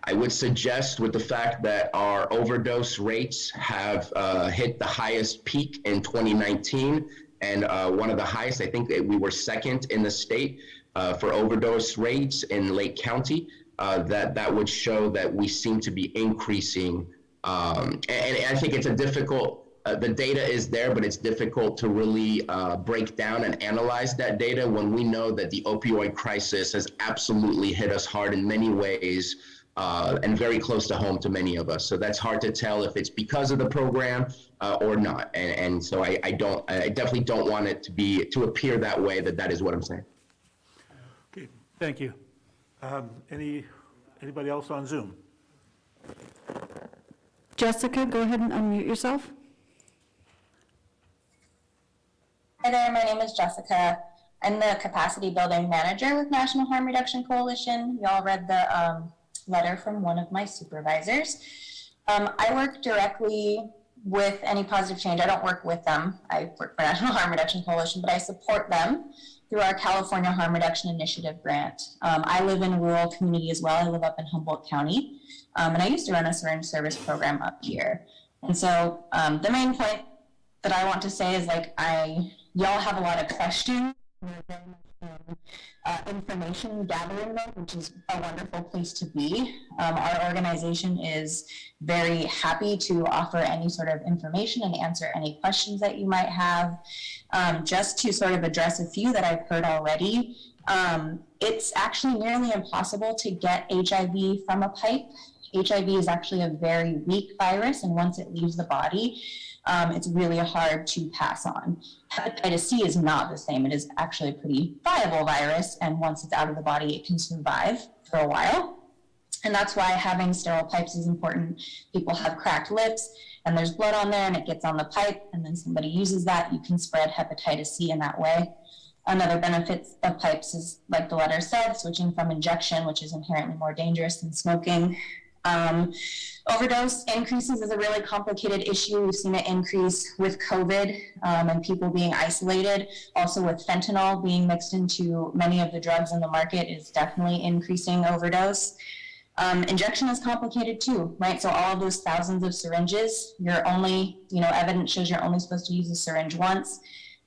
I would suggest, with the fact that our overdose rates have hit the highest peak in 2019, and one of the highest, I think we were second in the state for overdose rates in Lake County, that would show that we seem to be increasing. And I think it's a difficult, the data is there, but it's difficult to really break down and analyze that data when we know that the opioid crisis has absolutely hit us hard in many ways, and very close to home to many of us. So that's hard to tell if it's because of the program or not. And so I definitely don't want it to appear that way, that is what I'm saying. Okay, thank you. Anybody else on Zoom? Jessica, go ahead and unmute yourself. Hi there, my name is Jessica. I'm the Capacity Building Manager with National Harm Reduction Coalition. You all read the letter from one of my supervisors. I work directly with Any Positive Change. I don't work with them. I work for National Harm Reduction Coalition, but I support them through our California Harm Reduction Initiative grant. I live in a rural community as well. I live up in Humboldt County, and I used to run a syringe service program up here. And so the main point that I want to say is, like, y'all have a lot of questions. Information gathering mode, which is a wonderful place to be. Our organization is very happy to offer any sort of information and answer any questions that you might have. Just to sort of address a few that I've heard already, it's actually nearly impossible to get HIV from a pipe. HIV is actually a very weak virus, and once it leaves the body, it's really hard to pass on. Hepatitis C is not the same. It is actually a pretty viable virus, and once it's out of the body, it can survive for a while. And that's why having sterile pipes is important. People have cracked lips, and there's blood on there, and it gets on the pipe, and then somebody uses that. You can spread hepatitis C in that way. Another benefit of pipes is, like the letter said, switching from injection, which is inherently more dangerous than smoking. Overdose increases is a really complicated issue. We've seen it increase with COVID and people being isolated. Also with fentanyl being mixed into many of the drugs in the market is definitely increasing overdose. Injection is complicated too, right? So all of those thousands of syringes, you're only, evidence shows you're only supposed to use a syringe once.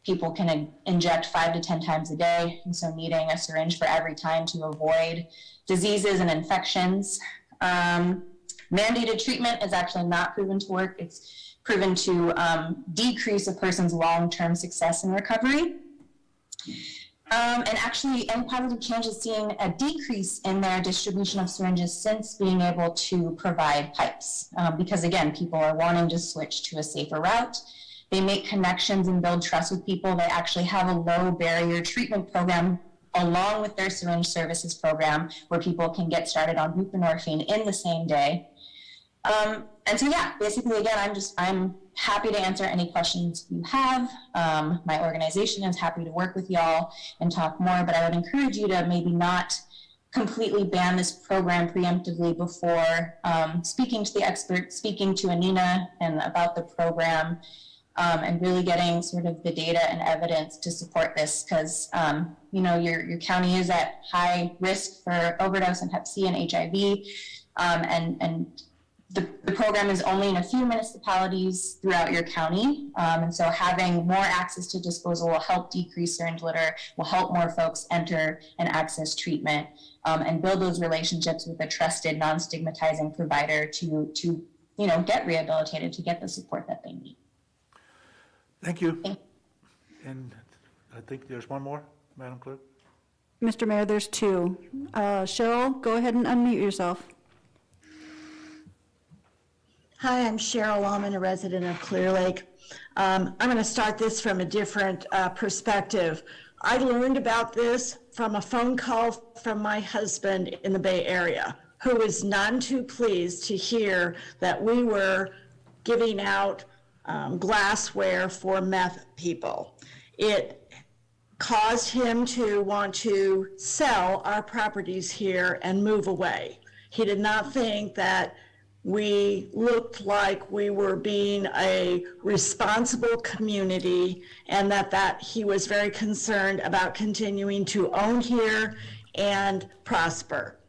People can inject 5 to 10 times a day, and so needing a syringe for every time to avoid diseases and infections. Mandated treatment is actually not proven to work. It's proven to decrease a person's long-term success in recovery. And actually, Any Positive Change is seeing a decrease in their distribution of syringes since being able to provide pipes. Because again, people are wanting to switch to a safer route. They make connections and build trust with people. They actually have a low barrier treatment program along with their syringe services program where people can get started on buprenorphine in the same day. And so yeah, basically again, I'm happy to answer any questions you have. My organization is happy to work with y'all and talk more, but I would encourage you to maybe not completely ban this program preemptively before speaking to the experts, speaking to Anina and about the program, and really getting sort of the data and evidence to support this, because your county is at high risk for overdose and Hep C and HIV, and the program is only in a few municipalities throughout your county, and so having more access to disposal will help decrease syringe litter, will help more folks enter and access treatment, and build those relationships with a trusted, non-stigmatizing provider to get rehabilitated, to get the support that they need. Thank you. And I think there's one more, Madam Clerk. Mr. Mayor, there's two. Cheryl, go ahead and unmute yourself. Hi, I'm Cheryl Lawman, a resident of Clearlake. I'm going to start this from a different perspective. I learned about this from a phone call from my husband in the Bay Area, who was none too pleased to hear that we were giving out glassware for meth people. It caused him to want to sell our properties here and move away. He did not think that we looked like we were being a responsible community, and that he was very concerned about continuing to own here and prosper.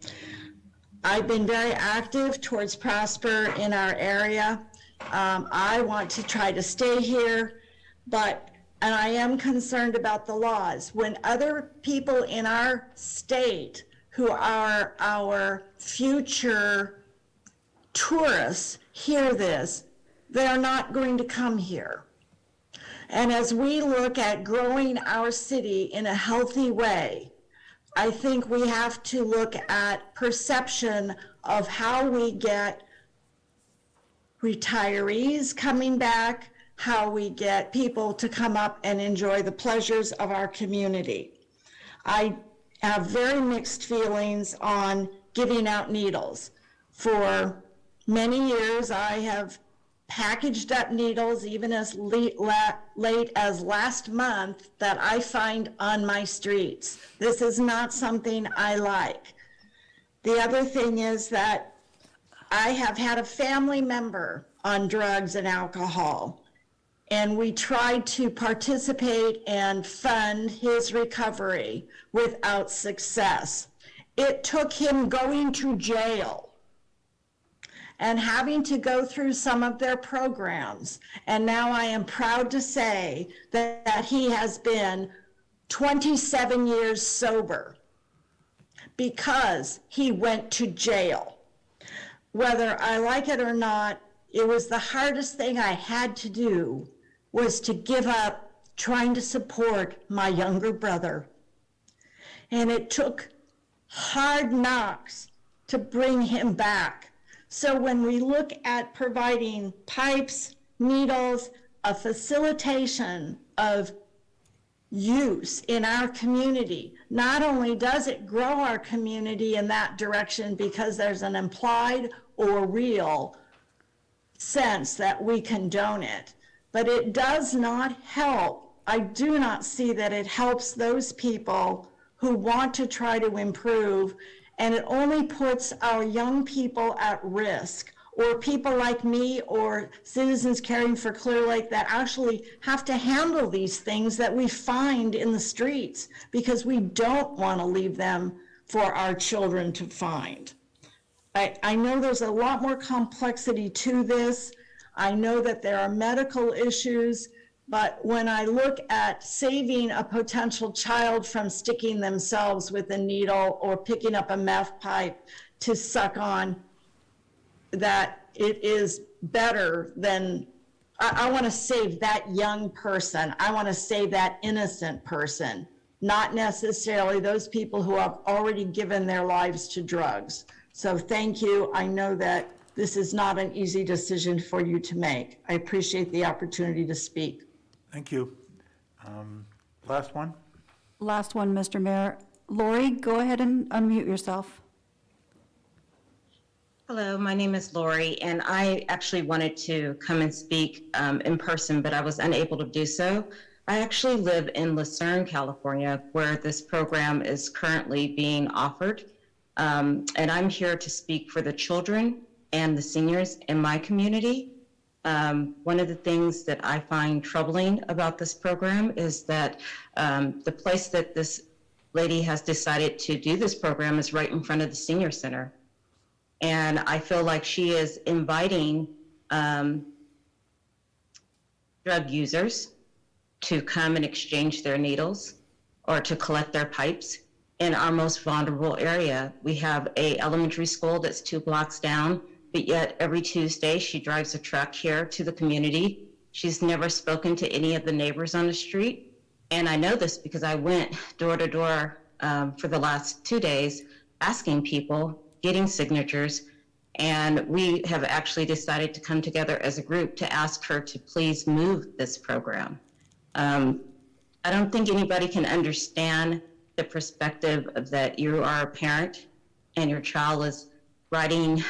I've been very active towards prosper in our area. I want to try to stay here, and I am concerned about the laws. When other people in our state who are our future tourists hear this, they are not going to come here. And as we look at growing our city in a healthy way, I think we have to look at perception of how we get retirees coming back, how we get people to come up and enjoy the pleasures of our community. I have very mixed feelings on giving out needles. For many years, I have packaged up needles, even as late as last month, that I find on my streets. This is not something I like. The other thing is that I have had a family member on drugs and alcohol, and we tried to participate and fund his recovery without success. It took him going to jail and having to go through some of their programs. And now I am proud to say that he has been 27 years sober because he went to jail. Whether I like it or not, it was the hardest thing I had to do, was to give up trying to support my younger brother. And it took hard knocks to bring him back. So when we look at providing pipes, needles, a facilitation of use in our community, not only does it grow our community in that direction because there's an implied or real sense that we condone it, but it does not help. I do not see that it helps those people who want to try to improve, and it only puts our young people at risk, or people like me or citizens caring for Clearlake that actually have to handle these things that we find in the streets because we don't want to leave them for our children to find. I know there's a lot more complexity to this. I know that there are medical issues, but when I look at saving a potential child from sticking themselves with a needle or picking up a meth pipe to suck on, that it is better than, I want to save that young person. I want to save that innocent person, not necessarily those people who have already given their lives to drugs. So thank you. I know that this is not an easy decision for you to make. I appreciate the opportunity to speak. Thank you. Last one? Last one, Mr. Mayor. Lori, go ahead and unmute yourself. Hello, my name is Lori, and I actually wanted to come and speak in person, but I was unable to do so. I actually live in Lucerne, California, where this program is currently being offered. And I'm here to speak for the children and the seniors in my community. One of the things that I find troubling about this program is that the place that this lady has decided to do this program is right in front of the senior center. And I feel like she is inviting drug users to come and exchange their needles or to collect their pipes in our most vulnerable area. We have an elementary school that's 2 blocks down, but yet every Tuesday she drives a truck here to the community. She's never spoken to any of the neighbors on the street. And I know this because I went door to door for the last 2 days asking people, getting signatures, and we have actually decided to come together as a group to ask her to please move this program. I don't think anybody can understand the perspective of that you are a parent and your child is riding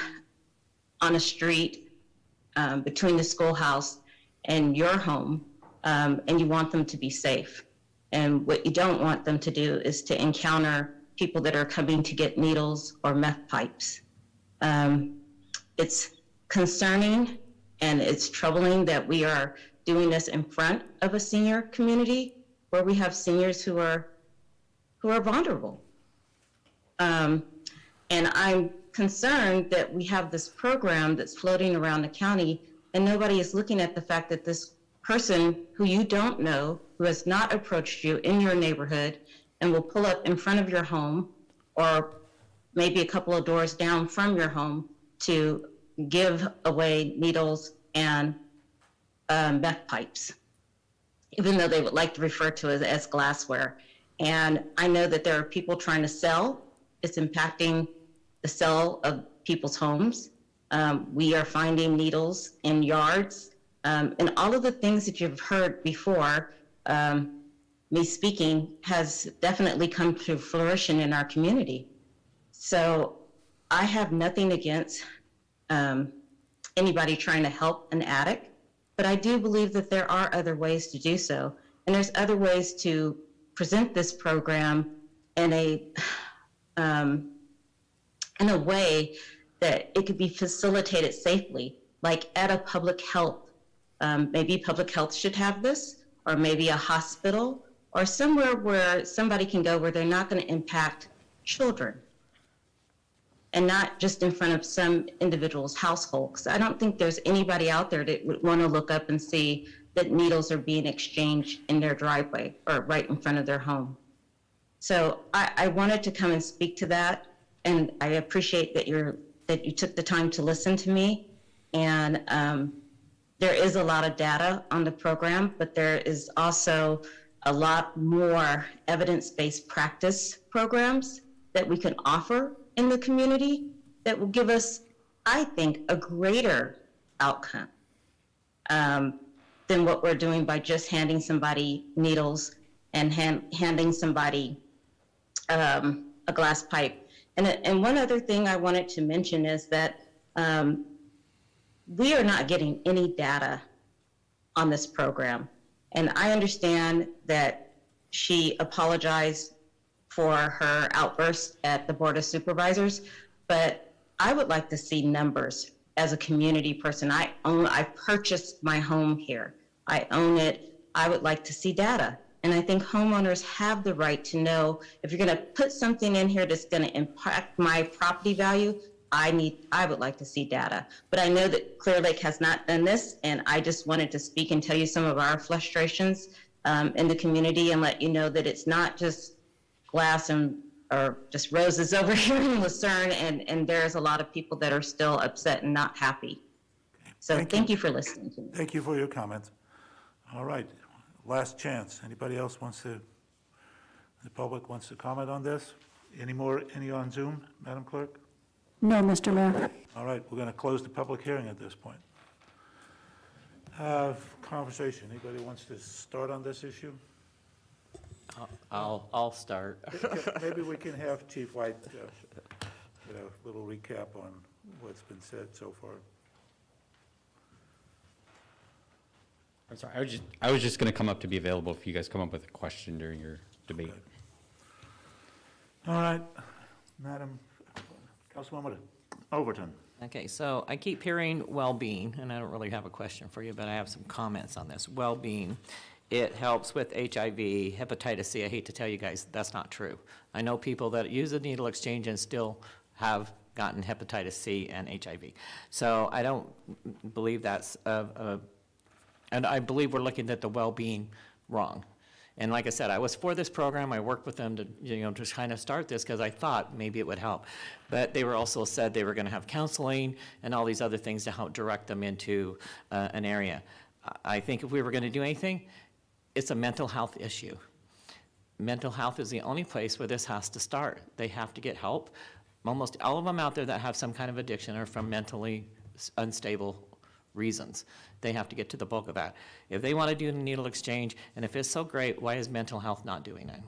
on a street between the schoolhouse and your home, and you want them to be safe. And what you don't want them to do is to encounter people that are coming to get needles or meth pipes. It's concerning and it's troubling that we are doing this in front of a senior community where we have seniors who are vulnerable. And I'm concerned that we have this program that's floating around the county and nobody is looking at the fact that this person who you don't know, who has not approached you in your neighborhood and will pull up in front of your home or maybe a couple of doors down from your home to give away needles and meth pipes, even though they would like to refer to it as glassware. And I know that there are people trying to sell. It's impacting the sale of people's homes. We are finding needles in yards. And all of the things that you've heard before me speaking has definitely come to fruition in our community. So I have nothing against anybody trying to help an addict, but I do believe that there are other ways to do so. And there's other ways to present this program in a way that it could be facilitated safely, like at a public health. Maybe public health should have this, or maybe a hospital, or somewhere where somebody can go where they're not going to impact children, and not just in front of some individual's household. Because I don't think there's anybody out there that would want to look up and see that needles are being exchanged in their driveway or right in front of their home. So I wanted to come and speak to that, and I appreciate that you took the time to listen to me. And there is a lot of data on the program, but there is also a lot more evidence-based practice programs that we can offer in the community that will give us, I think, a greater outcome than what we're doing by just handing somebody needles and handing somebody a glass pipe. And one other thing I wanted to mention is that we are not getting any data on this program. And I understand that she apologized for her outburst at the Board of Supervisors, but I would like to see numbers as a community person. I purchased my home here. I own it. I would like to see data. And I think homeowners have the right to know if you're gonna put something in here that's gonna impact my property value, I would like to see data. But I know that Clearlake has not done this, and I just wanted to speak and tell you some of our frustrations in the community and let you know that it's not just glass or just roses over here in Lucerne, and there's a lot of people that are still upset and not happy. So thank you for listening to me. Thank you for your comments. All right, last chance. Anybody else the public wants to comment on this? Any on Zoom, Madam Clerk? No, Mr. Mayor. All right, we're going to close the public hearing at this point. Conversation, anybody wants to start on this issue? I'll start. Maybe we can have Chief White get a little recap on what's been said so far. I'm sorry, I was just going to come up to be available if you guys come up with a question during your debate. Okay. All right, Councilwoman Overton. Okay, so I keep hearing well-being, and I don't really have a question for you, but I have some comments on this. Well-being, it helps with HIV, hepatitis C. I hate to tell you guys, that's not true. I know people that use a needle exchange and still have gotten hepatitis C and HIV. So I don't believe that's, and I believe we're looking at the well-being wrong. And like I said, I was for this program. I worked with them to, to kind of start this because I thought maybe it would help. But they were also said they were going to have counseling and all these other things to help direct them into an area. I think if we were going to do anything, it's a mental health issue. Mental health is the only place where this has to start. They have to get help. Almost all of them out there that have some kind of addiction are from mentally unstable reasons. They have to get to the bulk of that. If they want to do a needle exchange, and if it's so great, why is mental health not doing it?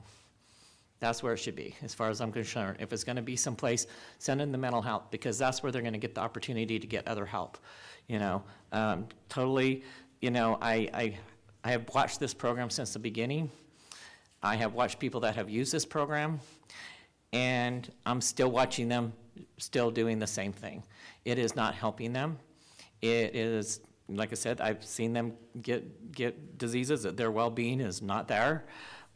That's where it should be, as far as I'm concerned. If it's going to be someplace, send in the mental health, because that's where they're going to get the opportunity to get other help. Totally, I have watched this program since the beginning. I have watched people that have used this program, and I'm still watching them still doing the same thing. It is not helping them. It is, like I said, I've seen them get diseases that their well-being is not there,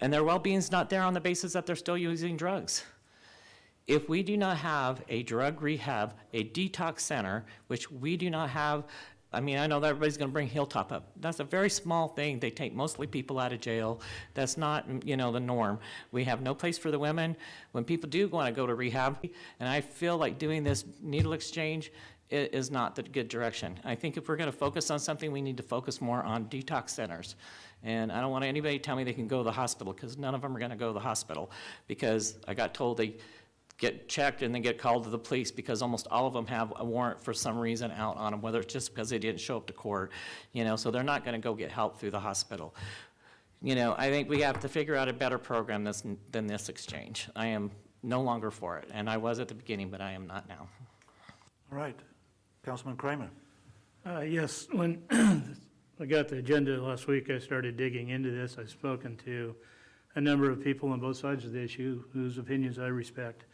and their well-being is not there on the basis that they're still using drugs. If we do not have a drug rehab, a detox center, which we do not have, I mean, I know that everybody's going to bring Hilltop up. That's a very small thing. They take mostly people out of jail. That's not, the norm. We have no place for the women. When people do want to go to rehab, and I feel like doing this needle exchange is not the good direction. I think if we're going to focus on something, we need to focus more on detox centers. And I don't want anybody to tell me they can go to the hospital, because none of them are going to go to the hospital, because I got told they get checked and then get called to the police, because almost all of them have a warrant for some reason out on them, whether it's just because they didn't show up to court, so they're not going to go get help through the hospital. I think we have to figure out a better program than this exchange. I am no longer for it, and I was at the beginning, but I am not now. All right, Councilman Kramer. Yes, when I got the agenda last week, I started digging into this. I've spoken to a number of people on both sides of the issue whose opinions I respect.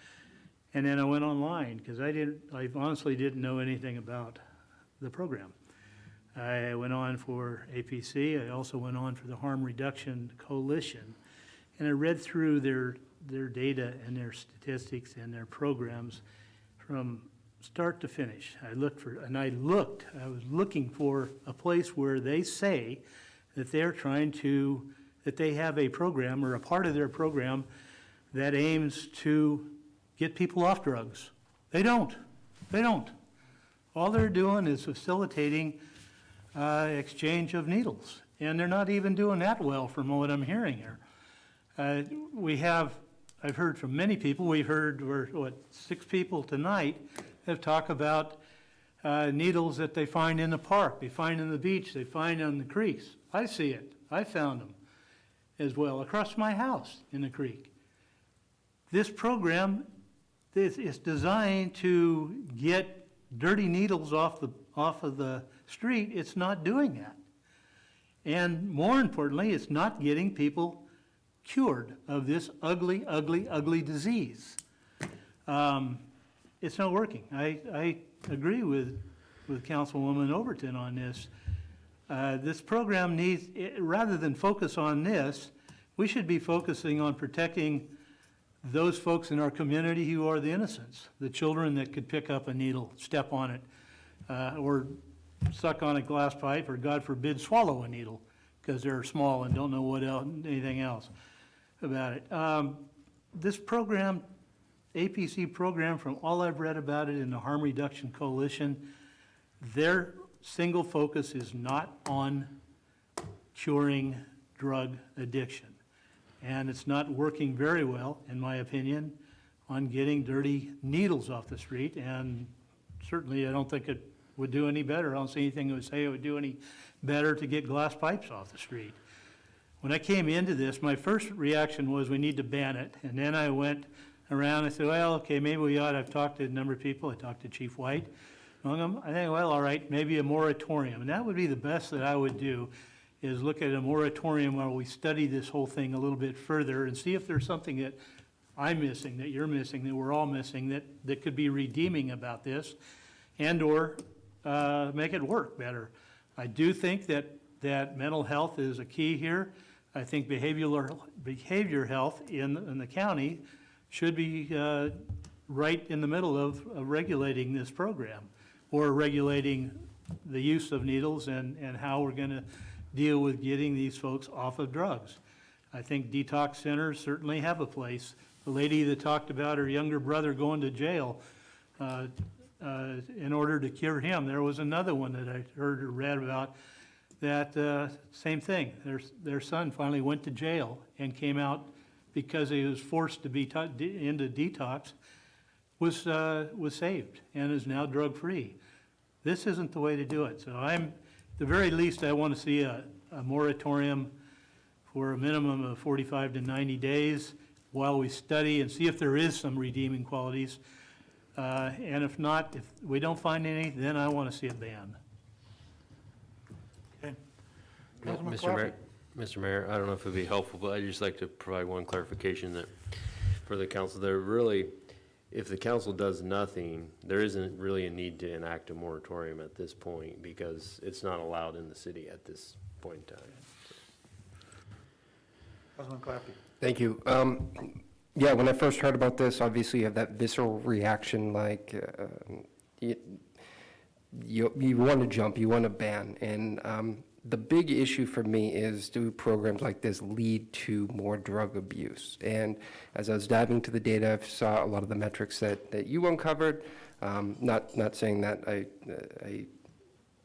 And then I went online because I honestly didn't know anything about the program. I went on for APC. I also went on for the Harm Reduction Coalition. And I read through their data and their statistics and their programs from start to finish. I was looking for a place where they say that that they have a program or a part of their program that aims to get people off drugs. They don't. All they're doing is facilitating exchange of needles. And they're not even doing that well from what I'm hearing here. I've heard from many people, we've heard, 6 people tonight have talked about needles that they find in the park, they find in the beach, they find on the creeks. I see it. I found them as well across my house in the creek. This program is designed to get dirty needles off of the street. It's not doing that. And more importantly, it's not getting people cured of this ugly, ugly, ugly disease. It's not working. I agree with Councilwoman Overton on this. This program needs, rather than focus on this, we should be focusing on protecting those folks in our community who are the innocents, the children that could pick up a needle, step on it, or suck on a glass pipe, or God forbid, swallow a needle because they're small and don't know anything else about it. This program, APC program, from all I've read about it in the Harm Reduction Coalition, their single focus is not on curing drug addiction. And it's not working very well, in my opinion, on getting dirty needles off the street. And certainly I don't think it would do any better. I don't see anything that would say it would do any better to get glass pipes off the street. When I came into this, my first reaction was we need to ban it. And then I went around and said, well, okay, maybe we ought. I've talked to a number of people. I talked to Chief White. I think, well, all right, maybe a moratorium. And that would be the best that I would do, is look at a moratorium where we study this whole thing a little bit further and see if there's something that I'm missing, that you're missing, that we're all missing, that could be redeeming about this, and or make it work better. I do think that mental health is a key here. I think behavior health in the county should be right in the middle of regulating this program, or regulating the use of needles and how we're going to deal with getting these folks off of drugs. I think detox centers certainly have a place. The lady that talked about her younger brother going to jail in order to cure him, there was another one that I heard or read about that same thing. Their son finally went to jail and came out because he was forced to be into detox, was saved and is now drug-free. This isn't the way to do it. So at the very least, I want to see a moratorium for a minimum of 45 to 90 days while we study and see if there is some redeeming qualities. And if not, if we don't find any, then I want to see a ban. Okay. Mr. Mayor, I don't know if it'd be helpful, but I'd just like to provide one clarification that for the council. There really, if the council does nothing, there isn't really a need to enact a moratorium at this point because it's not allowed in the city at this point in time. Councilman Claffey. Thank you. Yeah, when I first heard about this, obviously you have that visceral reaction, like you want to jump, you want to ban. And the big issue for me is, do programs like this lead to more drug abuse? And as I was diving into the data, I saw a lot of the metrics that you uncovered. Not saying that I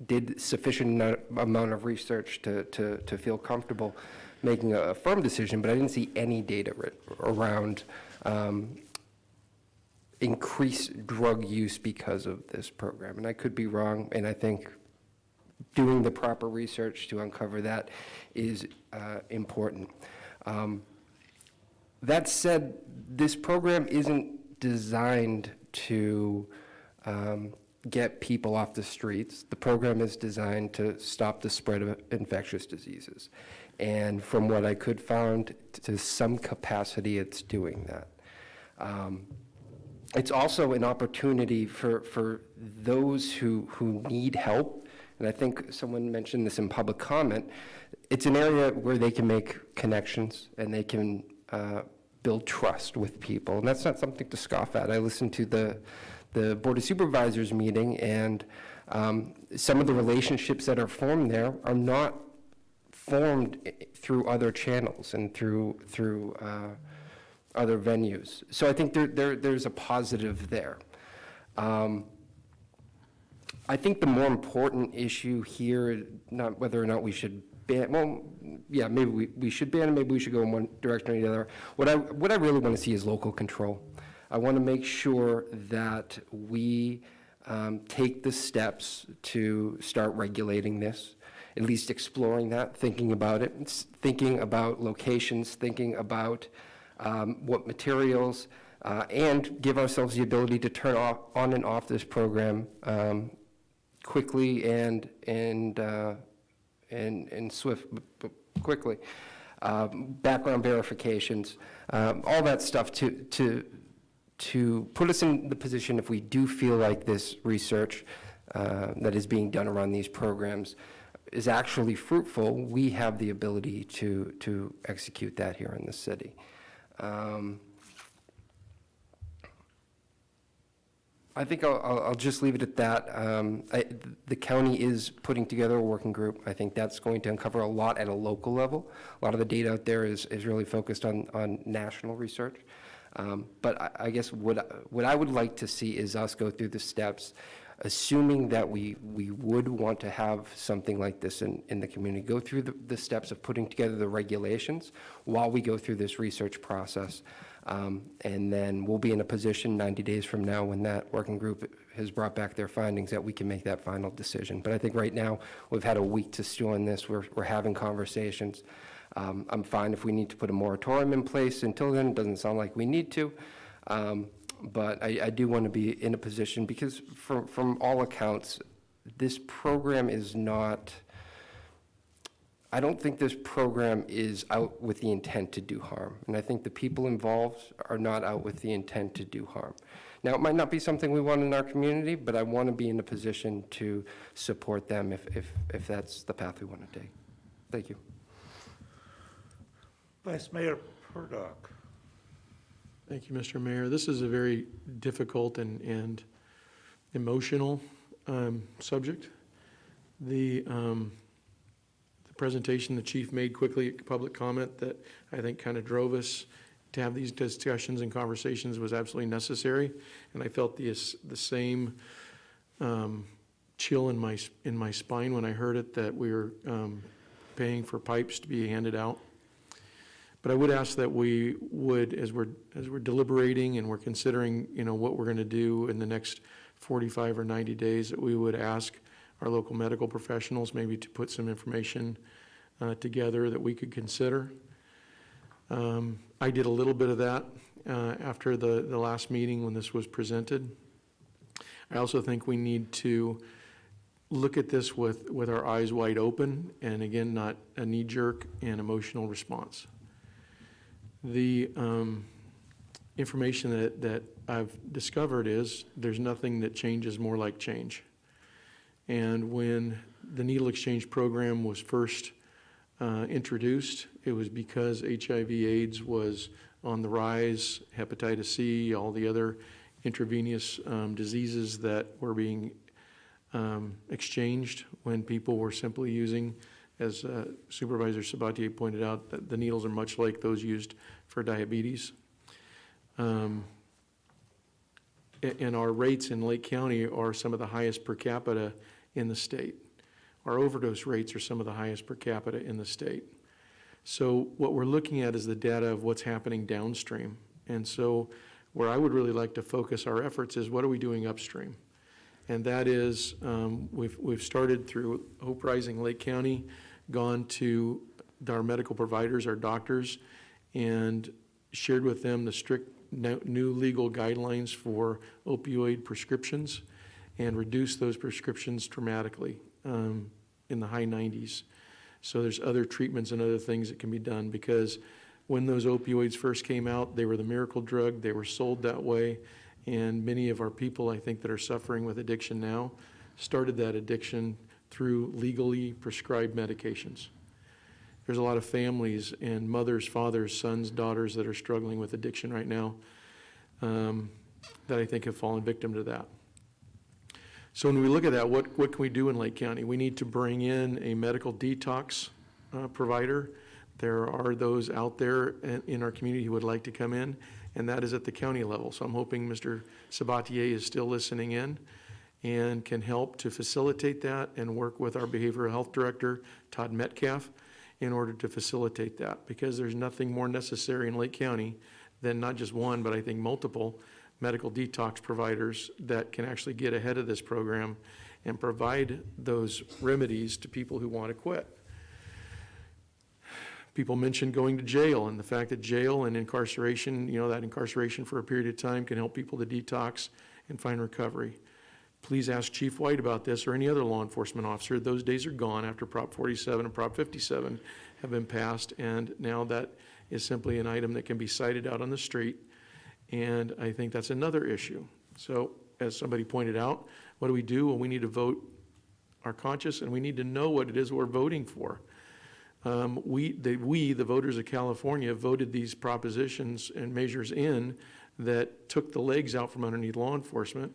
did sufficient amount of research to feel comfortable making a firm decision, but I didn't see any data around increased drug use because of this program. And I could be wrong, and I think doing the proper research to uncover that is important. That said, this program isn't designed to get people off the streets. The program is designed to stop the spread of infectious diseases. And from what I could find, to some capacity, it's doing that. It's also an opportunity for those who need help, and I think someone mentioned this in public comment. It's an area where they can make connections and they can build trust with people, and that's not something to scoff at. I listened to the Board of Supervisors meeting, and some of the relationships that are formed there are not formed through other channels and through other venues. So I think there's a positive there. I think the more important issue here, not whether or not we should ban, well, yeah, maybe we should ban it, maybe we should go in one direction or the other. What I really want to see is local control. I want to make sure that we take the steps to start regulating this, at least exploring that, thinking about it, thinking about locations, thinking about what materials, and give ourselves the ability to turn on and off this program quickly and swift, but quickly. Background verifications, all that stuff to put us in the position, if we do feel like this research that is being done around these programs is actually fruitful, we have the ability to execute that here in the city. I think I'll just leave it at that. The county is putting together a working group. I think that's going to uncover a lot at a local level. A lot of the data out there is really focused on national research. But I guess what I would like to see is us go through the steps, assuming that we would want to have something like this in the community, go through the steps of putting together the regulations while we go through this research process. And then we'll be in a position 90 days from now when that working group has brought back their findings that we can make that final decision. But I think right now we've had a week to stew on this. We're having conversations. I'm fine if we need to put a moratorium in place. Until then, it doesn't sound like we need to. But I do want to be in a position, because from all accounts, this program is not, I don't think this program is out with the intent to do harm. And I think the people involved are not out with the intent to do harm. Now, it might not be something we want in our community, but I want to be in a position to support them if that's the path we want to take. Thank you. Vice Mayor Purdock. Thank you, Mr. Mayor. This is a very difficult and emotional subject. The presentation the chief made quickly at public comment that I think kind of drove us to have these discussions and conversations was absolutely necessary, and I felt the same chill in my spine when I heard it, that we were paying for pipes to be handed out. But I would ask that we would, as we're deliberating and we're considering, what we're going to do in the next 45 or 90 days, that we would ask our local medical professionals maybe to put some information together that we could consider. I did a little bit of that after the last meeting when this was presented. I also think we need to look at this with our eyes wide open, and again, not a knee-jerk and emotional response. The information that I've discovered is there's nothing that changes more like change. And when the needle exchange program was first introduced, it was because HIV/AIDS was on the rise, hepatitis C, all the other intravenous diseases that were being exchanged when people were simply using, as Supervisor Sabatier pointed out, that the needles are much like those used for diabetes. And our rates in Lake County are some of the highest per capita in the state. Our overdose rates are some of the highest per capita in the state. So what we're looking at is the data of what's happening downstream. And so where I would really like to focus our efforts is what are we doing upstream? And that is, we've started through Hope Rising Lake County, gone to our medical providers, our doctors, and shared with them the strict new legal guidelines for opioid prescriptions, and reduced those prescriptions dramatically, in the high 90s. So there's other treatments and other things that can be done, because when those opioids first came out, they were the miracle drug. They were sold that way. And many of our people, I think, that are suffering with addiction now started that addiction through legally prescribed medications. There's a lot of families and mothers, fathers, sons, daughters that are struggling with addiction right now, that I think have fallen victim to that. So when we look at that, what can we do in Lake County? We need to bring in a medical detox provider. There are those out there in our community who would like to come in, and that is at the county level. So I'm hoping Mr. Sabatier is still listening in and can help to facilitate that and work with our behavioral health director, Todd Metcalf, in order to facilitate that, because there's nothing more necessary in Lake County than not just one, but I think multiple medical detox providers that can actually get ahead of this program and provide those remedies to people who want to quit. People mentioned going to jail and the fact that jail and incarceration, that incarceration for a period of time can help people to detox and find recovery. Please ask Chief White about this or any other law enforcement officer. Those days are gone after Prop 47 and Prop 57 have been passed, and now that is simply an item that can be cited out on the street, and I think that's another issue. So, as somebody pointed out, what do? Well, we need to vote our conscience, and we need to know what it is we're voting for. The voters of California, voted these propositions and measures in that took the legs out from underneath law enforcement,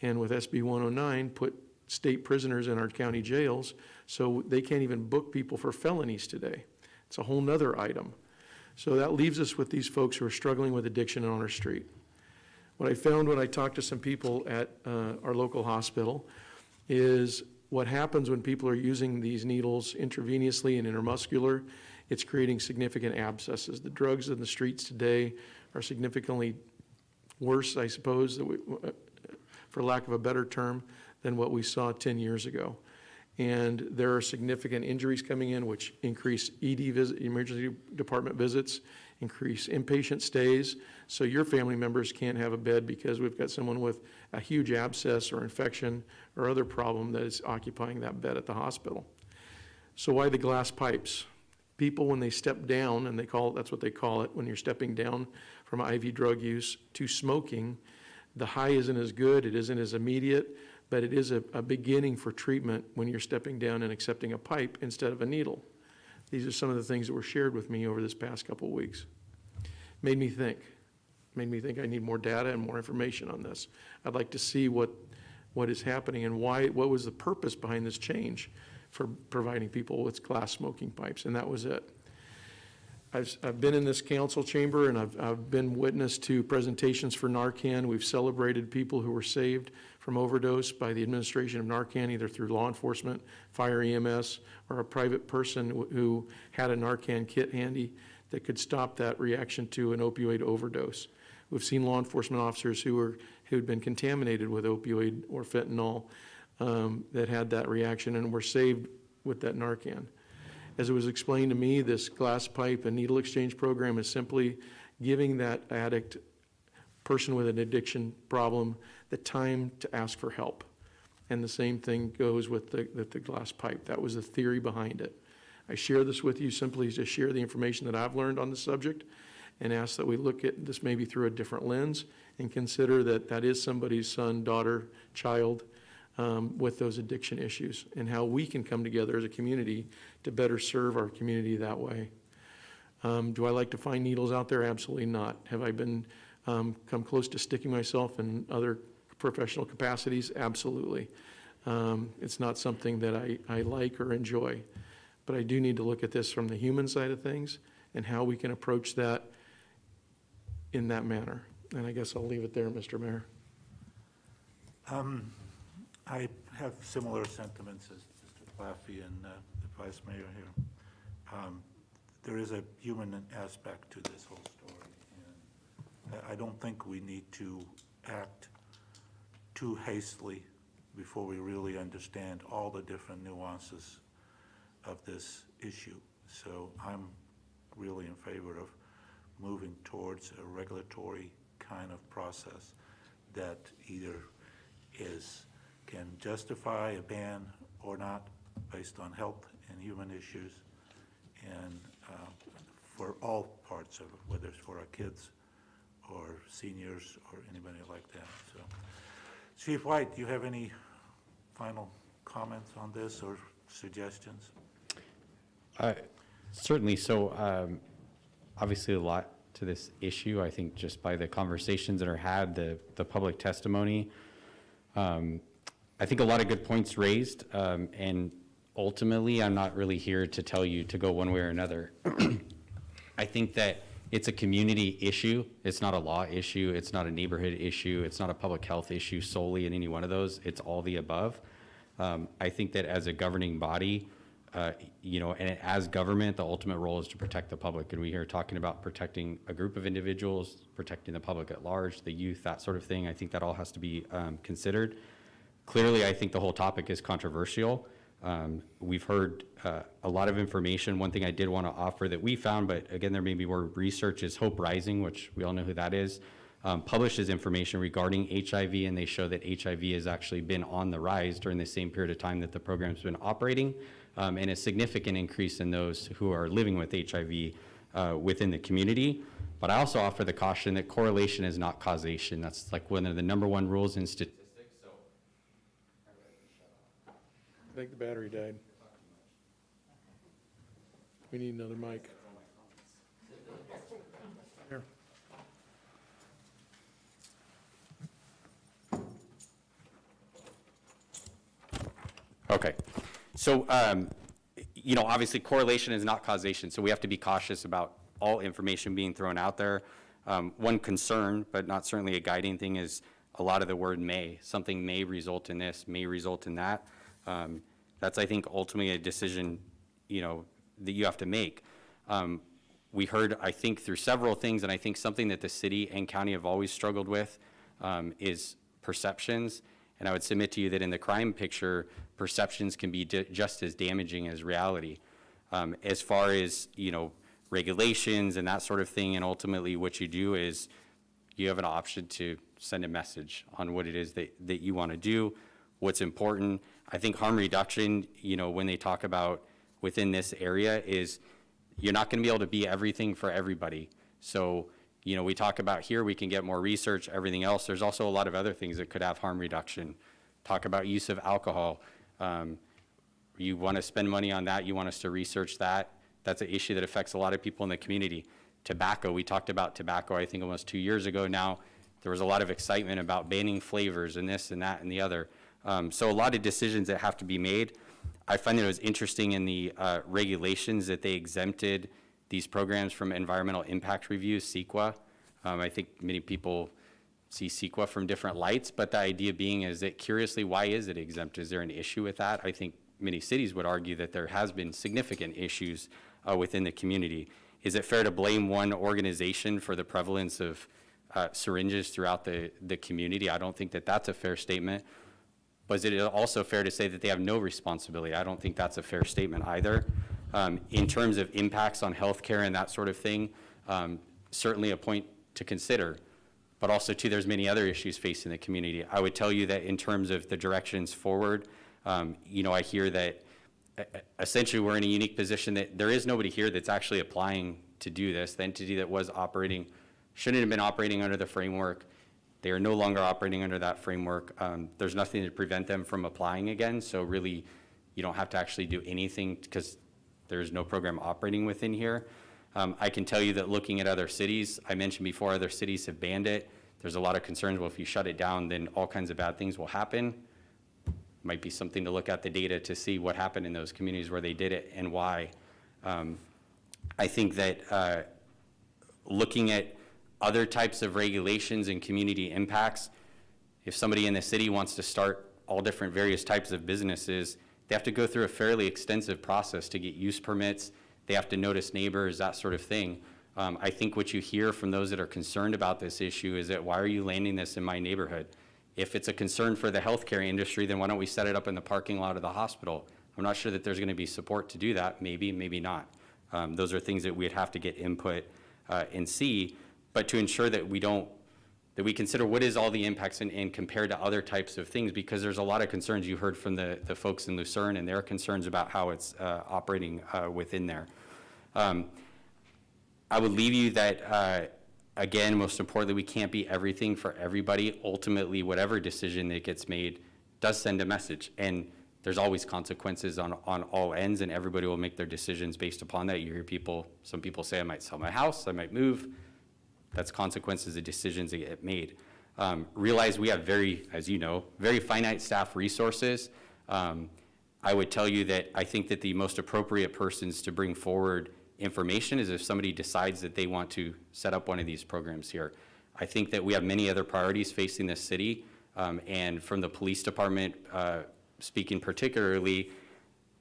and with SB 109 put state prisoners in our county jails, so they can't even book people for felonies today. It's a whole nother item. So that leaves us with these folks who are struggling with addiction on our street. What I found when I talked to some people at our local hospital is what happens when people are using these needles intravenously and intramuscular, it's creating significant abscesses. The drugs in the streets today are significantly worse, I suppose, for lack of a better term, than what we saw 10 years ago. And there are significant injuries coming in, which increase emergency department visits, increase inpatient stays. So your family members can't have a bed because we've got someone with a huge abscess or infection or other problem that is occupying that bed at the hospital. So why the glass pipes? People, when they step down, and that's what they call it, when you're stepping down from IV drug use to smoking, the high isn't as good, it isn't as immediate, but it is a beginning for treatment when you're stepping down and accepting a pipe instead of a needle. These are some of the things that were shared with me over this past couple of weeks. Made me think I need more data and more information on this. I'd like to see what is happening and what was the purpose behind this change for providing people with glass smoking pipes, and that was it. I've been in this council chamber, and I've been witness to presentations for Narcan. We've celebrated people who were saved from overdose by the administration of Narcan, either through law enforcement, fire EMS, or a private person who had a Narcan kit handy that could stop that reaction to an opioid overdose. We've seen law enforcement officers who had been contaminated with opioid or fentanyl that had that reaction and were saved with that Narcan. As it was explained to me, this glass pipe and needle exchange program is simply giving that addict, person with an addiction problem, the time to ask for help. And the same thing goes with the glass pipe. That was the theory behind it. I share this with you simply to share the information that I've learned on the subject and ask that we look at this maybe through a different lens and consider that that is somebody's son, daughter, child, with those addiction issues, and how we can come together as a community to better serve our community that way. Do I like to find needles out there? Absolutely not. Have I been come close to sticking myself in other professional capacities? Absolutely. It's not something that I like or enjoy, but I do need to look at this from the human side of things and how we can approach that in that manner. And I guess I'll leave it there, Mr. Mayor. I have similar sentiments as Mr. Claffey and the Vice Mayor here. There is a human aspect to this whole story, and I don't think we need to act too hastily before we really understand all the different nuances of this issue. So I'm really in favor of moving towards a regulatory kind of process that either can justify a ban or not based on health and human issues, and for all parts of it, whether it's for our kids or seniors or anybody like that. So, Chief White, do you have any final comments on this or suggestions? Certainly. So obviously a lot to this issue. I think just by the conversations that are had, the public testimony, I think a lot of good points raised. And ultimately, I'm not really here to tell you to go one way or another. I think that it's a community issue. It's not a law issue. It's not a neighborhood issue. It's not a public health issue solely in any one of those. It's all the above. I think that as a governing body, and as government, the ultimate role is to protect the public. And we hear talking about protecting a group of individuals, protecting the public at large, the youth, that sort of thing. I think that all has to be considered. Clearly, I think the whole topic is controversial. We've heard a lot of information. One thing I did want to offer that we found, but again, there may be more research, is Hope Rising, which we all know who that is, publishes information regarding HIV, and they show that HIV has actually been on the rise during the same period of time that the program's been operating, and a significant increase in those who are living with HIV within the community. But I also offer the caution that correlation is not causation. That's like one of the #1 rules in statistics. I think the battery died. We need another mic. Here. Okay. So, obviously correlation is not causation, so we have to be cautious about all information being thrown out there. One concern, but not certainly a guiding thing, is a lot of the word may. Something may result in this, may result in that. That's, I think, ultimately a decision, that you have to make. We heard, I think, through several things, and I think something that the city and county have always struggled with is perceptions. And I would submit to you that in the crime picture, perceptions can be just as damaging as reality. As far as, regulations and that sort of thing, and ultimately what you do is you have an option to send a message on what it is that you want to do, what's important. I think harm reduction, when they talk about within this area, is you're not going to be able to be everything for everybody. So, we talk about here, we can get more research, everything else. There's also a lot of other things that could have harm reduction. Talk about use of alcohol. You want to spend money on that, you want us to research that. That's an issue that affects a lot of people in the community. Tobacco, we talked about tobacco, I think almost 2 years ago now. There was a lot of excitement about banning flavors and this and that and the other. So a lot of decisions that have to be made. I find that it was interesting in the regulations that they exempted these programs from environmental impact reviews, CEQA. I think many people see CEQA from different lights, but the idea being is that, curiously, why is it exempt? Is there an issue with that? I think many cities would argue that there has been significant issues within the community. Is it fair to blame one organization for the prevalence of syringes throughout the community? I don't think that that's a fair statement. But is it also fair to say that they have no responsibility? I don't think that's a fair statement either. In terms of impacts on healthcare and that sort of thing, certainly a point to consider. But also, too, there's many other issues facing the community. I would tell you that in terms of the directions forward, I hear that essentially we're in a unique position that there is nobody here that's actually applying to do this. The entity that was operating shouldn't have been operating under the framework. They are no longer operating under that framework. There's nothing to prevent them from applying again. So really, you don't have to actually do anything because there's no program operating within here. I can tell you that looking at other cities, I mentioned before, other cities have banned it. There's a lot of concerns, well, if you shut it down, then all kinds of bad things will happen. Might be something to look at the data to see what happened in those communities where they did it and why. I think that looking at other types of regulations and community impacts, if somebody in the city wants to start all different various types of businesses, they have to go through a fairly extensive process to get use permits. They have to notice neighbors, that sort of thing. I think what you hear from those that are concerned about this issue is that, why are you landing this in my neighborhood? If it's a concern for the healthcare industry, then why don't we set it up in the parking lot of the hospital? I'm not sure that there's going to be support to do that. Maybe, maybe not. Those are things that we'd have to get input and see. But to ensure that we don't that we consider what is all the impacts and compared to other types of things, because there's a lot of concerns you heard from the folks in Lucerne and their concerns about how it's operating within there. I would leave you that, again, most importantly, we can't be everything for everybody. Ultimately, whatever decision that gets made does send a message, and there's always consequences on all ends, and everybody will make their decisions based upon that. You hear some people say, I might sell my house, I might move. That's consequences of decisions that get made. Realize we have as you know, very finite staff resources. I would tell you that I think that the most appropriate persons to bring forward information is if somebody decides that they want to set up one of these programs here. I think that we have many other priorities facing this city, and from the police department, speaking particularly,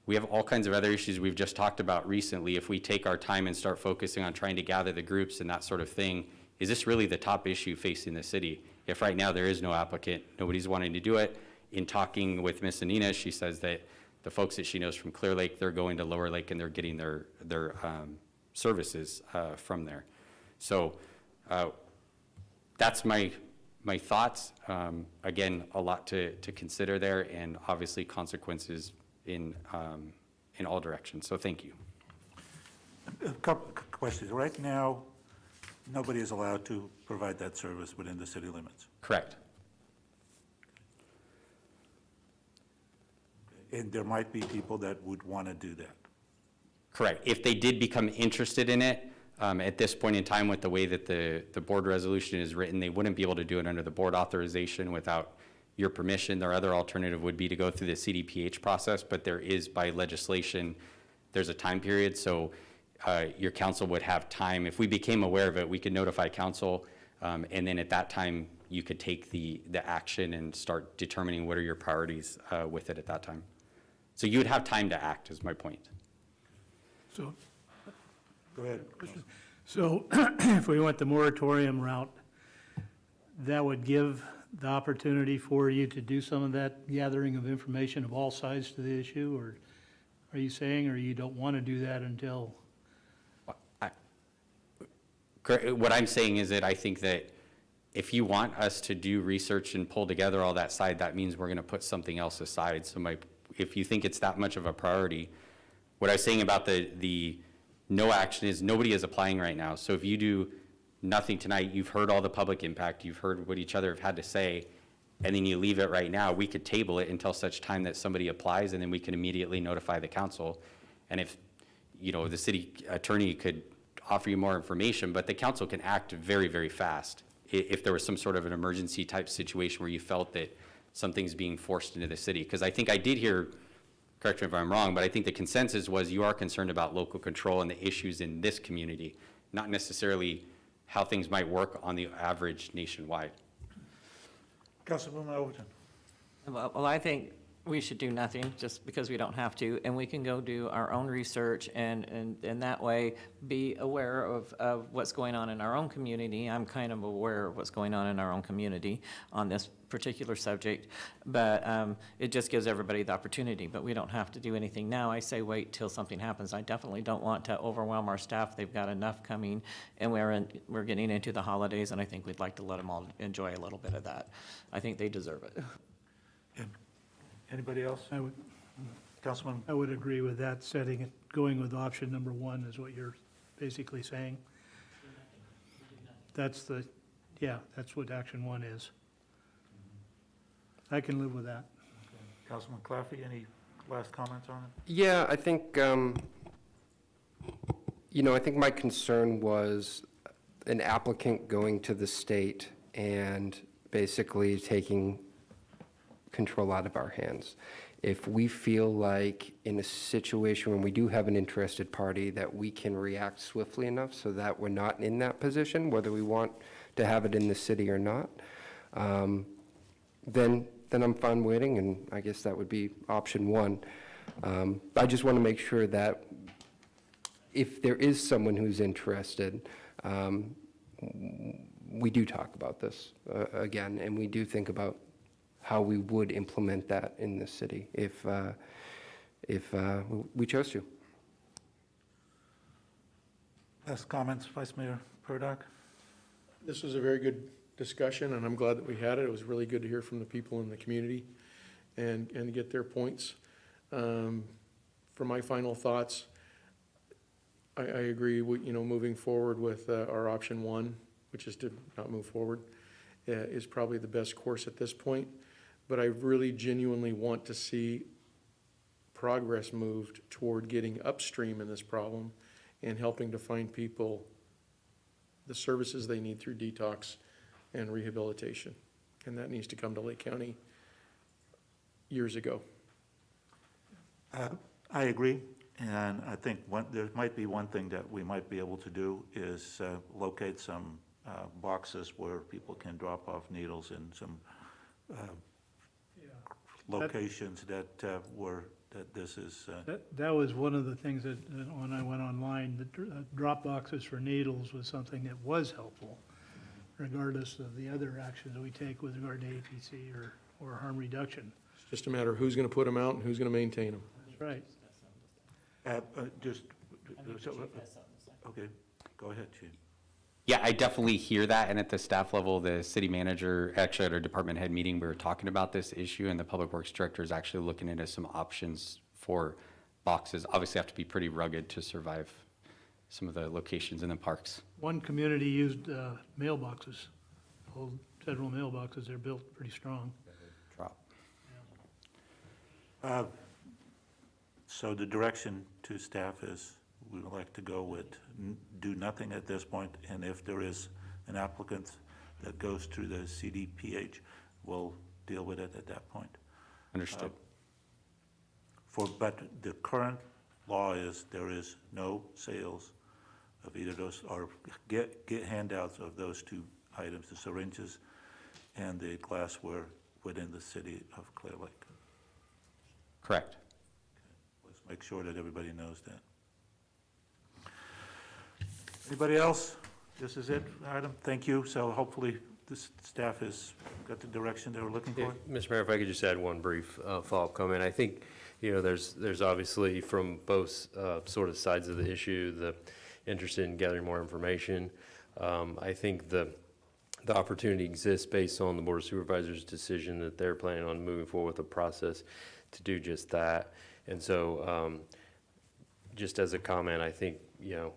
we have all kinds of other issues we've just talked about recently. If we take our time and start focusing on trying to gather the groups and that sort of thing, is this really the top issue facing the city? If right now there is no applicant, nobody's wanting to do it. In talking with Ms. Anina, she says that the folks that she knows from Clearlake, they're going to Lower Lake and they're getting their services from there. So that's my thoughts. Again, a lot to consider there, and obviously consequences in all directions. So thank you. A couple questions. Right now, nobody is allowed to provide that service within the city limits. Correct. And there might be people that would want to do that. Correct. If they did become interested in it, at this point in time with the way that the board resolution is written, they wouldn't be able to do it under the board authorization without your permission. Their other alternative would be to go through the CDPH process, but there is, by legislation, there's a time period, so your council would have time. If we became aware of it, we could notify council, and then at that time, you could take the action and start determining what are your priorities with it at that time. So you would have time to act, is my point. So, Go ahead. so if we went the moratorium route, that would give the opportunity for you to do some of that gathering of information of all sides to the issue, or are you saying, or you don't want to do that until? What I'm saying is that I think that if you want us to do research and pull together all that side, that means we're going to put something else aside. So if you think it's that much of a priority, what I was saying about the no action is nobody is applying right now. So if you do nothing tonight, you've heard all the public impact, you've heard what each other have had to say, and then you leave it right now, we could table it until such time that somebody applies, and then we can immediately notify the council. And if, the city attorney could offer you more information, but the council can act very, very fast if there was some sort of an emergency type situation where you felt that something's being forced into the city. Because I think I did hear, correct me if I'm wrong, but I think the consensus was you are concerned about local control and the issues in this community, not necessarily how things might work on the average nationwide. Councilwoman Overton. Well, I think we should do nothing just because we don't have to, and we can go do our own research and that way be aware of what's going on in our own community. I'm kind of aware of what's going on in our own community on this particular subject, but it just gives everybody the opportunity, but we don't have to do anything now. I say wait till something happens. I definitely don't want to overwhelm our staff. They've got enough coming, and we're getting into the holidays, and I think we'd like to let them all enjoy a little bit of that. I think they deserve it. Anybody else? Councilman? I would agree with that, going with option number one is what you're basically saying. That's what action one is. I can live with that. Councilman Claffey, any last comments on it? Yeah, I think, I think my concern was an applicant going to the state and basically taking control out of our hands. If we feel like in a situation when we do have an interested party that we can react swiftly enough so that we're not in that position, whether we want to have it in the city or not, then I'm fine waiting, and I guess that would be option one. I just want to make sure that if there is someone who's interested, we do talk about this again, and we do think about how we would implement that in the city if we chose to. Last comments, Vice Mayor Purdock? This is a very good discussion, and I'm glad that we had it. It was really good to hear from the people in the community and get their points. For my final thoughts, I agree with, moving forward with our option one, which is to not move forward, is probably the best course at this point. But I really genuinely want to see progress moved toward getting upstream in this problem and helping to find people the services they need through detox and rehabilitation. And that needs to come to Lake County years ago. I agree, and I think there might be one thing that we might be able to do is locate some boxes where people can drop off needles in some locations that this is. That was one of the things that when I went online, the drop boxes for needles was something that was helpful, regardless of the other actions that we take with regard to APC or harm reduction. It's just a matter of who's going to put them out and who's going to maintain them. That's right. Okay, go ahead, Chief. Yeah, I definitely hear that, and at the staff level, the city manager, actually at our department head meeting, we were talking about this issue, and the public works director is actually looking into some options for boxes. Obviously have to be pretty rugged to survive some of the locations in the parks. One community used mailboxes, old federal mailboxes. They're built pretty strong. Drop. So the direction to staff is we would like to go with do nothing at this point, and if there is an applicant that goes through the CDPH, we'll deal with it at that point. Understood. But the current law is there is no sales of either those, or get handouts of those two items, the syringes and the glassware within the city of Clearlake. Correct. Let's make sure that everybody knows that. Anybody else? This is it, Adam? Thank you. So hopefully this staff has got the direction they were looking for. Mr. Mayor, if I could just add one brief follow-up comment. I think, there's obviously from both sort of sides of the issue, the interest in gathering more information. I think the opportunity exists based on the Board of Supervisors' decision that they're planning on moving forward with a process to do just that. And so just as a comment, I think,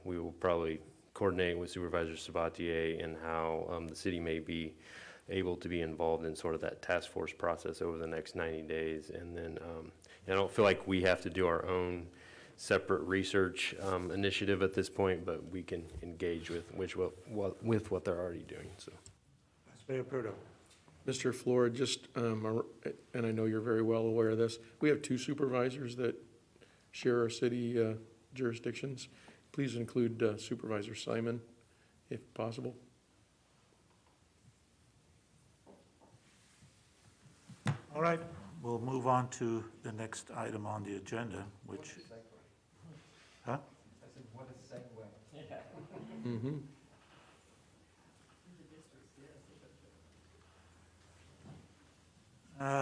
we will probably coordinate with Supervisor Sabatier and how the city may be able to be involved in sort of that task force process over the next 90 days. And then I don't feel like we have to do our own separate research initiative at this point, but we can engage with what they're already doing. So, Mayor Perdo. Mr. Flora, just, and I know you're very well aware of this, we have two supervisors that share our city jurisdictions. Please include Supervisor Simon, if possible. All right, we'll move on to the next item on the agenda, which. Huh? I said, what a segue. Yeah. Mm-hmm.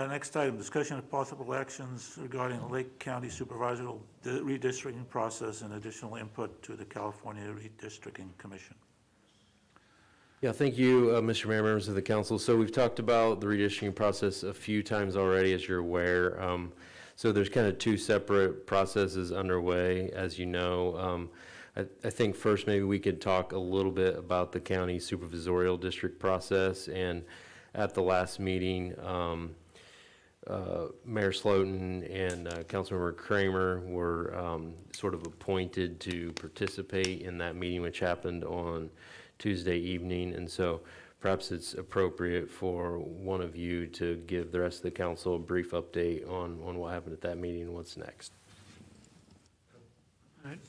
Next item, discussion of possible actions regarding the Lake County Supervisorial redistricting process and additional input to the California Redistricting Commission. Yeah, thank you, Mr. Mayor, members of the council. So we've talked about the redistricting process a few times already, as you're aware. So there's kind of two separate processes underway, as you know. I think first maybe we could talk a little bit about the county supervisorial district process. And at the last meeting, Mayor Slotin and Councilmember Kramer were sort of appointed to participate in that meeting, which happened on Tuesday evening. And so perhaps it's appropriate for one of you to give the rest of the council a brief update on what happened at that meeting and what's next. All right.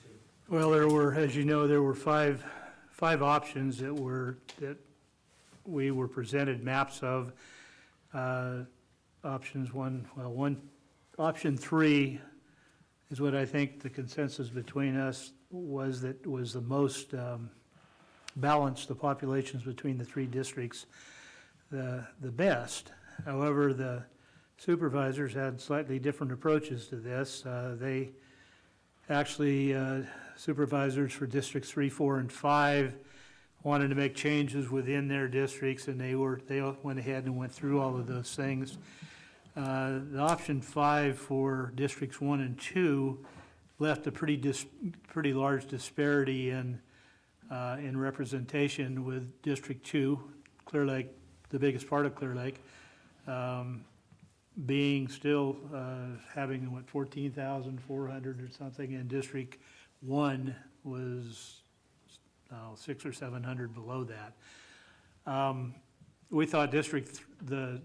Well, there were, as you know, there were five options that we were presented maps of. Option 3 is what I think the consensus between us was that was the most balanced the populations between the three districts the best. However, the supervisors had slightly different approaches to this. They actually, supervisors for districts 3, 4, and 5 wanted to make changes within their districts, and they went ahead and went through all of those things. The option 5 for districts 1 and 2 left a pretty large disparity in representation, with District 2, Clearlake, the biggest part of Clearlake, being still having, 14,400 or something, and District 1 was 600 or 700 below that. We thought the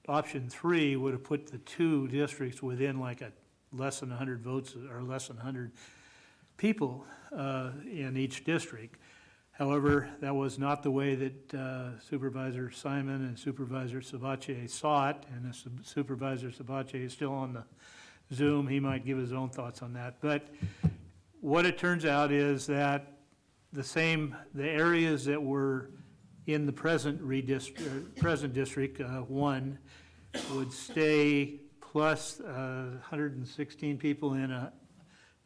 option 3 would have put the two districts within like a less than 100 votes, or less than 100 people in each district. However, that was not the way that Supervisor Simon and Supervisor Sabatier saw it, and Supervisor Sabatier is still on the Zoom. He might give his own thoughts on that. But what it turns out is that the areas that were in the present District 1 would stay, plus 116 people in a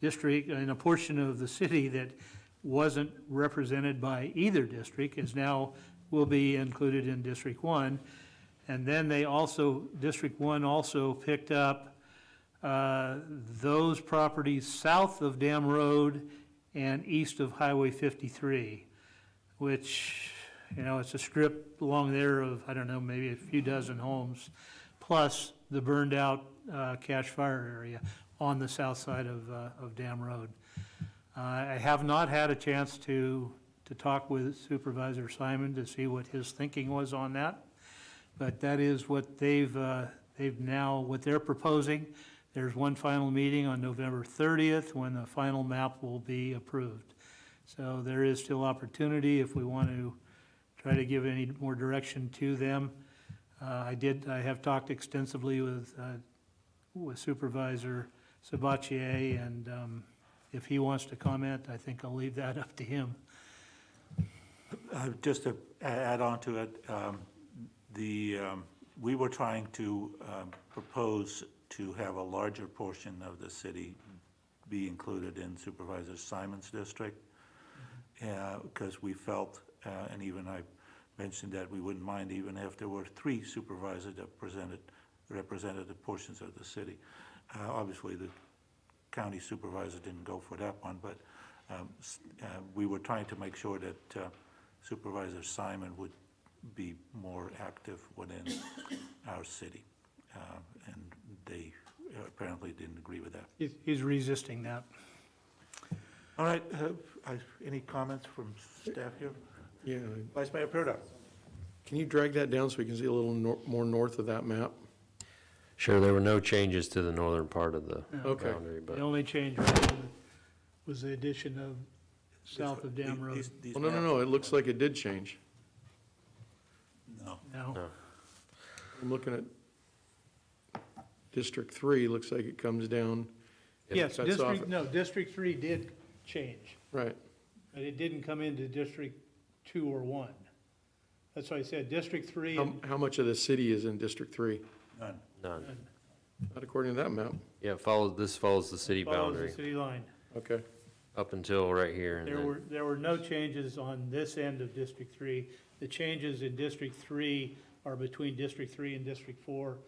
district, in a portion of the city that wasn't represented by either district, will be included in District 1. And then District 1 also picked up those properties south of Dam Road and east of Highway 53, which, it's a strip along there of, I don't know, maybe a few dozen homes, plus the burned out Cache Fire area on the south side of Dam Road. I have not had a chance to talk with Supervisor Simon to see what his thinking was on that, but that is what what they're proposing. There's one final meeting on November 30th when the final map will be approved. So there is still opportunity if we want to try to give any more direction to them. I have talked extensively with Supervisor Sabatier, and if he wants to comment, I think I'll leave that up to him. Just to add on to it, we were trying to propose to have a larger portion of the city be included in Supervisor Simon's district, because we felt, and even I mentioned that we wouldn't mind even if there were 3 supervisors that represented the portions of the city. Obviously, the county supervisor didn't go for that one, but we were trying to make sure that Supervisor Simon would be more active within our city, and they apparently didn't agree with that. He's resisting that. All right, any comments from staff here? Yeah. Vice Mayor Perda. Can you drag that down so we can see a little more north of that map? Sure, there were no changes to the northern part of the Okay. boundary, but. The only change was the addition of south of Dam Road. Oh, no, it looks like it did change. No. No. I'm looking at District 3, looks like it comes down. Yes, cuts off- District 3 did change, Right. but it didn't come into District 2 or 1. That's why I said District 3. How much of the city is in District 3? None. None. Not according to that map. Yeah, this follows the city boundary Follows the city line. Okay. up until right here. And then, There were no changes on this end of District 3. The changes in District 3 are between District 3 and District 4,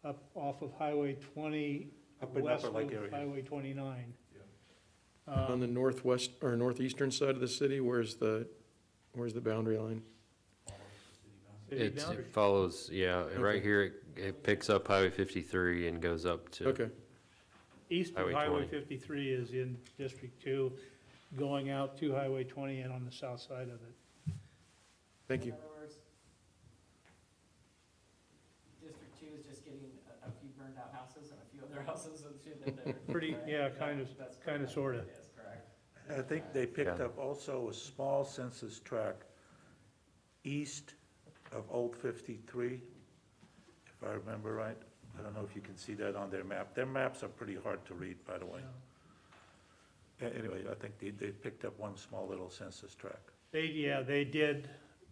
up off of Highway 20, Up in west Upper Lake of area. Highway 29. On the northwest, or northeastern side of the city, where's the boundary line? City it boundary. follows, yeah, right here, it picks up Highway 53 and goes up to. Okay. East of Highway Highway 20. 53 is in District 2, going out to Highway 20 and on the south side of it. Thank you. In other words, District 2 is just getting a few burned out houses and a few other houses that they're. Pretty, yeah, kind of, sort of. Yes, correct. I think they picked Yeah. up also a small census tract east of Old 53, if I remember right. I don't know if you can see that on their map. Their maps are pretty hard to read, by the way. Anyway, I think they picked up one small little census tract. They did,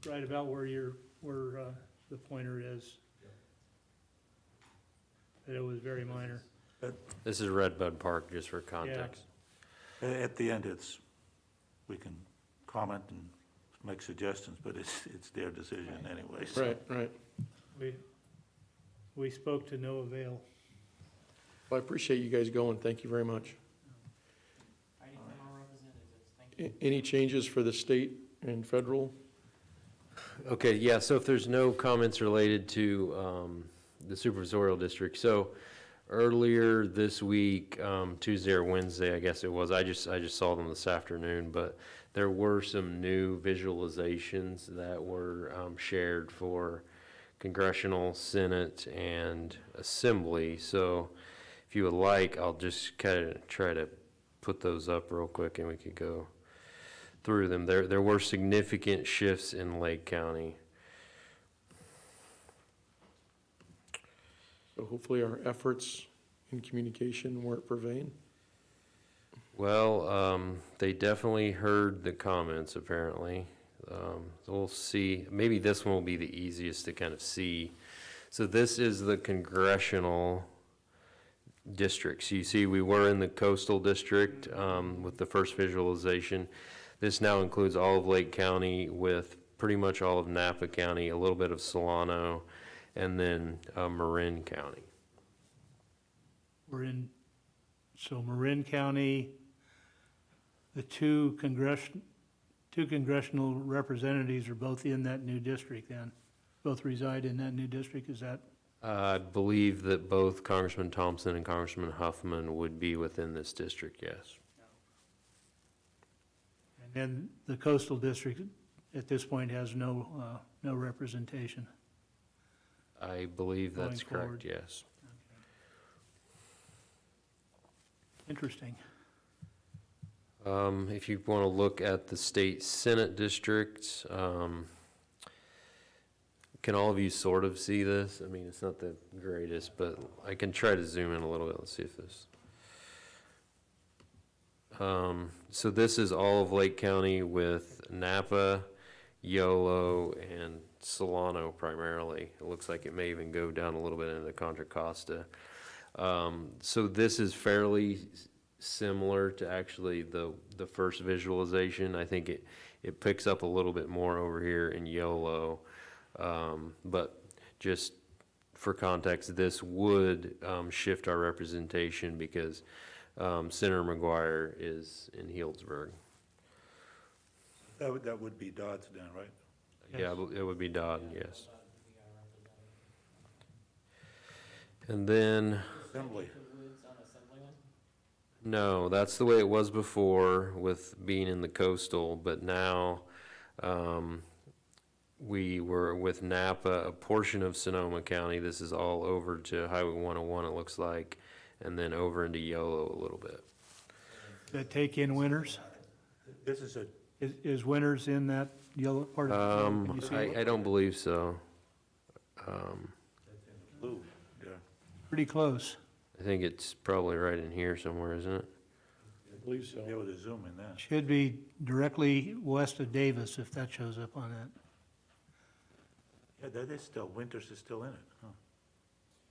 right about where the pointer is. But it was very minor. This is Redbud Park, just for context. At the end, we can comment and make suggestions, but it's their decision anyway. So. Right, right. We spoke to no avail. Well, I appreciate you guys going. Thank you very much. Any changes for the state and federal? Okay, yeah, so if there's no comments related to the supervisorial district, so earlier this week, Tuesday or Wednesday, I guess it was, I just saw them this afternoon, but there were some new visualizations that were shared for Congressional, Senate, and Assembly. So if you would like, I'll just kind of try to put those up real quick and we could go through them. There were significant shifts in Lake County. So hopefully our efforts in communication weren't for vain. Well, they definitely heard the comments, apparently. So we'll see. Maybe this one will be the easiest to kind of see. So this is the congressional districts. You see, we were in the coastal district with the first visualization. This now includes all of Lake County with pretty much all of Napa County, a little bit of Solano, and then Marin County. So Marin County, the two congressional representatives are both in that new district then? Both reside in that new district, is that? I believe that both Congressman Thompson and Congressman Huffman would be within this district, yes. And then the coastal district at this point has no representation. I believe that's Going forward. correct, yes. Interesting. If you want to look at the state Senate districts, can all of you sort of see this? I mean, it's not the greatest, but I can try to zoom in a little bit. Let's see if this. So this is all of Lake County with Napa, Yolo, and Solano primarily. It looks like it may even go down a little bit into Contra Costa. So this is fairly similar to actually the first visualization. I think it picks up a little bit more over here in Yolo. But just for context, this would shift our representation because Senator McGuire is in Healdsburg. That would be Dodds then, right? Yeah, it would be Dodd, yes. And then, Assembly. no, that's the way it was before with being in the coastal, but now we were with Napa, a portion of Sonoma County. This is all over to Highway 101, it looks like, and then over into Yolo a little bit. That take in Winters? This is a. Is Winters in that yellow part of the? Can you see it? I don't believe so. Blue, yeah. Pretty close. I think it's probably right in here somewhere, isn't it? I believe so. Be able to zoom in that. Should be directly west of Davis if that shows up on that. Yeah, that is still, Winters is still in it, huh?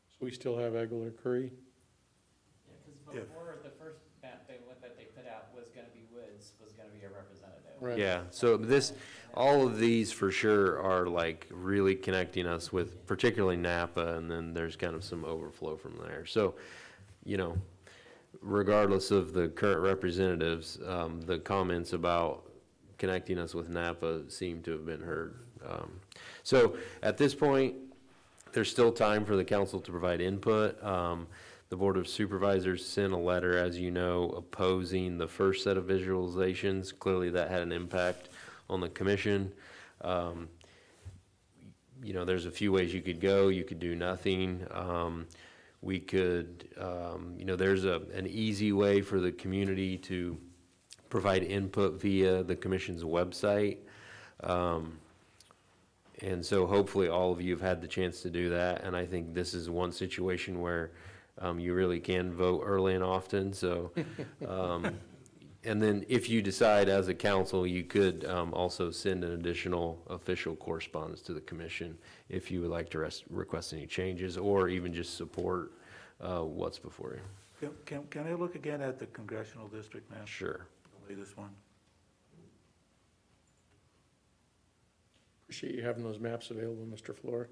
So we still have Aguilar Curry? Yeah, because before the first map that they put out was gonna be Woods, was gonna be a representative. Right. Yeah, so all of these for sure are like really connecting us with particularly Napa, and then there's kind of some overflow from there. So, you know, regardless of the current representatives, the comments about connecting us with Napa seem to have been heard. So at this point, there's still time for the council to provide input. The Board of Supervisors sent a letter, as you know, opposing the first set of visualizations. Clearly that had an impact on the commission. You know, there's a few ways you could go. You could do nothing. We could, you know, there's an easy way for the community to provide input via the commission's website. And so hopefully all of you have had the chance to do that. And I think this is one situation where you really can vote early and often. So, and then if you decide as a council, you could also send an additional official correspondence to the commission if you would like to request any changes or even just support what's before you. Can I look again at the congressional district map? Sure. The latest one? Appreciate you having those maps available, Mr. Flora.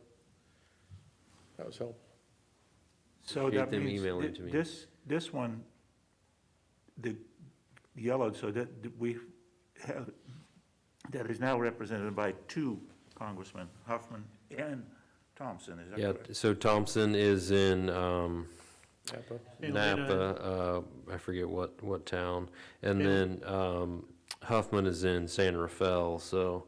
That was helpful. So Appreciate that them means emailing to me. this one, the yellowed, so that we have, that is now represented by two congressmen, Huffman and Thompson, is that Yeah, correct? so Thompson is in, Napa. Napa, I forget what town, and then, Huffman is in San Rafael, so,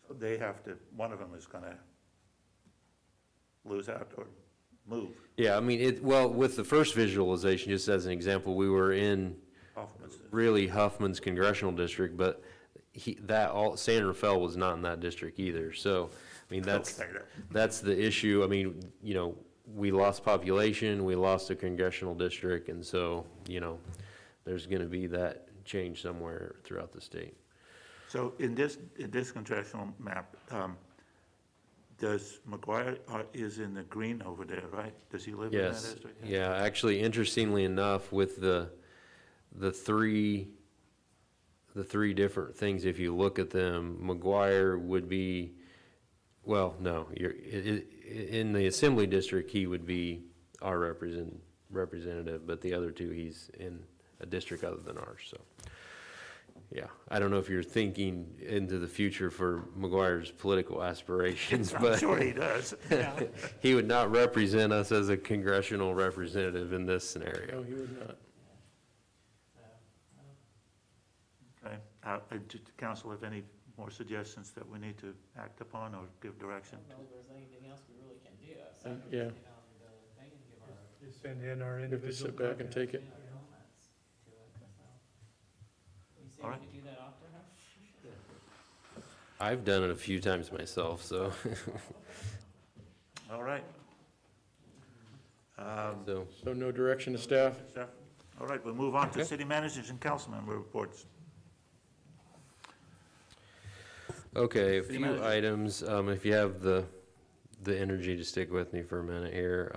So they have to, one of them is gonna lose out or move. yeah, I mean, well, with the first visualization, just as an example, we were in Hoffman's. really Huffman's congressional district, but San Rafael was not in that district either, so, I mean, that's the issue. I mean, you know, we lost population, we lost a congressional district, and so, you know, there's gonna be that change somewhere throughout the state. So in this congressional map, does McGuire is in the green over there, right? Does he live in that Yes, district? yeah, actually, interestingly enough, with the three different things, if you look at them, McGuire would be, well, no, in the assembly district, he would be our representative, but the other two, he's in a district other than ours, so. Yeah, I don't know if you're thinking into the future for McGuire's political aspirations, but. I'm sure he does. He would not represent us as a congressional representative in this scenario. No, he would not. Okay, does the council have any more suggestions that we need to act upon or give direction? I don't know if there's anything else we really can do. Yeah. Just send in our We have to individual. sit back and take it. You say All we right. could do that often, huh? I've done it a few times myself, so. All right. So, So no direction to staff? Staff? All right, we'll move on to Okay. city managers and council member reports. okay, a City few manager. items, if you have the energy to stick with me for a minute here.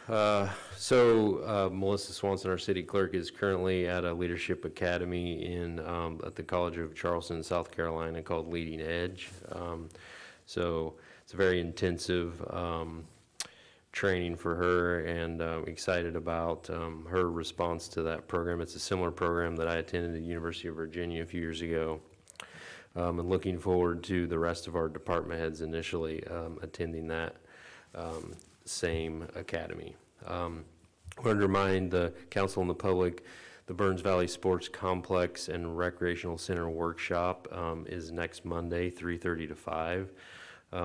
Melissa Swanson, our city clerk, is currently at a leadership academy at the College of Charleston, South Carolina, called Leading Edge. So it's a very intensive training for her, and excited about her response to that program. It's a similar program that I attended at the University of Virginia a few years ago. And looking forward to the rest of our department heads initially attending that same academy. I want to remind the council and the public, the Burns Valley Sports Complex and Recreational Center Workshop is next Monday, 3:30 to 5.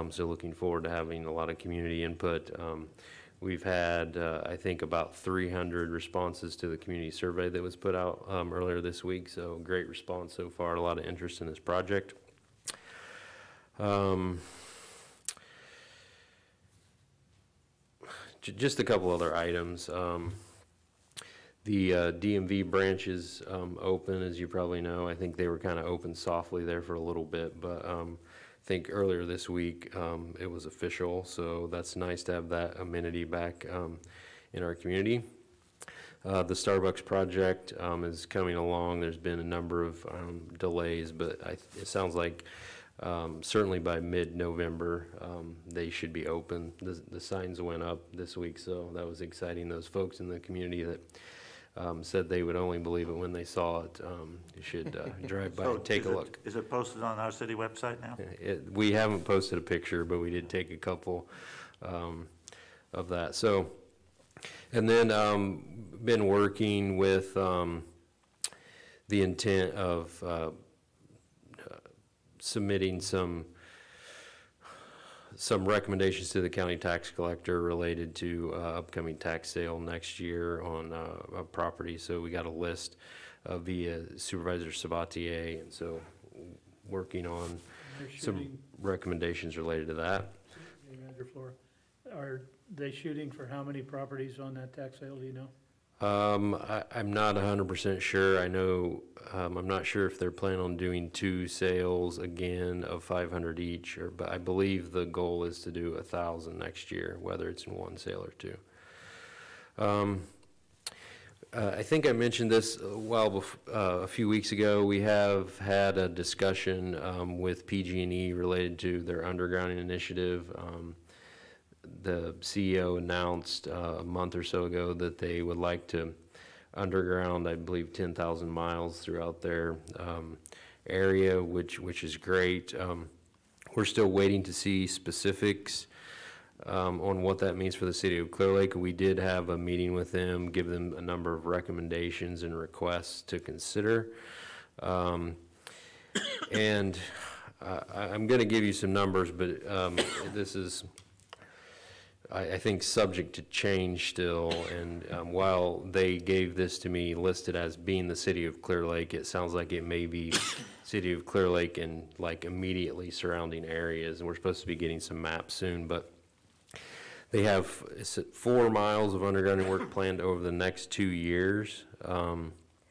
So looking forward to having a lot of community input. We've had, I think, about 300 responses to the community survey that was put out earlier this week, so great response so far, a lot of interest in this project. Just a couple other items. The DMV branch is open, as you probably know. I think they were kind of open softly there for a little bit, but I think earlier this week it was official, so that's nice to have that amenity back in our community. The Starbucks project is coming along. There's been a number of delays, but it sounds like certainly by mid-November they should be open. The signs went up this week, so that was exciting. Those folks in the community that said they would only believe it when they saw it, you should drive by So and take a look. Is it posted on our city website now? We haven't posted a picture, but we did take a couple of that. So, and then been working with the intent of submitting some recommendations to the county tax collector related to upcoming tax sale next year on a property. So we got a list via Supervisor Sabatier, and so working on some recommendations related to that. Manager Flora, are they shooting for how many properties on that tax sale, do you know? I'm not 100% sure. I know, I'm not sure if they're planning on doing 2 sales again of 500 each, but I believe the goal is to do 1,000 next year, whether it's in 1 sale or 2. I think I mentioned this a few weeks ago. We have had a discussion with PG&E related to their undergrounding initiative. The CEO announced a month or so ago that they would like to underground, I believe, 10,000 miles throughout their area, which is great. We're still waiting to see specifics on what that means for the city of Clearlake. We did have a meeting with them, give them a number of recommendations and requests to consider. And I'm going to give you some numbers, but this is, I think, subject to change still. And while they gave this to me listed as being the city of Clearlake, it sounds like it may be city of Clearlake and like immediately surrounding areas. And we're supposed to be getting some maps soon, but they have 4 miles of undergrounding work planned over the next 2 years.